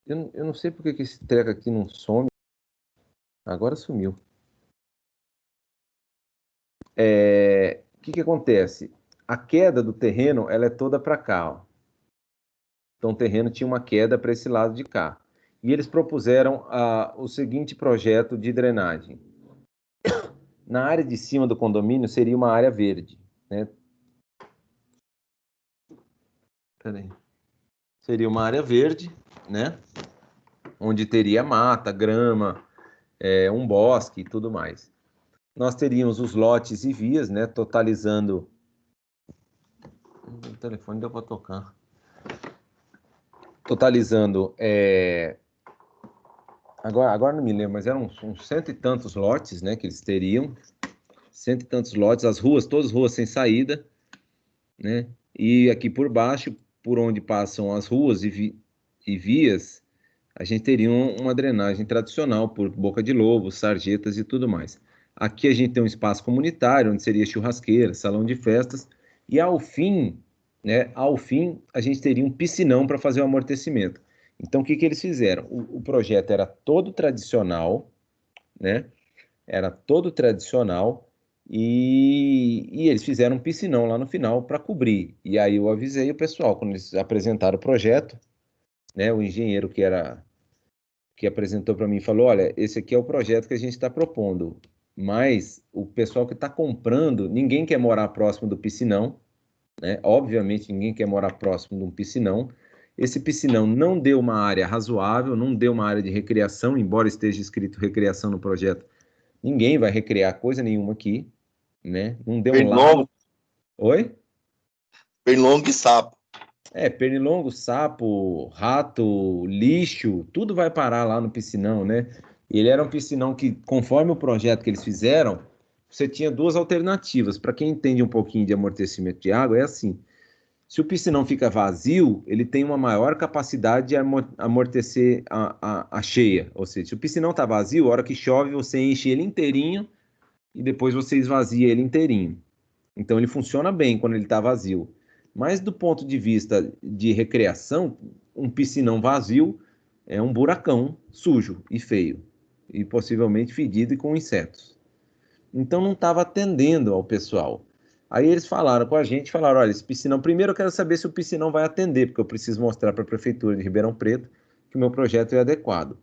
Speaker 1: eu não sei porque que esse treco aqui não some. Agora sumiu. O que acontece? A queda do terreno, ela é toda para cá, ó. Então, o terreno tinha uma queda para esse lado de cá. E eles propuseram o seguinte projeto de drenagem. Na área de cima do condomínio seria uma área verde, né? Peraí. Seria uma área verde, né? Onde teria mata, grama, um bosque e tudo mais. Nós teríamos os lotes e vias, né? Totalizando... O telefone deu para tocar. Totalizando... Agora não me lembro, mas eram uns cento e tantos lotes, né? Que eles teriam. Cento e tantos lotes, as ruas, todas ruas sem saída, né? E aqui por baixo, por onde passam as ruas e vias, a gente teria uma drenagem tradicional por boca de lobo, sarjetas e tudo mais. Aqui a gente tem um espaço comunitário, onde seria churrasqueira, salão de festas, e ao fim, né, a gente teria um piscinão para fazer o amortecimento. Então, o que eles fizeram? O projeto era todo tradicional, né? Era todo tradicional, e eles fizeram um piscinão lá no final para cobrir. E aí eu avisei o pessoal, quando eles apresentaram o projeto, né, o engenheiro que apresentou para mim falou, olha, esse aqui é o projeto que a gente está propondo, mas o pessoal que está comprando, ninguém quer morar próximo do piscinão, né? Obviamente ninguém quer morar próximo de um piscinão. Esse piscinão não deu uma área razoável, não deu uma área de recreação, embora esteja escrito recreação no projeto. Ninguém vai recriar coisa nenhuma aqui, né? Não deu um lago. Oi?
Speaker 5: Pernilongo e sapo.
Speaker 1: Pernilongo, sapo, rato, lixo, tudo vai parar lá no piscinão, né? Ele era um piscinão que, conforme o projeto que eles fizeram, você tinha duas alternativas. Para quem entende um pouquinho de amortecimento de água, é assim: se o piscinão fica vazio, ele tem uma maior capacidade de amortecer a cheia. Ou seja, se o piscinão está vazio, a hora que chove, você enche ele inteirinho e depois você esvazia ele inteirinho. Então ele funciona bem quando ele está vazio. Mas do ponto de vista de recreação, um piscinão vazio é um buracão sujo e feio. E possivelmente fedido e com insetos. Então não estava atendendo ao pessoal. Aí eles falaram com a gente, falaram, olha, esse piscinão, primeiro eu quero saber se o piscinão vai atender, porque eu preciso mostrar para a Prefeitura de Ribeirão Preto que o meu projeto é adequado.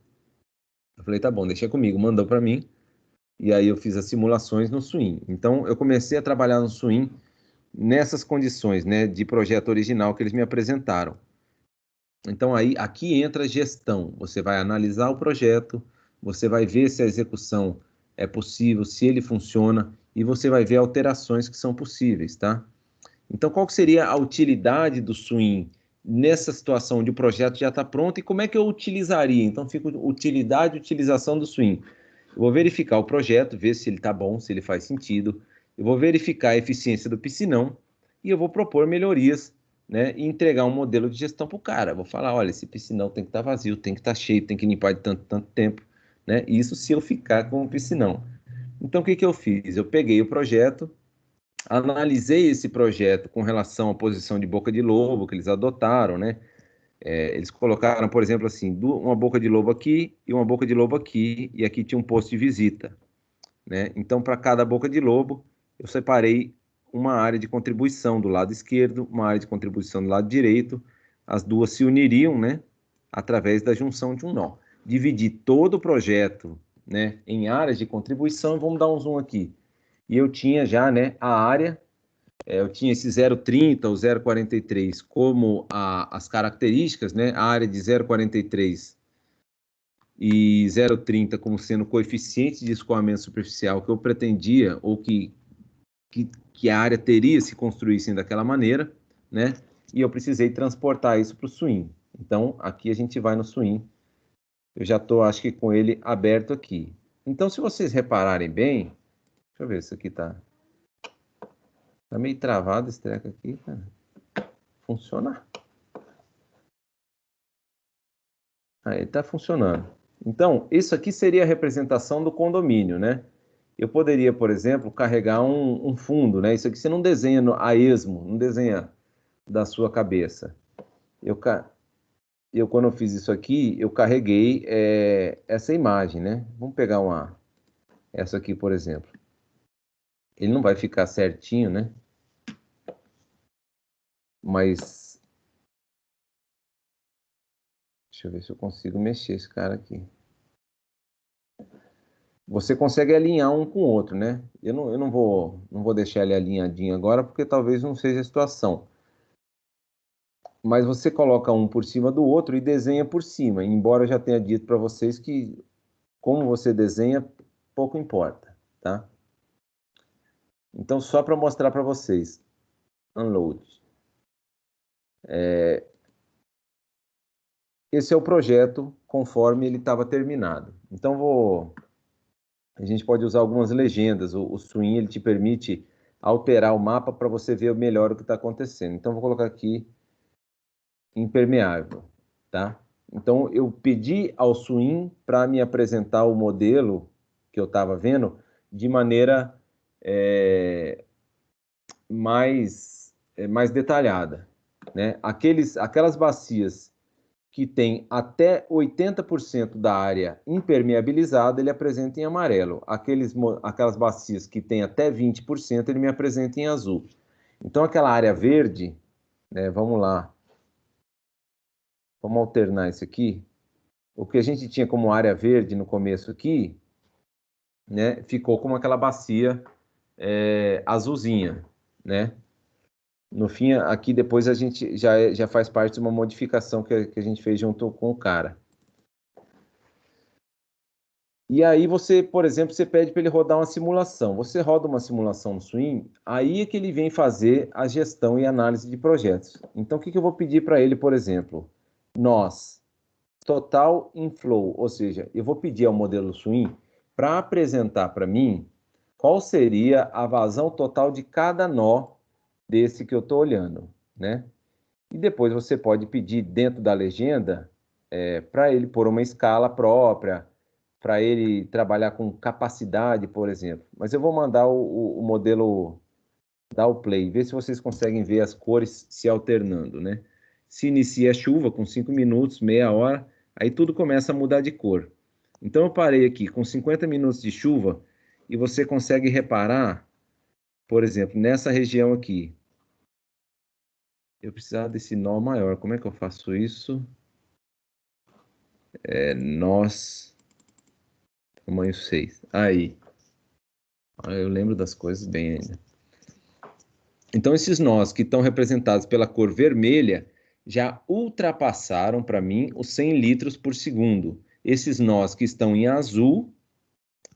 Speaker 1: Eu falei, tá bom, deixa comigo, mandou para mim. E aí eu fiz as simulações no Swim. Então eu comecei a trabalhar no Swim nessas condições, né, de projeto original que eles me apresentaram. Então aí aqui entra a gestão. Você vai analisar o projeto, você vai ver se a execução é possível, se ele funciona, e você vai ver alterações que são possíveis, tá? Então qual que seria a utilidade do Swim nessa situação onde o projeto já está pronto e como é que eu utilizaria? Então fica utilidade e utilização do Swim. Eu vou verificar o projeto, ver se ele está bom, se ele faz sentido. Eu vou verificar a eficiência do piscinão e eu vou propor melhorias, né? E entregar um modelo de gestão para o cara. Vou falar, olha, esse piscinão tem que estar vazio, tem que estar cheio, tem que limpar de tanto tempo, né? Isso se eu ficar com o piscinão. Então, o que eu fiz? Eu peguei o projeto, analisei esse projeto com relação à posição de boca de lobo que eles adotaram, né? Eles colocaram, por exemplo, assim, uma boca de lobo aqui e uma boca de lobo aqui, e aqui tinha um posto de visita, né? Então, para cada boca de lobo, eu separei uma área de contribuição do lado esquerdo, uma área de contribuição do lado direito, as duas se uniriam, né? Através da junção de um nó. Dividi todo o projeto, né, em áreas de contribuição, vamos dar um zoom aqui. E eu tinha já, né, a área, eu tinha esse 0,30, o 0,43 como as características, né? A área de 0,43 e 0,30 como sendo o coeficiente de escoamento superficial que eu pretendia, ou que a área teria se construísse daquela maneira, né? E eu precisei transportar isso para o swing. Então, aqui a gente vai no swing. Eu já estou, acho que, com ele aberto aqui. Então, se vocês repararem bem, deixa eu ver se isso aqui tá meio travado esse treco aqui, cara. Funciona. Aí, tá funcionando. Então, isso aqui seria a representação do condomínio, né? Eu poderia, por exemplo, carregar um fundo, né? Isso aqui você não desenha a esmo, não desenha da sua cabeça. Quando eu fiz isso aqui, eu carreguei essa imagem, né? Vamos pegar essa aqui, por exemplo. Ele não vai ficar certinho, né? Mas deixa eu ver se eu consigo mexer esse cara aqui. Você consegue alinhar um com o outro, né? Eu não vou deixar ele alinhadinho agora, porque talvez não seja a situação. Mas você coloca um por cima do outro e desenha por cima. Embora eu já tenha dito para vocês que como você desenha, pouco importa, tá? Então, só para mostrar para vocês. Unload. Esse é o projeto conforme ele estava terminado. Então, a gente pode usar algumas legendas. O Swing ele te permite alterar o mapa para você ver melhor o que está acontecendo. Então, vou colocar aqui impermeável, tá? Então, eu pedi ao Swing para me apresentar o modelo que eu estava vendo de maneira mais detalhada, né? Aquelas bacias que tem até 80% da área impermeabilizada, ele apresenta em amarelo. Aquelas bacias que tem até 20%, ele me apresenta em azul. Então, aquela área verde, né, vamos lá. Vamos alternar isso aqui. O que a gente tinha como área verde no começo aqui, né, ficou como aquela bacia azulzinha, né? No fim, aqui depois a gente já faz parte de uma modificação que a gente fez junto com o cara. E aí você, por exemplo, você pede para ele rodar uma simulação. Você roda uma simulação no Swing, aí é que ele vem fazer a gestão e análise de projetos. Então, o que eu vou pedir para ele, por exemplo? Total inflow, ou seja, eu vou pedir ao modelo Swing para apresentar para mim qual seria a vazão total de cada nó desse que eu estou olhando, né? E depois você pode pedir dentro da legenda para ele pôr uma escala própria, para ele trabalhar com capacidade, por exemplo. Mas eu vou mandar o modelo dar o play, ver se vocês conseguem ver as cores se alternando, né? Se inicia a chuva com 5 minutos, meia hora, aí tudo começa a mudar de cor. Então eu parei aqui com 50 minutos de chuva e você consegue reparar, por exemplo, nessa região aqui. Eu precisava desse nó maior. Como é que eu faço isso? Nós, tamanho 6. Aí. Eu lembro das coisas bem ainda. Então, esses nós que estão representados pela cor vermelha já ultrapassaram, para mim, os 100 litros por segundo. Esses nós que estão em azul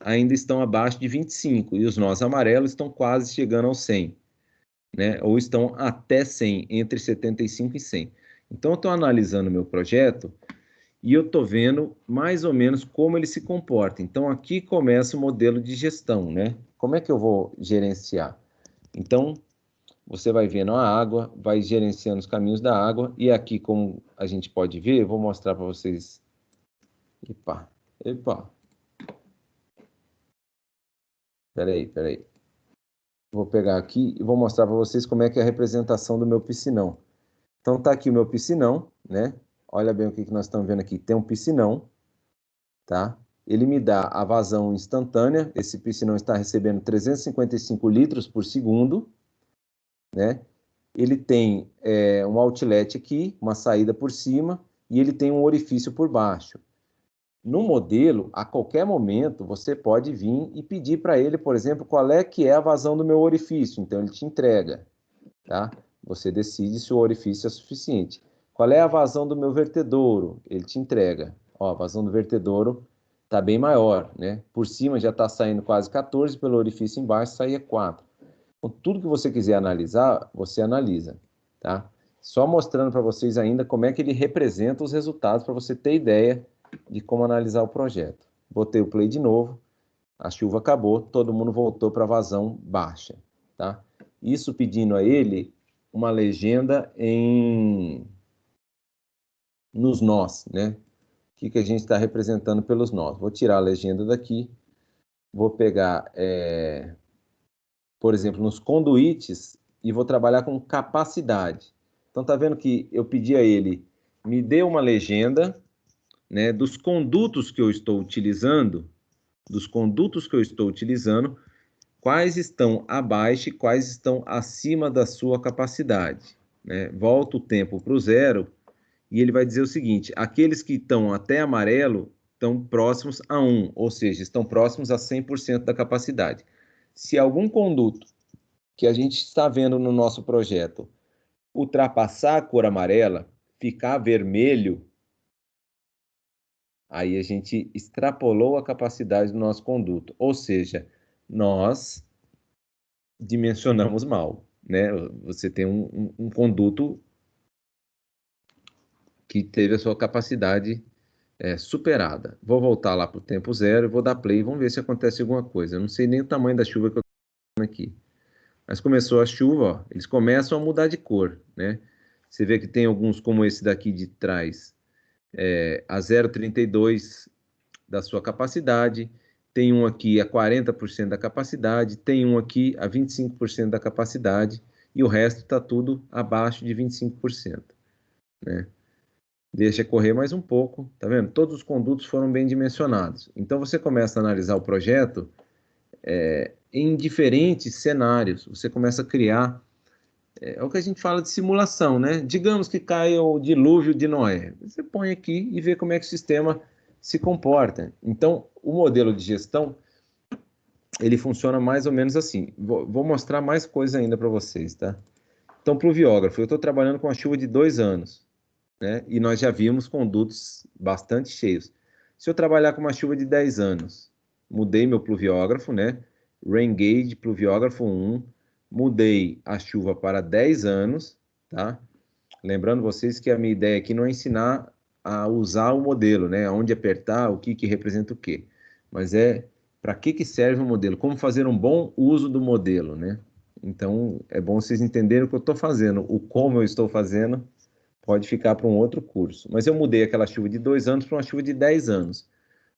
Speaker 1: ainda estão abaixo de 25. E os nós amarelos estão quase chegando aos 100. Né? Ou estão até 100, entre 75 e 100. Então, eu estou analisando o meu projeto e eu estou vendo mais ou menos como ele se comporta. Então, aqui começa o modelo de gestão, né? Como é que eu vou gerenciar? Então, você vai vendo a água, vai gerenciando os caminhos da água, e aqui, como a gente pode ver, eu vou mostrar para vocês. Epa. Peraí. Vou pegar aqui e vou mostrar para vocês como é que é a representação do meu piscinão. Então, tá aqui o meu piscinão, né? Olha bem o que nós estamos vendo aqui. Tem um piscinão, tá? Ele me dá a vazão instantânea. Esse piscinão está recebendo 355 litros por segundo, né? Ele tem um outlet aqui, uma saída por cima, e ele tem um orifício por baixo. No modelo, a qualquer momento, você pode vir e pedir para ele, por exemplo, qual é que é a vazão do meu orifício. Então, ele te entrega, tá? Você decide se o orifício é suficiente. Qual é a vazão do meu vertedouro? Ele te entrega. Ó, a vazão do vertedouro está bem maior, né? Por cima já está saindo quase 14, pelo orifício embaixo saía 4. Então, tudo que você quiser analisar, você analisa, tá? Só mostrando para vocês ainda como é que ele representa os resultados, para você ter ideia de como analisar o projeto. Botei o play de novo, a chuva acabou, todo mundo voltou para a vazão baixa, tá? Isso pedindo a ele uma legenda nos nós, né? O que a gente está representando pelos nós. Vou tirar a legenda daqui, vou pegar, por exemplo, nos conduítes e vou trabalhar com capacidade. Então, tá vendo que eu pedi a ele, me dê uma legenda, né, dos condutos que eu estou utilizando, quais estão abaixo e quais estão acima da sua capacidade, né? Volta o tempo para o zero e ele vai dizer o seguinte: aqueles que estão até amarelo estão próximos a 1, ou seja, estão próximos a 100% da capacidade. Se algum conduto que a gente está vendo no nosso projeto ultrapassar a cor amarela, ficar vermelho, aí a gente extrapolou a capacidade do nosso conduto, ou seja, nós dimensionamos mal, né? Você tem um conduto que teve a sua capacidade superada. Vou voltar lá para o tempo zero, vou dar play e vamos ver se acontece alguma coisa. Eu não sei nem o tamanho da chuva que eu estou aqui. Mas começou a chuva, ó, eles começam a mudar de cor, né? Você vê que tem alguns como esse daqui de trás, a 0,32 da sua capacidade, tem um aqui a 40% da capacidade, tem um aqui a 25% da capacidade, e o resto está tudo abaixo de 25%, né? Deixa correr mais um pouco, tá vendo? Todos os condutos foram bem dimensionados. Então você começa a analisar o projeto em diferentes cenários. Você começa a criar, é o que a gente fala de simulação, né? Digamos que caia o dilúvio de Noé. Você põe aqui e vê como é que o sistema se comporta. Então, o modelo de gestão, ele funciona mais ou menos assim. Vou mostrar mais coisas ainda para vocês, tá? Então, pluviógrafo, eu estou trabalhando com a chuva de 2 anos, né? E nós já vimos condutos bastante cheios. Se eu trabalhar com uma chuva de 10 anos, mudei meu pluviógrafo, né? Rain gauge, pluviógrafo 1, mudei a chuva para 10 anos, tá? Lembrando vocês que a minha ideia aqui não é ensinar a usar o modelo, né? Onde apertar, o que representa o quê. Mas é para que serve o modelo, como fazer um bom uso do modelo, né? Então, é bom vocês entenderem o que eu estou fazendo, o como eu estou fazendo, pode ficar para um outro curso. Mas eu mudei aquela chuva de 2 anos para uma chuva de 10 anos.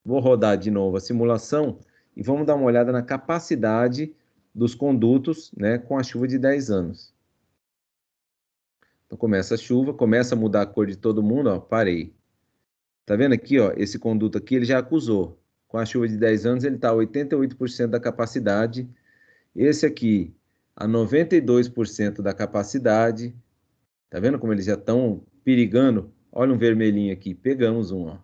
Speaker 1: Vou rodar de novo a simulação e vamos dar uma olhada na capacidade dos condutos, né, com a chuva de 10 anos. Então começa a chuva, começa a mudar a cor de todo mundo, ó, parei. Tá vendo aqui, ó, esse conduto aqui, ele já acusou. Com a chuva de 10 anos, ele está a 88% da capacidade. Esse aqui, a 92% da capacidade. Tá vendo como eles já estão perigando? Olha um vermelhinho aqui, pegamos um, ó.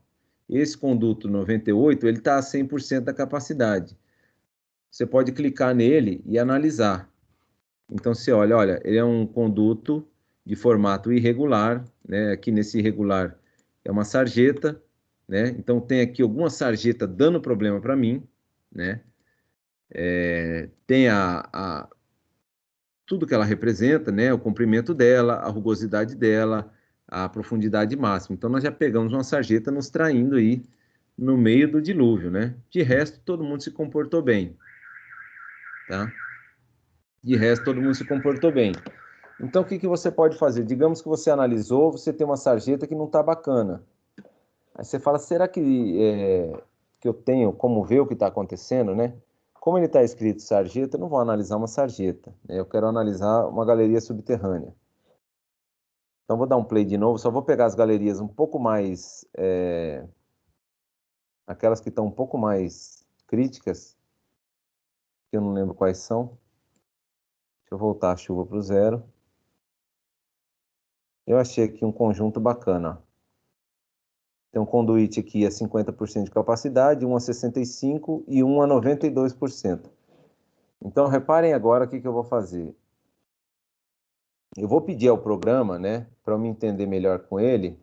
Speaker 1: Esse conduto 98, ele está a 100% da capacidade. Você pode clicar nele e analisar. Então, você olha, ele é um conduto de formato irregular, né? Aqui nesse irregular é uma sarjeta, né? Então, tem aqui alguma sarjeta dando problema para mim, né? Tem tudo que ela representa, né? O comprimento dela, a rugosidade dela, a profundidade máxima. Então, nós já pegamos uma sarjeta nos traindo aí no meio do dilúvio, né? De resto, todo mundo se comportou bem, tá? De resto, todo mundo se comportou bem. Então, o que você pode fazer? Digamos que você analisou, você tem uma sarjeta que não está bacana. Aí você fala, será que eu tenho como ver o que está acontecendo, né? Como ele está escrito sarjeta, eu não vou analisar uma sarjeta, né? Eu quero analisar uma galeria subterrânea. Então, vou dar um play de novo, só vou pegar as galerias um pouco mais... aquelas que estão um pouco mais críticas, que eu não lembro quais são. Deixa eu voltar a chuva para o zero. Eu achei aqui um conjunto bacana. Tem um conduíte aqui a 50% de capacidade, um a 65% e um a 92%. Então, reparem agora o que eu vou fazer. Eu vou pedir ao programa, né, para eu me entender melhor com ele,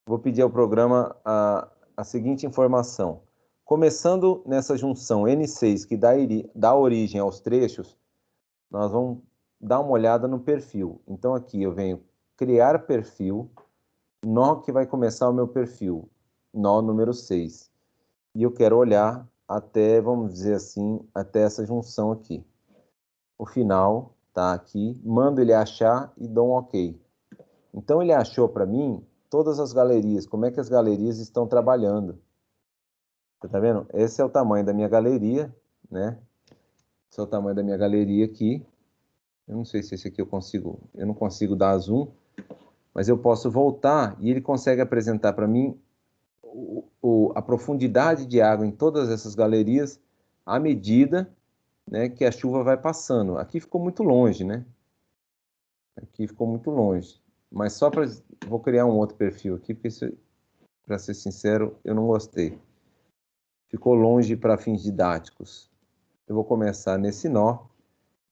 Speaker 1: vou pedir ao programa a seguinte informação. Começando nessa junção N6, que dá origem aos trechos, nós vamos dar uma olhada no perfil. Então, aqui eu venho criar perfil, nó que vai começar o meu perfil, nó número 6. E eu quero olhar até, vamos dizer assim, até essa junção aqui. O final tá aqui, mando ele achar e dou um OK. Então, ele achou para mim todas as galerias, como é que as galerias estão trabalhando. Você tá vendo? Esse é o tamanho da minha galeria, né? Esse é o tamanho da minha galeria aqui. Eu não sei se esse aqui eu não consigo dar zoom, mas eu posso voltar e ele consegue apresentar para mim a profundidade de água em todas essas galerias à medida, né, que a chuva vai passando. Aqui ficou muito longe, né? Aqui ficou muito longe. Mas só para... Vou criar um outro perfil aqui, porque, para ser sincero, eu não gostei. Ficou longe para fins didáticos. Eu vou começar nesse nó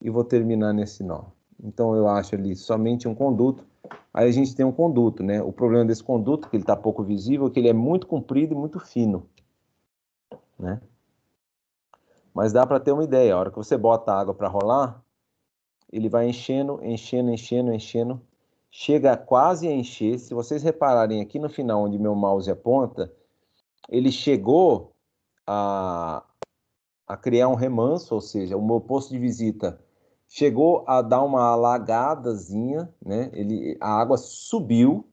Speaker 1: e vou terminar nesse nó. Então, eu acho ali somente um conduto. Aí a gente tem um conduto, né? O problema desse conduto, que ele está pouco visível, é que ele é muito comprido e muito fino, né? Mas dá para ter uma ideia. A hora que você bota a água para rolar, ele vai enchendo, enchendo, enchendo, enchendo. Chega quase a encher. Se vocês repararem aqui no final, onde meu mouse aponta, ele chegou a criar um remanso, ou seja, o meu posto de visita chegou a dar uma alagadazinha, né? A água subiu,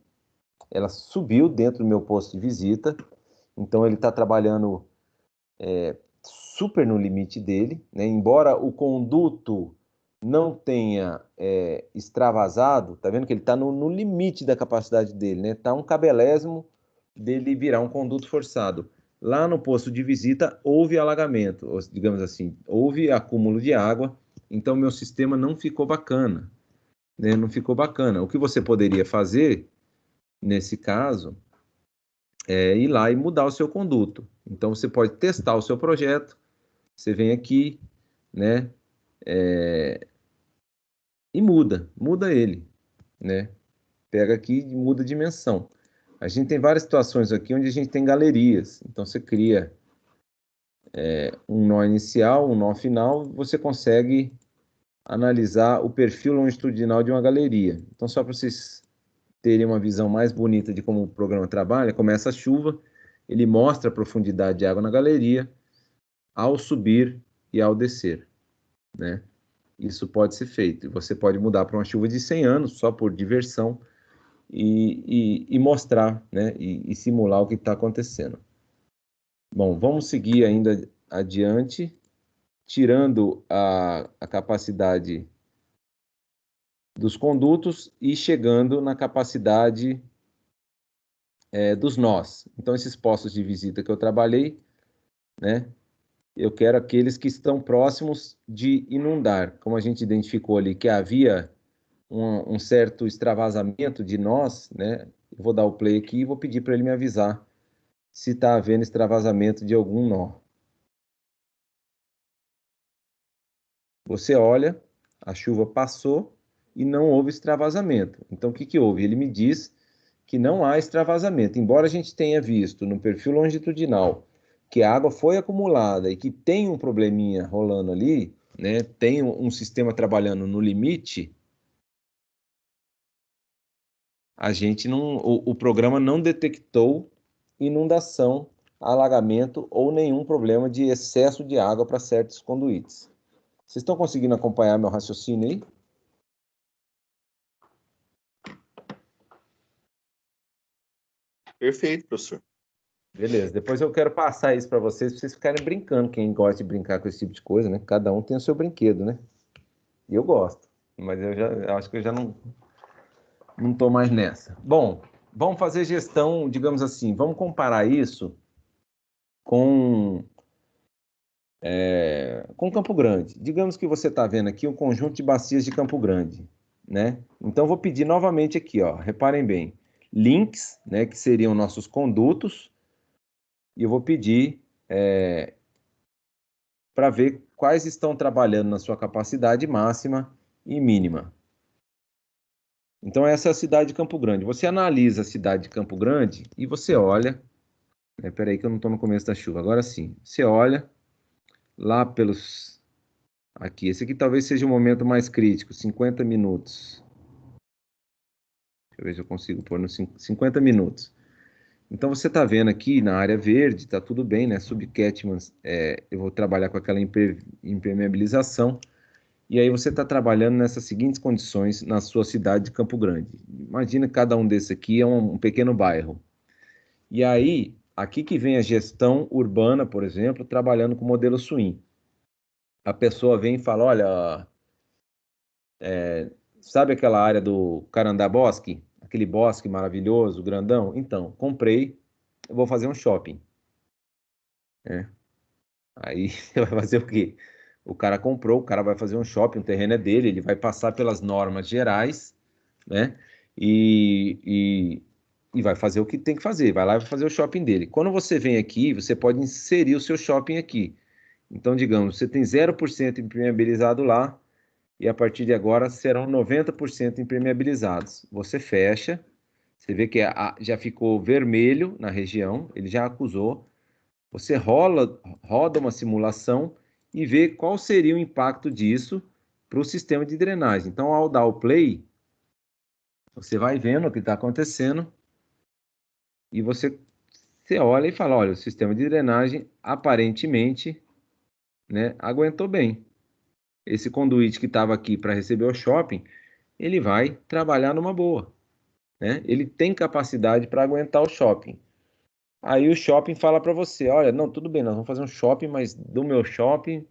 Speaker 1: ela subiu dentro do meu posto de visita, então ele está trabalhando super no limite dele, né? Embora o conduto não tenha extravasado, tá vendo que ele está no limite da capacidade dele, né? Tá um cabelésimo dele virar um conduto forçado. Lá no posto de visita houve alagamento, ou, digamos assim, houve acúmulo de água, então meu sistema não ficou bacana, né? Não ficou bacana. O que você poderia fazer nesse caso é ir lá e mudar o seu conduto. Então você pode testar o seu projeto, você vem aqui, né? E muda ele, né? Pega aqui e muda a dimensão. A gente tem várias situações aqui onde a gente tem galerias. Então você cria um nó inicial, um nó final, você consegue analisar o perfil longitudinal de uma galeria. Então, só para vocês terem uma visão mais bonita de como o programa trabalha, começa a chuva, ele mostra a profundidade de água na galeria ao subir e ao descer, né? Isso pode ser feito. Você pode mudar para uma chuva de 100 anos, só por diversão, e mostrar, né? E simular o que está acontecendo. Bom, vamos seguir ainda adiante, tirando a capacidade dos condutos e chegando na capacidade dos nós. Então, esses postos de visita que eu trabalhei, né? Eu quero aqueles que estão próximos de inundar. Como a gente identificou ali que havia um certo extravasamento de nós, né? Eu vou dar o play aqui e vou pedir para ele me avisar se está havendo extravasamento de algum nó. Você olha, a chuva passou e não houve extravasamento. Então, o que que houve? Ele me diz que não há extravasamento. Embora a gente tenha visto no perfil longitudinal que a água foi acumulada e que tem um probleminha rolando ali, né? Tem um sistema trabalhando no limite, a gente não, o programa não detectou inundação, alagamento ou nenhum problema de excesso de água para certos conduítes. Vocês estão conseguindo acompanhar meu raciocínio aí?
Speaker 5: Perfeito, professor.
Speaker 1: Beleza, depois eu quero passar isso para vocês ficarem brincando, quem gosta de brincar com esse tipo de coisa, né? Cada um tem o seu brinquedo, né? E eu gosto, mas eu acho que eu já não tô mais nessa. Bom, vamos fazer gestão, digamos assim, vamos comparar isso com Campo Grande. Digamos que você está vendo aqui um conjunto de bacias de Campo Grande, né? Então, vou pedir novamente aqui, ó, reparem bem, links, né, que seriam nossos condutos, e eu vou pedir para ver quais estão trabalhando na sua capacidade máxima e mínima. Então, essa é a cidade de Campo Grande. Você analisa a cidade de Campo Grande e você olha. Peraí, que eu não estou no começo da chuva. Agora sim. Você olha lá pelos. Aqui. Esse aqui talvez seja o momento mais crítico 50 minutos. Deixa eu ver se eu consigo pôr nos 50 minutos. Então, você está vendo aqui na área verde, está tudo bem, né? Subcatman, eu vou trabalhar com aquela impermeabilização. E aí você está trabalhando nessas seguintes condições na sua cidade de Campo Grande. Imagina que cada um desses aqui é um pequeno bairro. E aí, aqui que vem a gestão urbana, por exemplo, trabalhando com o modelo Swim. A pessoa vem e fala, olha, sabe aquela área do Carandá Bosque? Aquele bosque maravilhoso, grandão? Então, comprei, eu vou fazer um shopping. Aí você vai fazer o quê? O cara comprou, o cara vai fazer um shopping, o terreno é dele, ele vai passar pelas normas gerais, né? E vai fazer o que tem que fazer, vai lá e vai fazer o shopping dele. Quando você vem aqui, você pode inserir o seu shopping aqui. Então, digamos, você tem 0% impermeabilizado lá, e a partir de agora serão 90% impermeabilizados. Você fecha, você vê que já ficou vermelho na região, ele já acusou. Você roda uma simulação e vê qual seria o impacto disso para o sistema de drenagem. Então, ao dar o play, você vai vendo o que está acontecendo e você olha e fala, olha, o sistema de drenagem aparentemente, né, aguentou bem. Esse conduíte que estava aqui para receber o shopping, ele vai trabalhar numa boa, né? Ele tem capacidade para aguentar o shopping. Aí o shopping fala para você, olha, não, tudo bem, nós vamos fazer um shopping, mas do meu shopping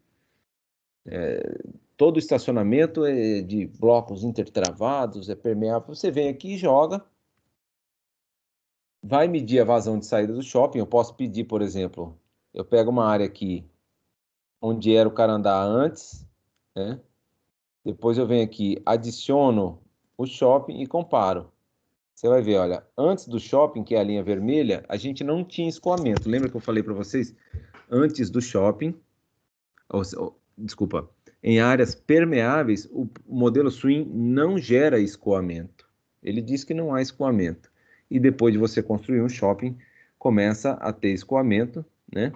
Speaker 1: todo o estacionamento é de blocos intertravados, é permeável. Você vem aqui e joga, vai medir a vazão de saída do shopping. Eu posso pedir, por exemplo, eu pego uma área aqui onde era o Carandá antes, né? Depois eu venho aqui, adiciono o shopping e comparo. Você vai ver, olha, antes do shopping, que é a linha vermelha, a gente não tinha escoamento. Lembra que eu falei para vocês? Antes do shopping, desculpa, em áreas permeáveis, o modelo Swim não gera escoamento. Ele diz que não há escoamento. E depois de você construir um shopping, começa a ter escoamento, né?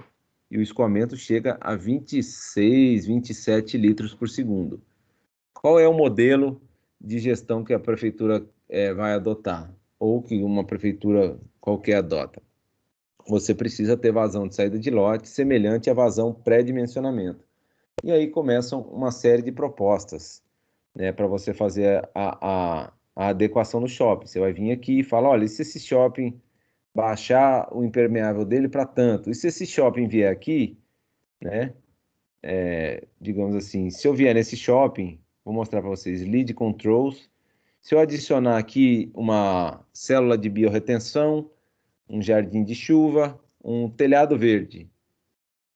Speaker 1: E o escoamento chega a 26, 27 litros por segundo. Qual é o modelo de gestão que a prefeitura vai adotar? Ou que uma prefeitura qualquer adota? Você precisa ter vazão de saída de lote semelhante à vazão pré-dimensionamento. E aí começam uma série de propostas, né, para você fazer a adequação no shopping. Você vai vir aqui e fala, olha, e se esse shopping baixar o impermeável dele para tanto? E se esse shopping vier aqui, né, digamos assim, se eu vier nesse shopping, vou mostrar para vocês, lead controls, se eu adicionar aqui uma célula de biorretenção, um jardim de chuva, um telhado verde,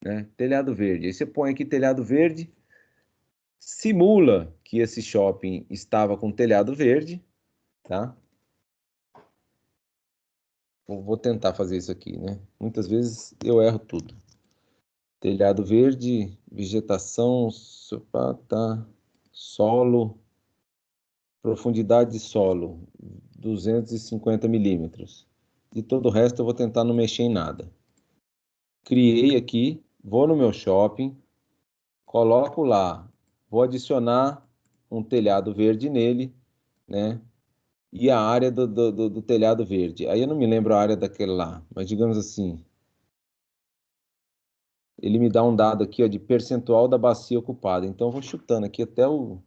Speaker 1: né, telhado verde. Aí você põe aqui telhado verde, simula que esse shopping estava com telhado verde, tá? Vou tentar fazer isso aqui, né? Muitas vezes eu erro tudo. Telhado verde, vegetação, tá, solo, profundidade de solo, 250 milímetros. De todo o resto eu vou tentar não mexer em nada. Criei aqui, vou no meu shopping, coloco lá, vou adicionar um telhado verde nele, né? E a área do telhado verde. Aí eu não me lembro a área daquele lá, mas digamos assim, ele me dá um dado aqui, ó, de percentual da bacia ocupada. Então eu vou chutando aqui até eu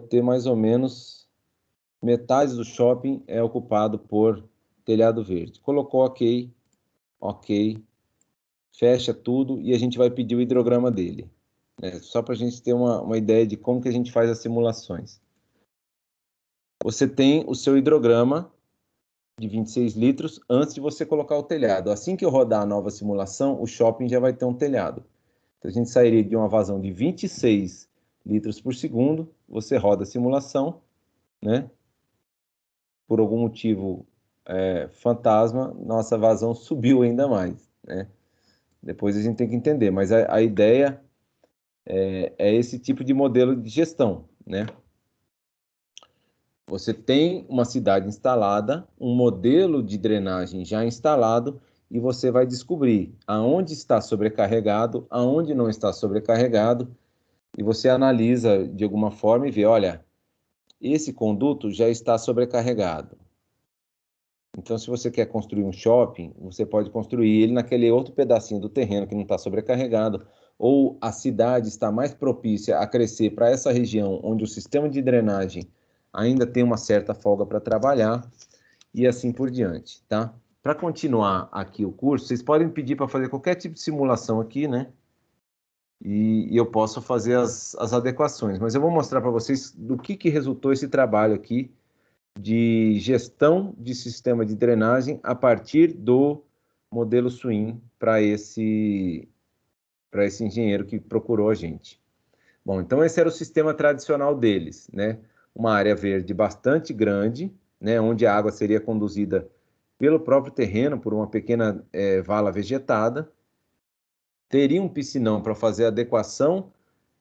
Speaker 1: ter mais ou menos metade do shopping é ocupado por telhado verde. Colocou ok, ok, fecha tudo e a gente vai pedir o hidrograma dele, né? Só para a gente ter uma ideia de como que a gente faz as simulações. Você tem o seu hidrograma de 26 litros antes de você colocar o telhado. Assim que eu rodar a nova simulação, o shopping já vai ter um telhado. Então, a gente sairia de uma vazão de 26 litros por segundo, você roda a simulação, né? Por algum motivo fantasma, nossa vazão subiu ainda mais, né? Depois a gente tem que entender, mas a ideia é esse tipo de modelo de gestão, né? Você tem uma cidade instalada, um modelo de drenagem já instalado, e você vai descobrir aonde está sobrecarregado, aonde não está sobrecarregado, e você analisa de alguma forma e vê, olha, esse conduto já está sobrecarregado. Então, se você quer construir um shopping, você pode construir ele naquele outro pedacinho do terreno que não está sobrecarregado, ou a cidade está mais propícia a crescer para essa região onde o sistema de drenagem ainda tem uma certa folga para trabalhar, e assim por diante, tá? Para continuar aqui o curso, vocês podem pedir para fazer qualquer tipo de simulação aqui, né? E eu posso fazer as adequações, mas eu vou mostrar para vocês do que resultou esse trabalho aqui de gestão de sistema de drenagem a partir do modelo SWIM para esse engenheiro que procurou a gente. Bom, então esse era o sistema tradicional deles, né? Uma área verde bastante grande, né? Onde a água seria conduzida pelo próprio terreno, por uma pequena vala vegetada. Teria um piscinão para fazer a adequação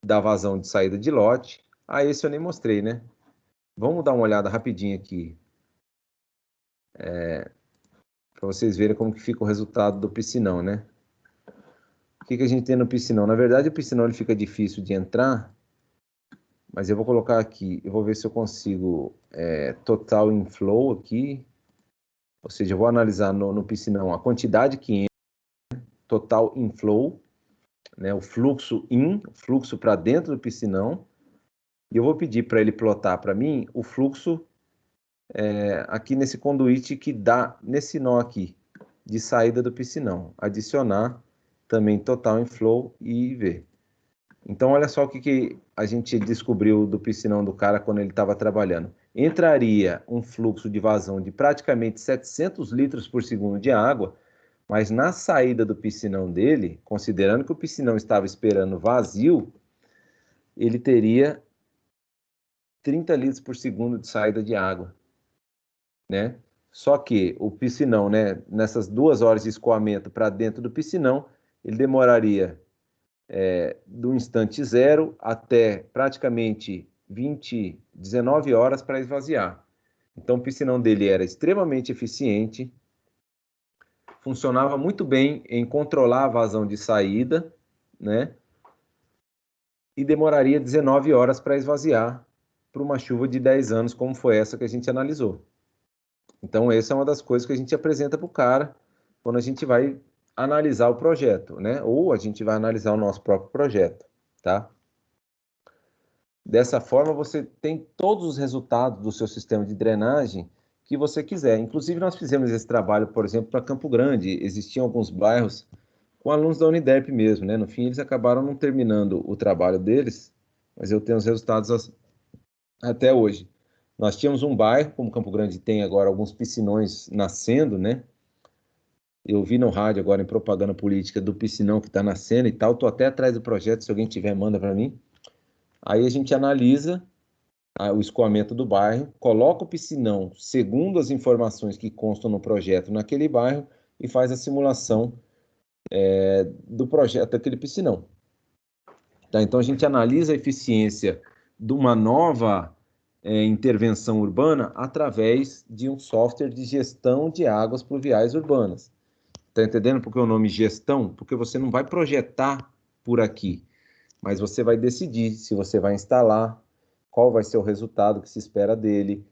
Speaker 1: da vazão de saída de lote. Ah, esse eu nem mostrei, né? Vamos dar uma olhada rapidinho aqui. Para vocês verem como que fica o resultado do piscinão, né? O que a gente tem no piscinão? Na verdade, o piscinão ele fica difícil de entrar, mas eu vou colocar aqui, eu vou ver se eu consigo total inflow aqui, ou seja, eu vou analisar no piscinão a quantidade que entra, total inflow, né, o fluxo para dentro do piscinão, e eu vou pedir para ele plotar para mim o fluxo aqui nesse conduíte que dá nesse nó aqui, de saída do piscinão, adicionar também total inflow e ver. Então, olha só o que a gente descobriu do piscinão do cara quando ele estava trabalhando. Entraria um fluxo de vazão de praticamente 700 litros por segundo de água, mas na saída do piscinão dele, considerando que o piscinão estava esperando vazio, ele teria 30 litros por segundo de saída de água, né? Só que o piscinão, né, nessas 2 horas de escoamento para dentro do piscinão, ele demoraria do instante zero até praticamente 19 horas para esvaziar. Então o piscinão dele era extremamente eficiente, funcionava muito bem em controlar a vazão de saída, né? E demoraria 19 horas para esvaziar para uma chuva de 10 anos, como foi essa que a gente analisou. Então, essa é uma das coisas que a gente apresenta para o cara quando a gente vai analisar o projeto, né? Ou a gente vai analisar o nosso próprio projeto, tá? Dessa forma, você tem todos os resultados do seu sistema de drenagem que você quiser. Inclusive, nós fizemos esse trabalho, por exemplo, para Campo Grande. Existiam alguns bairros com alunos da Uniderp mesmo, né? No fim, eles acabaram não terminando o trabalho deles, mas eu tenho os resultados até hoje. Nós tínhamos um bairro, como Campo Grande tem agora alguns piscinões nascendo, né? Eu vi no rádio agora em propaganda política do piscinão que está nascendo e tal. Estou até atrás do projeto, se alguém tiver, manda para mim. Aí a gente analisa o escoamento do bairro, coloca o piscinão segundo as informações que constam no projeto naquele bairro e faz a simulação do projeto daquele piscinão. Tá? Então a gente analisa a eficiência de uma nova intervenção urbana através de um software de gestão de águas pluviais urbanas. Tá entendendo por que o nome gestão? Porque você não vai projetar por aqui, mas você vai decidir se você vai instalar, qual vai ser o resultado que se espera dele,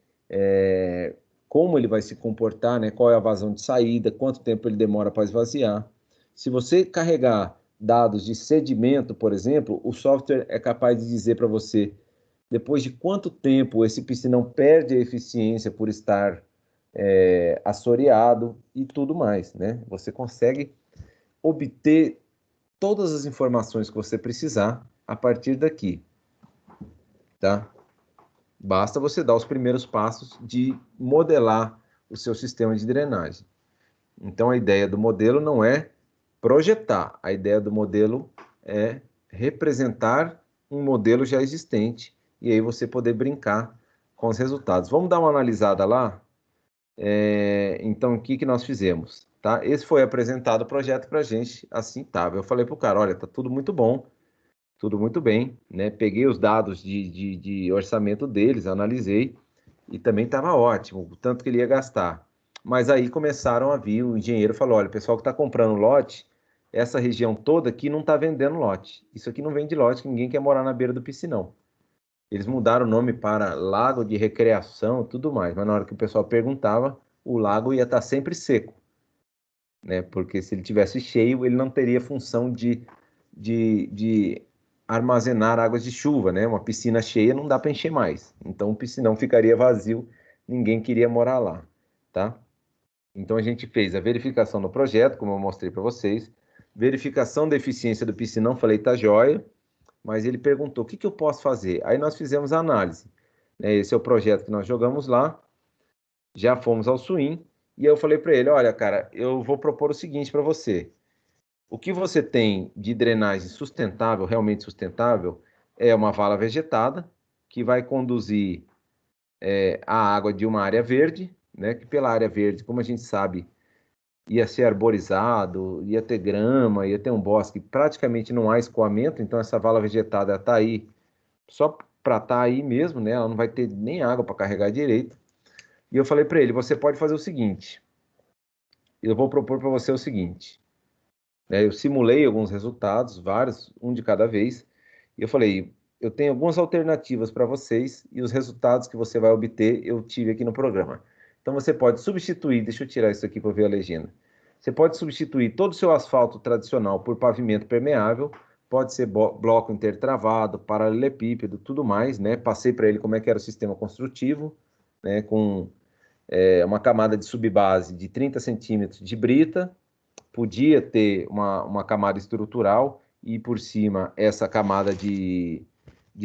Speaker 1: como ele vai se comportar, né? Qual é a vazão de saída, quanto tempo ele demora para esvaziar. Se você carregar dados de sedimento, por exemplo, o software é capaz de dizer para você depois de quanto tempo esse piscinão perde a eficiência por estar assoreado e tudo mais, né? Você consegue obter todas as informações que você precisar a partir daqui, tá? Basta você dar os primeiros passos de modelar o seu sistema de drenagem. Então, a ideia do modelo não é projetar, a ideia do modelo é representar um modelo já existente e aí você poder brincar com os resultados. Vamos dar uma analisada lá? Então, o que nós fizemos? Tá? Esse foi apresentado o projeto para a gente, assim estava. Eu falei para o cara, olha, tá tudo muito bom, tudo muito bem, né? Peguei os dados de orçamento deles, analisei, e também estava ótimo, o tanto que ele ia gastar. Mas aí começaram a vir, o engenheiro falou, olha, o pessoal que está comprando lote, essa região toda aqui não está vendendo lote. Isso aqui não vende lote, que ninguém quer morar na beira do piscinão. Eles mudaram o nome para Lago de Recreação e tudo mais, mas na hora que o pessoal perguntava, o lago ia estar sempre seco, né? Porque se ele tivesse cheio, ele não teria função de armazenar águas de chuva, né? Uma piscina cheia não dá para encher mais. Então o piscinão ficaria vazio, ninguém queria morar lá, tá? Então a gente fez a verificação do projeto, como eu mostrei para vocês, verificação da eficiência do piscinão, falei, tá jóia, mas ele perguntou, o que que eu posso fazer? Aí nós fizemos a análise, né? Esse é o projeto que nós jogamos lá, já fomos ao Swim, e eu falei para ele, olha, cara, eu vou propor o seguinte para você, o que você tem de drenagem sustentável, realmente sustentável, é uma vala vegetada, que vai conduzir a água de uma área verde, né? Que pela área verde, como a gente sabe, ia ser arborizado, ia ter grama, ia ter um bosque, praticamente não há escoamento, então essa vala vegetada está aí só para estar aí mesmo, né? Ela não vai ter nem água para carregar direito. E eu falei para ele, você pode fazer o seguinte, eu vou propor para você o seguinte, né? Eu simulei alguns resultados, vários, um de cada vez, e eu falei, eu tenho algumas alternativas para vocês e os resultados que você vai obter eu tive aqui no programa. Então você pode substituir, deixa eu tirar isso aqui para ver a legenda. Você pode substituir todo o seu asfalto tradicional por pavimento permeável, pode ser bloco intertravado, paralelepípedo, tudo mais, né? Passei para ele como é que era o sistema construtivo, né? Com uma camada de subbase de 30 centímetros de brita, podia ter uma camada estrutural e por cima essa camada de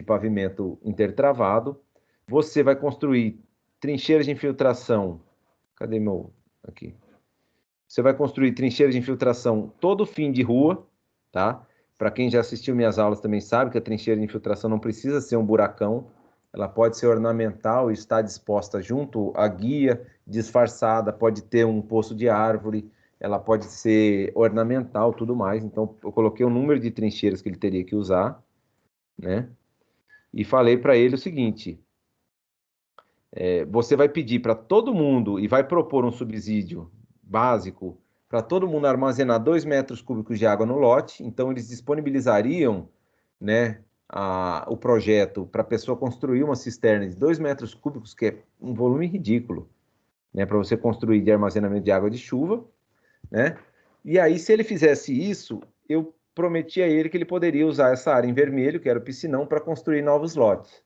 Speaker 1: pavimento intertravado. Você vai construir trincheiras de infiltração. Cadê meu... Aqui. Você vai construir trincheiras de infiltração todo fim de rua, tá? Para quem já assistiu minhas aulas também sabe que a trincheira de infiltração não precisa ser um buracão, ela pode ser ornamental e estar disposta junto à guia, disfarçada, pode ter um poço de árvore, ela pode ser ornamental, tudo mais. Então, eu coloquei o número de trincheiras que ele teria que usar, né? E falei para ele o seguinte, você vai pedir para todo mundo e vai propor um subsídio básico para todo mundo armazenar 2 metros cúbicos de água no lote, então eles disponibilizariam, né, o projeto para a pessoa construir uma cisterna de 2 metros cúbicos, que é um volume ridículo, né, para você construir de armazenamento de água de chuva, né? E aí, se ele fizesse isso, eu prometi a ele que ele poderia usar essa área em vermelho, que era o piscinão, para construir novos lotes.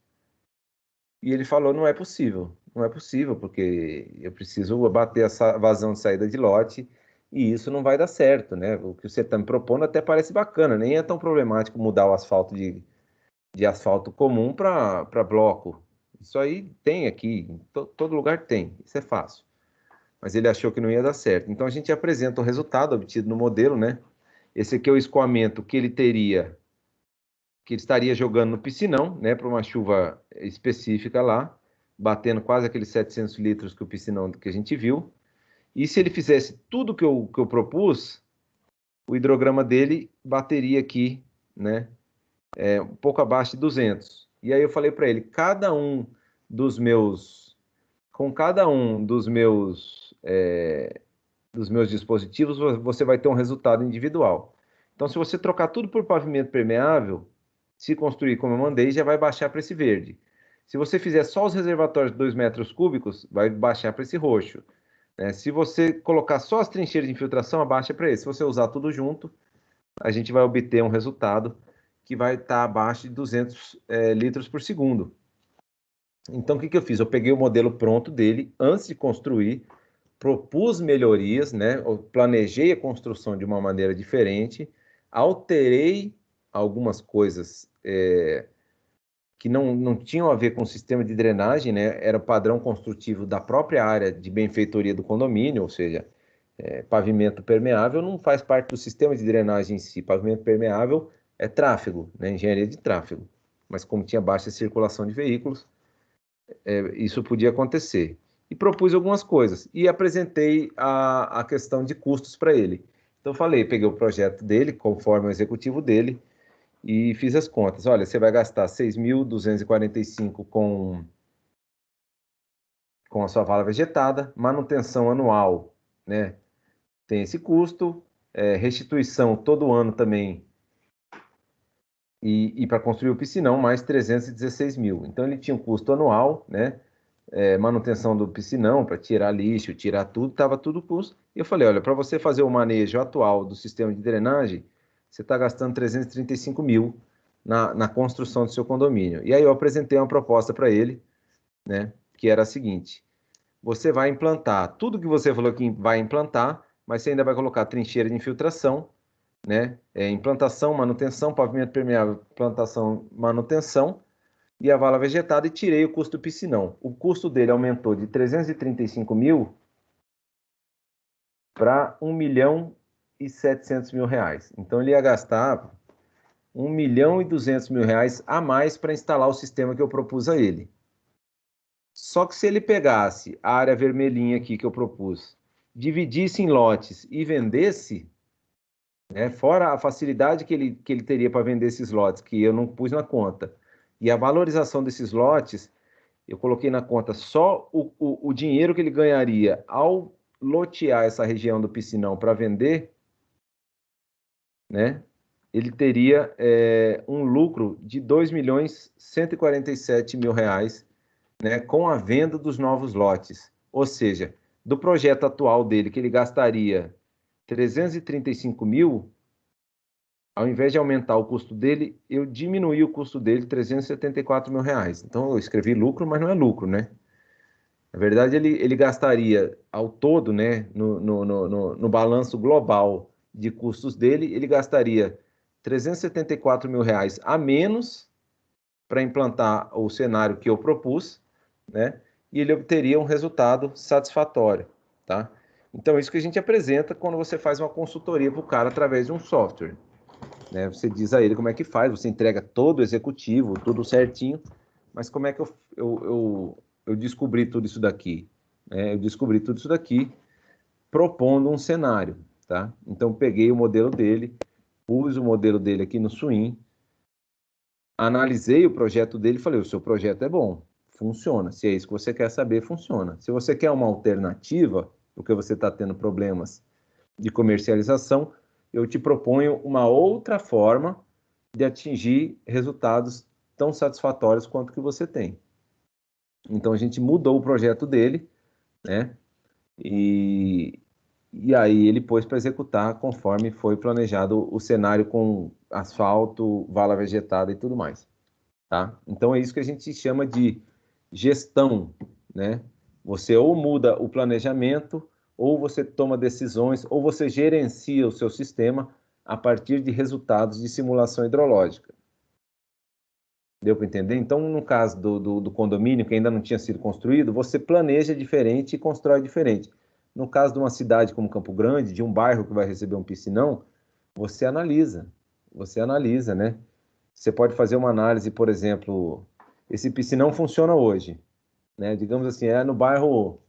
Speaker 1: E ele falou, não é possível, porque eu preciso bater essa vazão de saída de lote e isso não vai dar certo, né? O que você está me propondo até parece bacana, nem é tão problemático mudar o asfalto de asfalto comum para bloco. Isso aí tem aqui, em todo lugar tem, isso é fácil. Mas ele achou que não ia dar certo. Então a gente apresenta o resultado obtido no modelo, né? Esse aqui é o escoamento que ele teria, que ele estaria jogando no piscinão, né, para uma chuva específica lá, batendo quase aqueles 700 litros que o piscinão que a gente viu. E se ele fizesse tudo que eu propus, o hidrograma dele bateria aqui, né, um pouco abaixo de 200. E aí eu falei para ele, com cada um dos meus dispositivos, você vai ter um resultado individual. Então, se você trocar tudo por pavimento permeável, se construir como eu mandei, já vai baixar para esse verde. Se você fizer só os reservatórios de 2 metros cúbicos, vai baixar para esse roxo. Se você colocar só as trincheiras de infiltração, abaixa para esse. Se você usar tudo junto, a gente vai obter um resultado que vai estar abaixo de 200 litros por segundo. Então, o que eu fiz? Eu peguei o modelo pronto dele, antes de construir, propus melhorias, né? Eu planejei a construção de uma maneira diferente, alterei algumas coisas que não tinham a ver com o sistema de drenagem, né? Era o padrão construtivo da própria área de benfeitoria do condomínio, ou seja, pavimento permeável não faz parte do sistema de drenagem em si. Pavimento permeável é tráfego, né? Engenharia de tráfego. Mas como tinha baixa circulação de veículos, isso podia acontecer. E propus algumas coisas. E apresentei a questão de custos para ele. Então, peguei o projeto dele, conforme o executivo dele, e fiz as contas. Olha, você vai gastar 6.245 com a sua vala vegetada, manutenção anual, né? Tem esse custo, restituição todo ano também, e para construir o piscinão, mais 316 mil. Então, ele tinha um custo anual, né? Manutenção do piscinão, para tirar lixo, tirar tudo, estava tudo custo. E eu falei, olha, para você fazer o manejo atual do sistema de drenagem, você está gastando 335 mil na construção do seu condomínio. E aí eu apresentei uma proposta para ele, né? Que era a seguinte: você vai implantar tudo que você falou que vai implantar, mas você ainda vai colocar trincheira de infiltração, né? Implantação, manutenção, pavimento permeável, plantação, manutenção e a vala vegetada, e tirei o custo do piscinão. O custo dele aumentou de 335 mil para 1.700.000 reais. Então ele ia gastar 1.200.000 reais a mais para instalar o sistema que eu propus a ele. Só que se ele pegasse a área vermelhinha aqui que eu propus, dividisse em lotes e vendesse, né, fora a facilidade que ele teria para vender esses lotes, que eu não pus na conta, e a valorização desses lotes, eu coloquei na conta só o dinheiro que ele ganharia ao lotear essa região do piscinão para vender, né? Ele teria um lucro de 2.147.000 reais, né, com a venda dos novos lotes. Ou seja, do projeto atual dele, que ele gastaria 335 mil, ao invés de aumentar o custo dele, eu diminuí o custo dele 374 mil reais. Então, eu escrevi lucro, mas não é lucro, né? Na verdade, ele gastaria ao todo, né, no balanço global de custos dele, ele gastaria 374 mil reais a menos para implantar o cenário que eu propus, né? E ele obteria um resultado satisfatório, tá? Então, isso que a gente apresenta quando você faz uma consultoria para o cara através de um software, né? Você diz a ele como é que faz, você entrega todo o executivo, tudo certinho, mas como é que eu descobri tudo isso daqui? Eu descobri tudo isso daqui propondo um cenário, tá? Então, peguei o modelo dele, pus o modelo dele aqui no Swim, analisei o projeto dele e falei, o seu projeto é bom, funciona. Se é isso que você quer saber, funciona. Se você quer uma alternativa, porque você está tendo problemas de comercialização, eu te proponho uma outra forma de atingir resultados tão satisfatórios quanto que você tem. Então, a gente mudou o projeto dele, né? E aí ele pôs para executar conforme foi planejado o cenário com asfalto, vala vegetada e tudo mais, tá? Então, é isso que a gente chama de gestão, né? Você ou muda o planejamento, ou você toma decisões, ou você gerencia o seu sistema a partir de resultados de simulação hidrológica. Deu para entender? Então, no caso do condomínio, que ainda não tinha sido construído, você planeja diferente e constrói diferente. No caso de uma cidade como Campo Grande, de um bairro que vai receber um piscinão, você analisa, né? Você pode fazer uma análise, por exemplo, esse piscinão funciona hoje, né? Digamos assim, no bairro,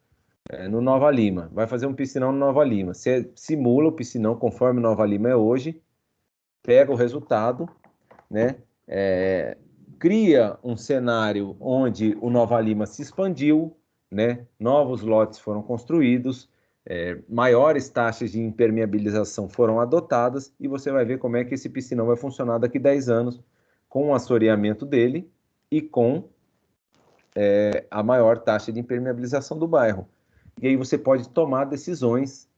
Speaker 1: no Nova Lima, vai fazer um piscinão no Nova Lima. Você simula o piscinão conforme Nova Lima é hoje, pega o resultado, né? Cria um cenário onde o Nova Lima se expandiu, né? Novos lotes foram construídos, maiores taxas de impermeabilização foram adotadas, e você vai ver como é que esse piscinão vai funcionar daqui a 10 anos, com o assoreamento dele e com a maior taxa de impermeabilização do bairro. E aí você pode tomar decisões,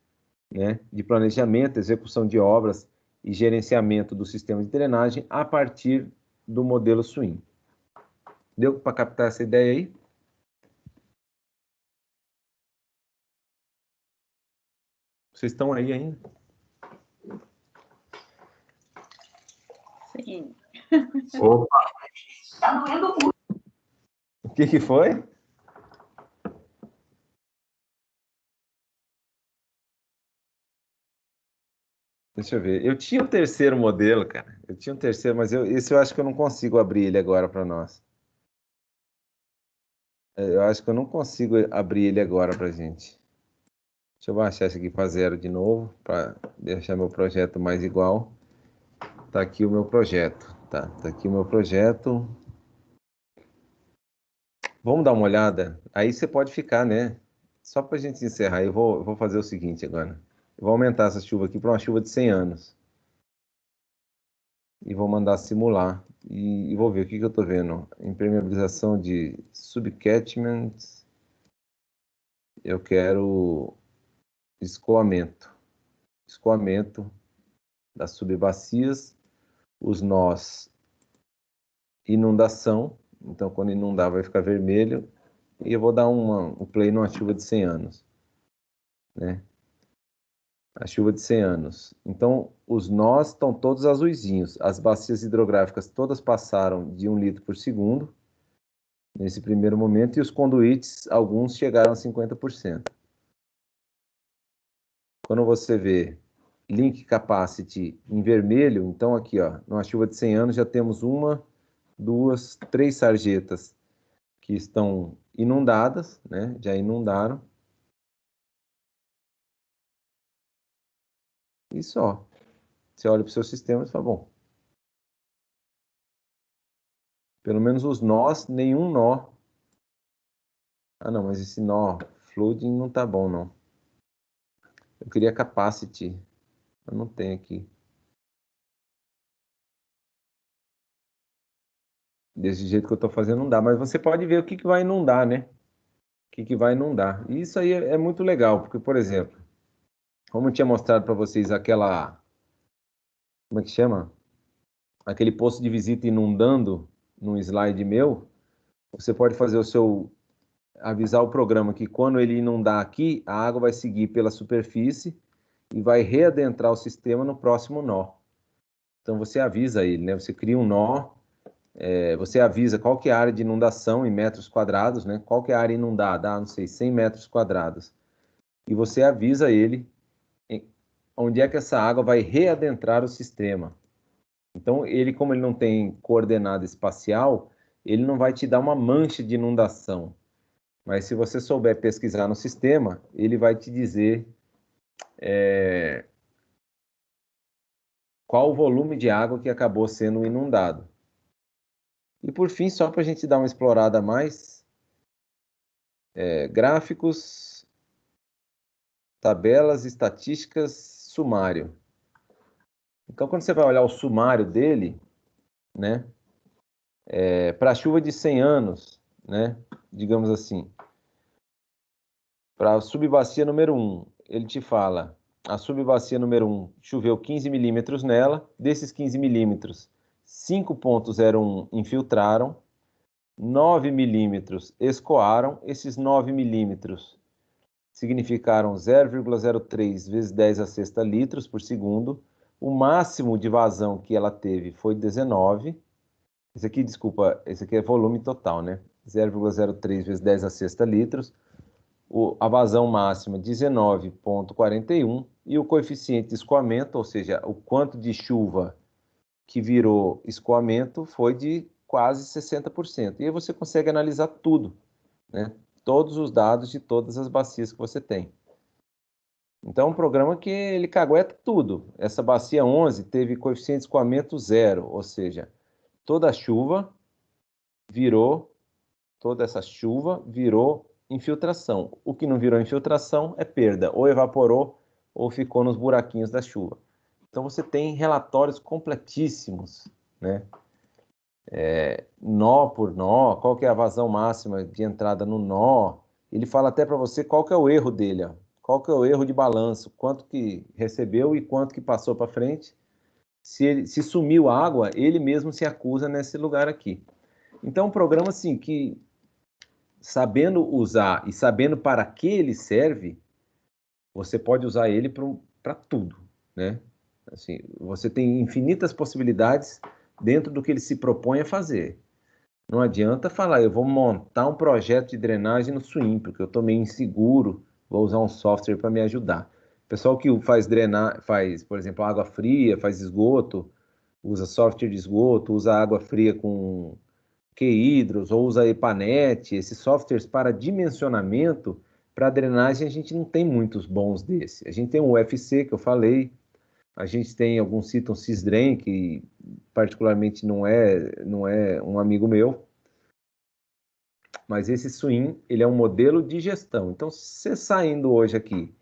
Speaker 1: né, de planejamento, execução de obras e gerenciamento do sistema de drenagem a partir do modelo Swim. Deu para captar essa ideia aí? Vocês estão aí ainda?
Speaker 3: Sim.
Speaker 2: Opa,
Speaker 4: Tá doendo muito.
Speaker 1: O que foi? Deixa eu ver. Eu tinha um terceiro modelo, cara. Eu tinha um terceiro, mas esse eu acho que eu não consigo abrir ele agora para nós. Eu acho que eu não consigo abrir ele agora para gente. Deixa eu baixar esse aqui para 0 de novo, para deixar meu projeto mais igual. Tá aqui o meu projeto. Tá aqui o meu projeto. Vamos dar uma olhada? Aí você pode ficar, né? Só para a gente encerrar, eu vou fazer o seguinte agora. Eu vou aumentar essa chuva aqui para uma chuva de 100 anos. E vou mandar simular. E vou ver o que eu estou vendo. Impermeabilização de subcatchment. Eu quero escoamento. Escoamento das subbacias. Os nós, inundação. Então, quando inundar, vai ficar vermelho. E eu vou dar um play numa chuva de 100 anos. Né? A chuva de 100 anos. Então, os nós estão todos azuisinhos. As bacias hidrográficas todas passaram de 1 litro por segundo, nesse primeiro momento, e os conduítes, alguns chegaram a 50%. Quando você vê link capacity em vermelho, então aqui, ó, numa chuva de 100 anos, já temos 1, 2, 3 sarjetas que estão inundadas, né? Já inundaram. E só. Você olha para o seu sistema e fala, bom, pelo menos os nós, nenhum nó. Ah, não, mas esse nó flooding não tá bom, não. Eu queria capacity. Eu não tenho aqui. Desse jeito que eu tô fazendo não dá. Mas você pode ver o que vai inundar, né? O que vai inundar. E isso aí é muito legal, porque, por exemplo, como eu tinha mostrado para vocês aquela... Como é que chama? Aquele posto de visita inundando num slide meu. Você pode fazer o seu... Avisar o programa que quando ele inundar aqui, a água vai seguir pela superfície e vai readentrar o sistema no próximo nó. Então você avisa ele, né? Você cria um nó, você avisa qual que é a área de inundação em metros quadrados, né? Qual que é a área inundada? Ah, não sei, 100 metros quadrados. E você avisa ele onde é que essa água vai readentrar o sistema. Então ele, como ele não tem coordenada espacial, ele não vai te dar uma mancha de inundação. Mas se você souber pesquisar no sistema, ele vai te dizer qual o volume de água que acabou sendo inundado. E por fim, só para a gente dar uma explorada a mais, gráficos, tabelas, estatísticas, sumário. Então, quando você vai olhar o sumário dele, né, para a chuva de 100 anos, né, digamos assim, para a subbacia número 1, ele te fala, a subbacia número 1 choveu 15 milímetros nela, desses 15 milímetros, 5,01 infiltraram, 9 milímetros escoaram, esses 9 milímetros significaram 0,03 vezes 10 a sexta litros por segundo, o máximo de vazão que ela teve foi 19, esse aqui, desculpa, esse aqui é volume total, né? 0,03 vezes 10 a sexta litros, a vazão máxima 19,41 e o coeficiente de escoamento, ou seja, o quanto de chuva que virou escoamento foi de quase 60%. E aí você consegue analisar tudo, né? Todos os dados de todas as bacias que você tem. Então, é um programa que ele cagueta tudo. Essa bacia 11 teve coeficiente de escoamento 0, ou seja, toda essa chuva virou infiltração. O que não virou infiltração é perda, ou evaporou ou ficou nos buraquinhos da chuva. Então você tem relatórios completíssimos, né? Nó por nó, qual que é a vazão máxima de entrada no nó. Ele fala até para você qual que é o erro dele, ó. Qual que é o erro de balanço, quanto que recebeu e quanto que passou para frente. Se sumiu água, ele mesmo se acusa nesse lugar aqui. Então, um programa assim que, sabendo usar e sabendo para que ele serve, você pode usar ele para tudo, né? Assim, você tem infinitas possibilidades dentro do que ele se propõe a fazer. Não adianta falar, eu vou montar um projeto de drenagem no Swim, porque eu estou meio inseguro, vou usar um software para me ajudar. O pessoal que faz, por exemplo, água fria, faz esgoto, usa software de esgoto, usa água fria com QHidros, ou usa Epanet, esses softwares para dimensionamento, para drenagem a gente não tem muitos bons desses. A gente tem o UFC, que eu falei, a gente tem alguns citam Sysdren, que particularmente não é um amigo meu. Mas esse swing, ele é um modelo de gestão. Então, você saindo hoje aqui,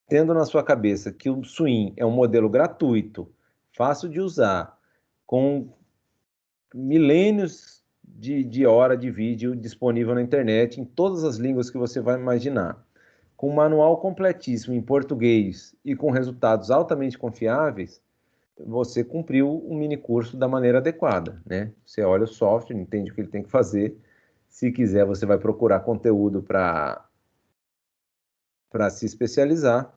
Speaker 1: tendo na sua cabeça que o swing é um modelo gratuito, fácil de usar, com milênios de hora de vídeo disponível na internet, em todas as línguas que você vai imaginar, com um manual completíssimo em português e com resultados altamente confiáveis, você cumpriu o mini curso da maneira adequada, né? Você olha o software, entende o que ele tem que fazer. Se quiser, você vai procurar conteúdo para se especializar.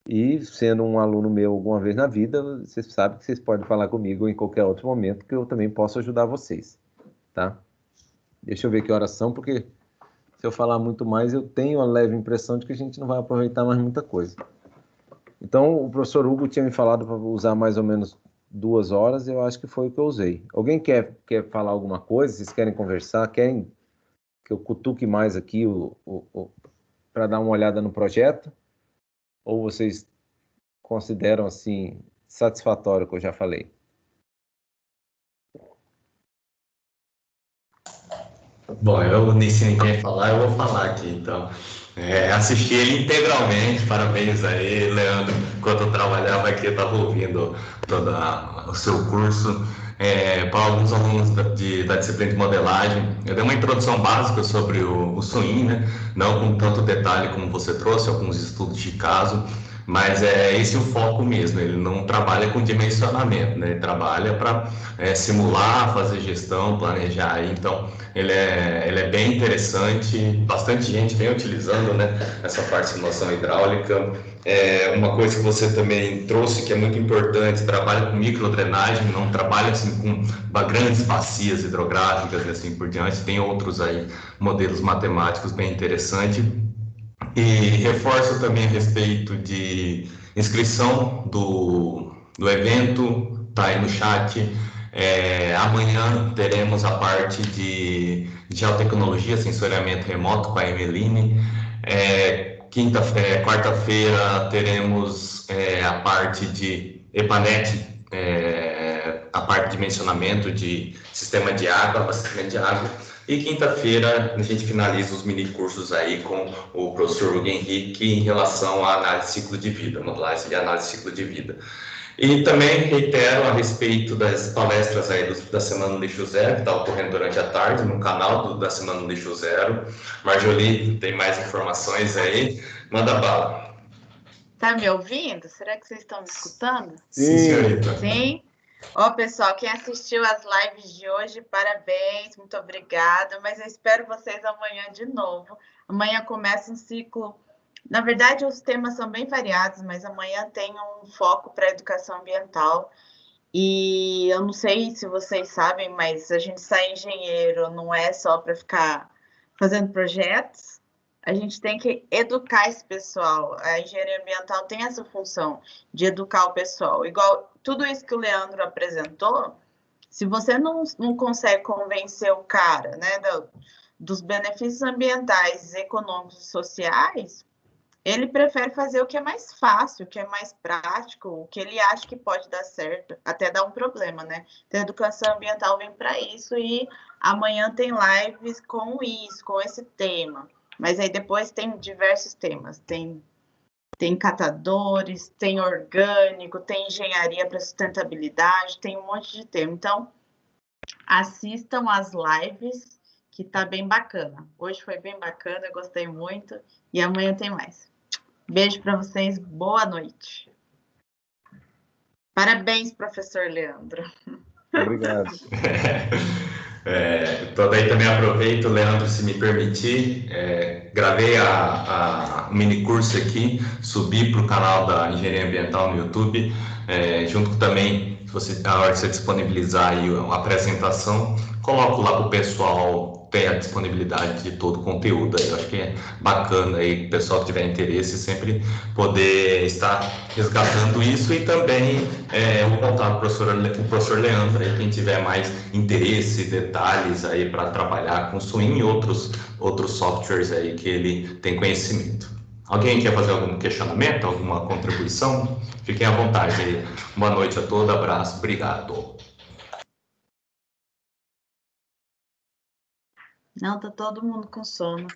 Speaker 1: E sendo um aluno meu alguma vez na vida, vocês sabem que vocês podem falar comigo em qualquer outro momento, que eu também posso ajudar vocês, tá? Deixa eu ver que horas são, porque se eu falar muito mais, eu tenho a leve impressão de que a gente não vai aproveitar mais muita coisa. Então, o professor Hugo tinha me falado para usar mais ou menos 2 horas, eu acho que foi o que eu usei. Alguém quer falar alguma coisa? Vocês querem conversar? Querem que eu cutuque mais aqui para dar uma olhada no projeto? Ou vocês consideram, assim, satisfatório o que eu já falei?
Speaker 6: Bom, se ninguém falar, eu vou falar aqui, então. Assisti ele integralmente, parabéns aí, Leandro. Enquanto eu trabalhava aqui, eu estava ouvindo todo o seu curso. Para alguns alunos da disciplina de modelagem, eu dei uma introdução básica sobre o swing, né? Não com tanto detalhe como você trouxe, alguns estudos de caso, mas é esse o foco mesmo. Ele não trabalha com dimensionamento, né? Ele trabalha para simular, fazer gestão, planejar. Então, ele é bem interessante, bastante gente vem utilizando, né, essa parte de simulação hidráulica. Uma coisa que você também trouxe, que é muito importante, trabalha com microdrenagem, não trabalha assim, com grandes bacias hidrográficas e assim por diante. Tem outros aí, modelos matemáticos bem interessantes. E reforço também a respeito de inscrição do evento, tá aí no chat. Amanhã teremos a parte de geotecnologia, sensoriamento remoto com a Emeline. Quarta-feira teremos a parte de EPANET, a parte de dimensionamento de sistema de água, abastecimento de água. E quinta-feira a gente finaliza os mini cursos aí com o professor Hugo Henrique em relação à análise de ciclo de vida, modelagem de análise de ciclo de vida. E também reitero a respeito das palestras aí da Semana do Lixo Zero, que está ocorrendo durante a tarde no canal da Semana do Lixo Zero. Marjolie, tem mais informações aí? Manda bala.
Speaker 3: Tá me ouvindo? Será que vocês estão me escutando?
Speaker 6: Sim, senhorita.
Speaker 3: Sim. Ó, pessoal, quem assistiu às lives de hoje, parabéns, muito obrigada, mas eu espero vocês amanhã de novo. Amanhã começa um ciclo. Na verdade, os temas são bem variados, mas amanhã tem um foco para a educação ambiental. E eu não sei se vocês sabem, mas a gente sai engenheiro não é só para ficar fazendo projetos. A gente tem que educar esse pessoal. A engenharia ambiental tem essa função de educar o pessoal. Igual tudo isso que o Leandro apresentou, se você não consegue convencer o cara, né, dos benefícios ambientais, econômicos e sociais, ele prefere fazer o que é mais fácil, o que é mais prático, o que ele acha que pode dar certo, até dar um problema, né? Então, a educação ambiental vem para isso e amanhã tem lives com isso, com esse tema. Mas aí depois tem diversos temas, tem catadores, tem orgânico, tem engenharia para sustentabilidade, tem um monte de tema. Então, assistam as lives, que tá bem bacana. Hoje foi bem bacana, eu gostei muito, e amanhã tem mais. Beijo para vocês, boa noite. Parabéns, professor Leandro.
Speaker 1: Obrigado.
Speaker 6: Então daí também aproveito, Leandro, se me permitir, gravei o mini curso aqui, subi para o canal da Engenharia Ambiental no YouTube, junto com também, na hora que você disponibilizar aí a apresentação, coloco lá para o pessoal ter a disponibilidade de todo o conteúdo. Eu acho que é bacana aí o pessoal que tiver interesse sempre poder estar resgatando isso e também vou contar para o professor Leandro aí, quem tiver mais interesse, detalhes aí para trabalhar com Swing e outros softwares aí que ele tem conhecimento. Alguém quer fazer algum questionamento, alguma contribuição? Fiquem à vontade aí. Boa noite a todos, abraço, obrigado.
Speaker 3: Não, tá todo mundo com sono.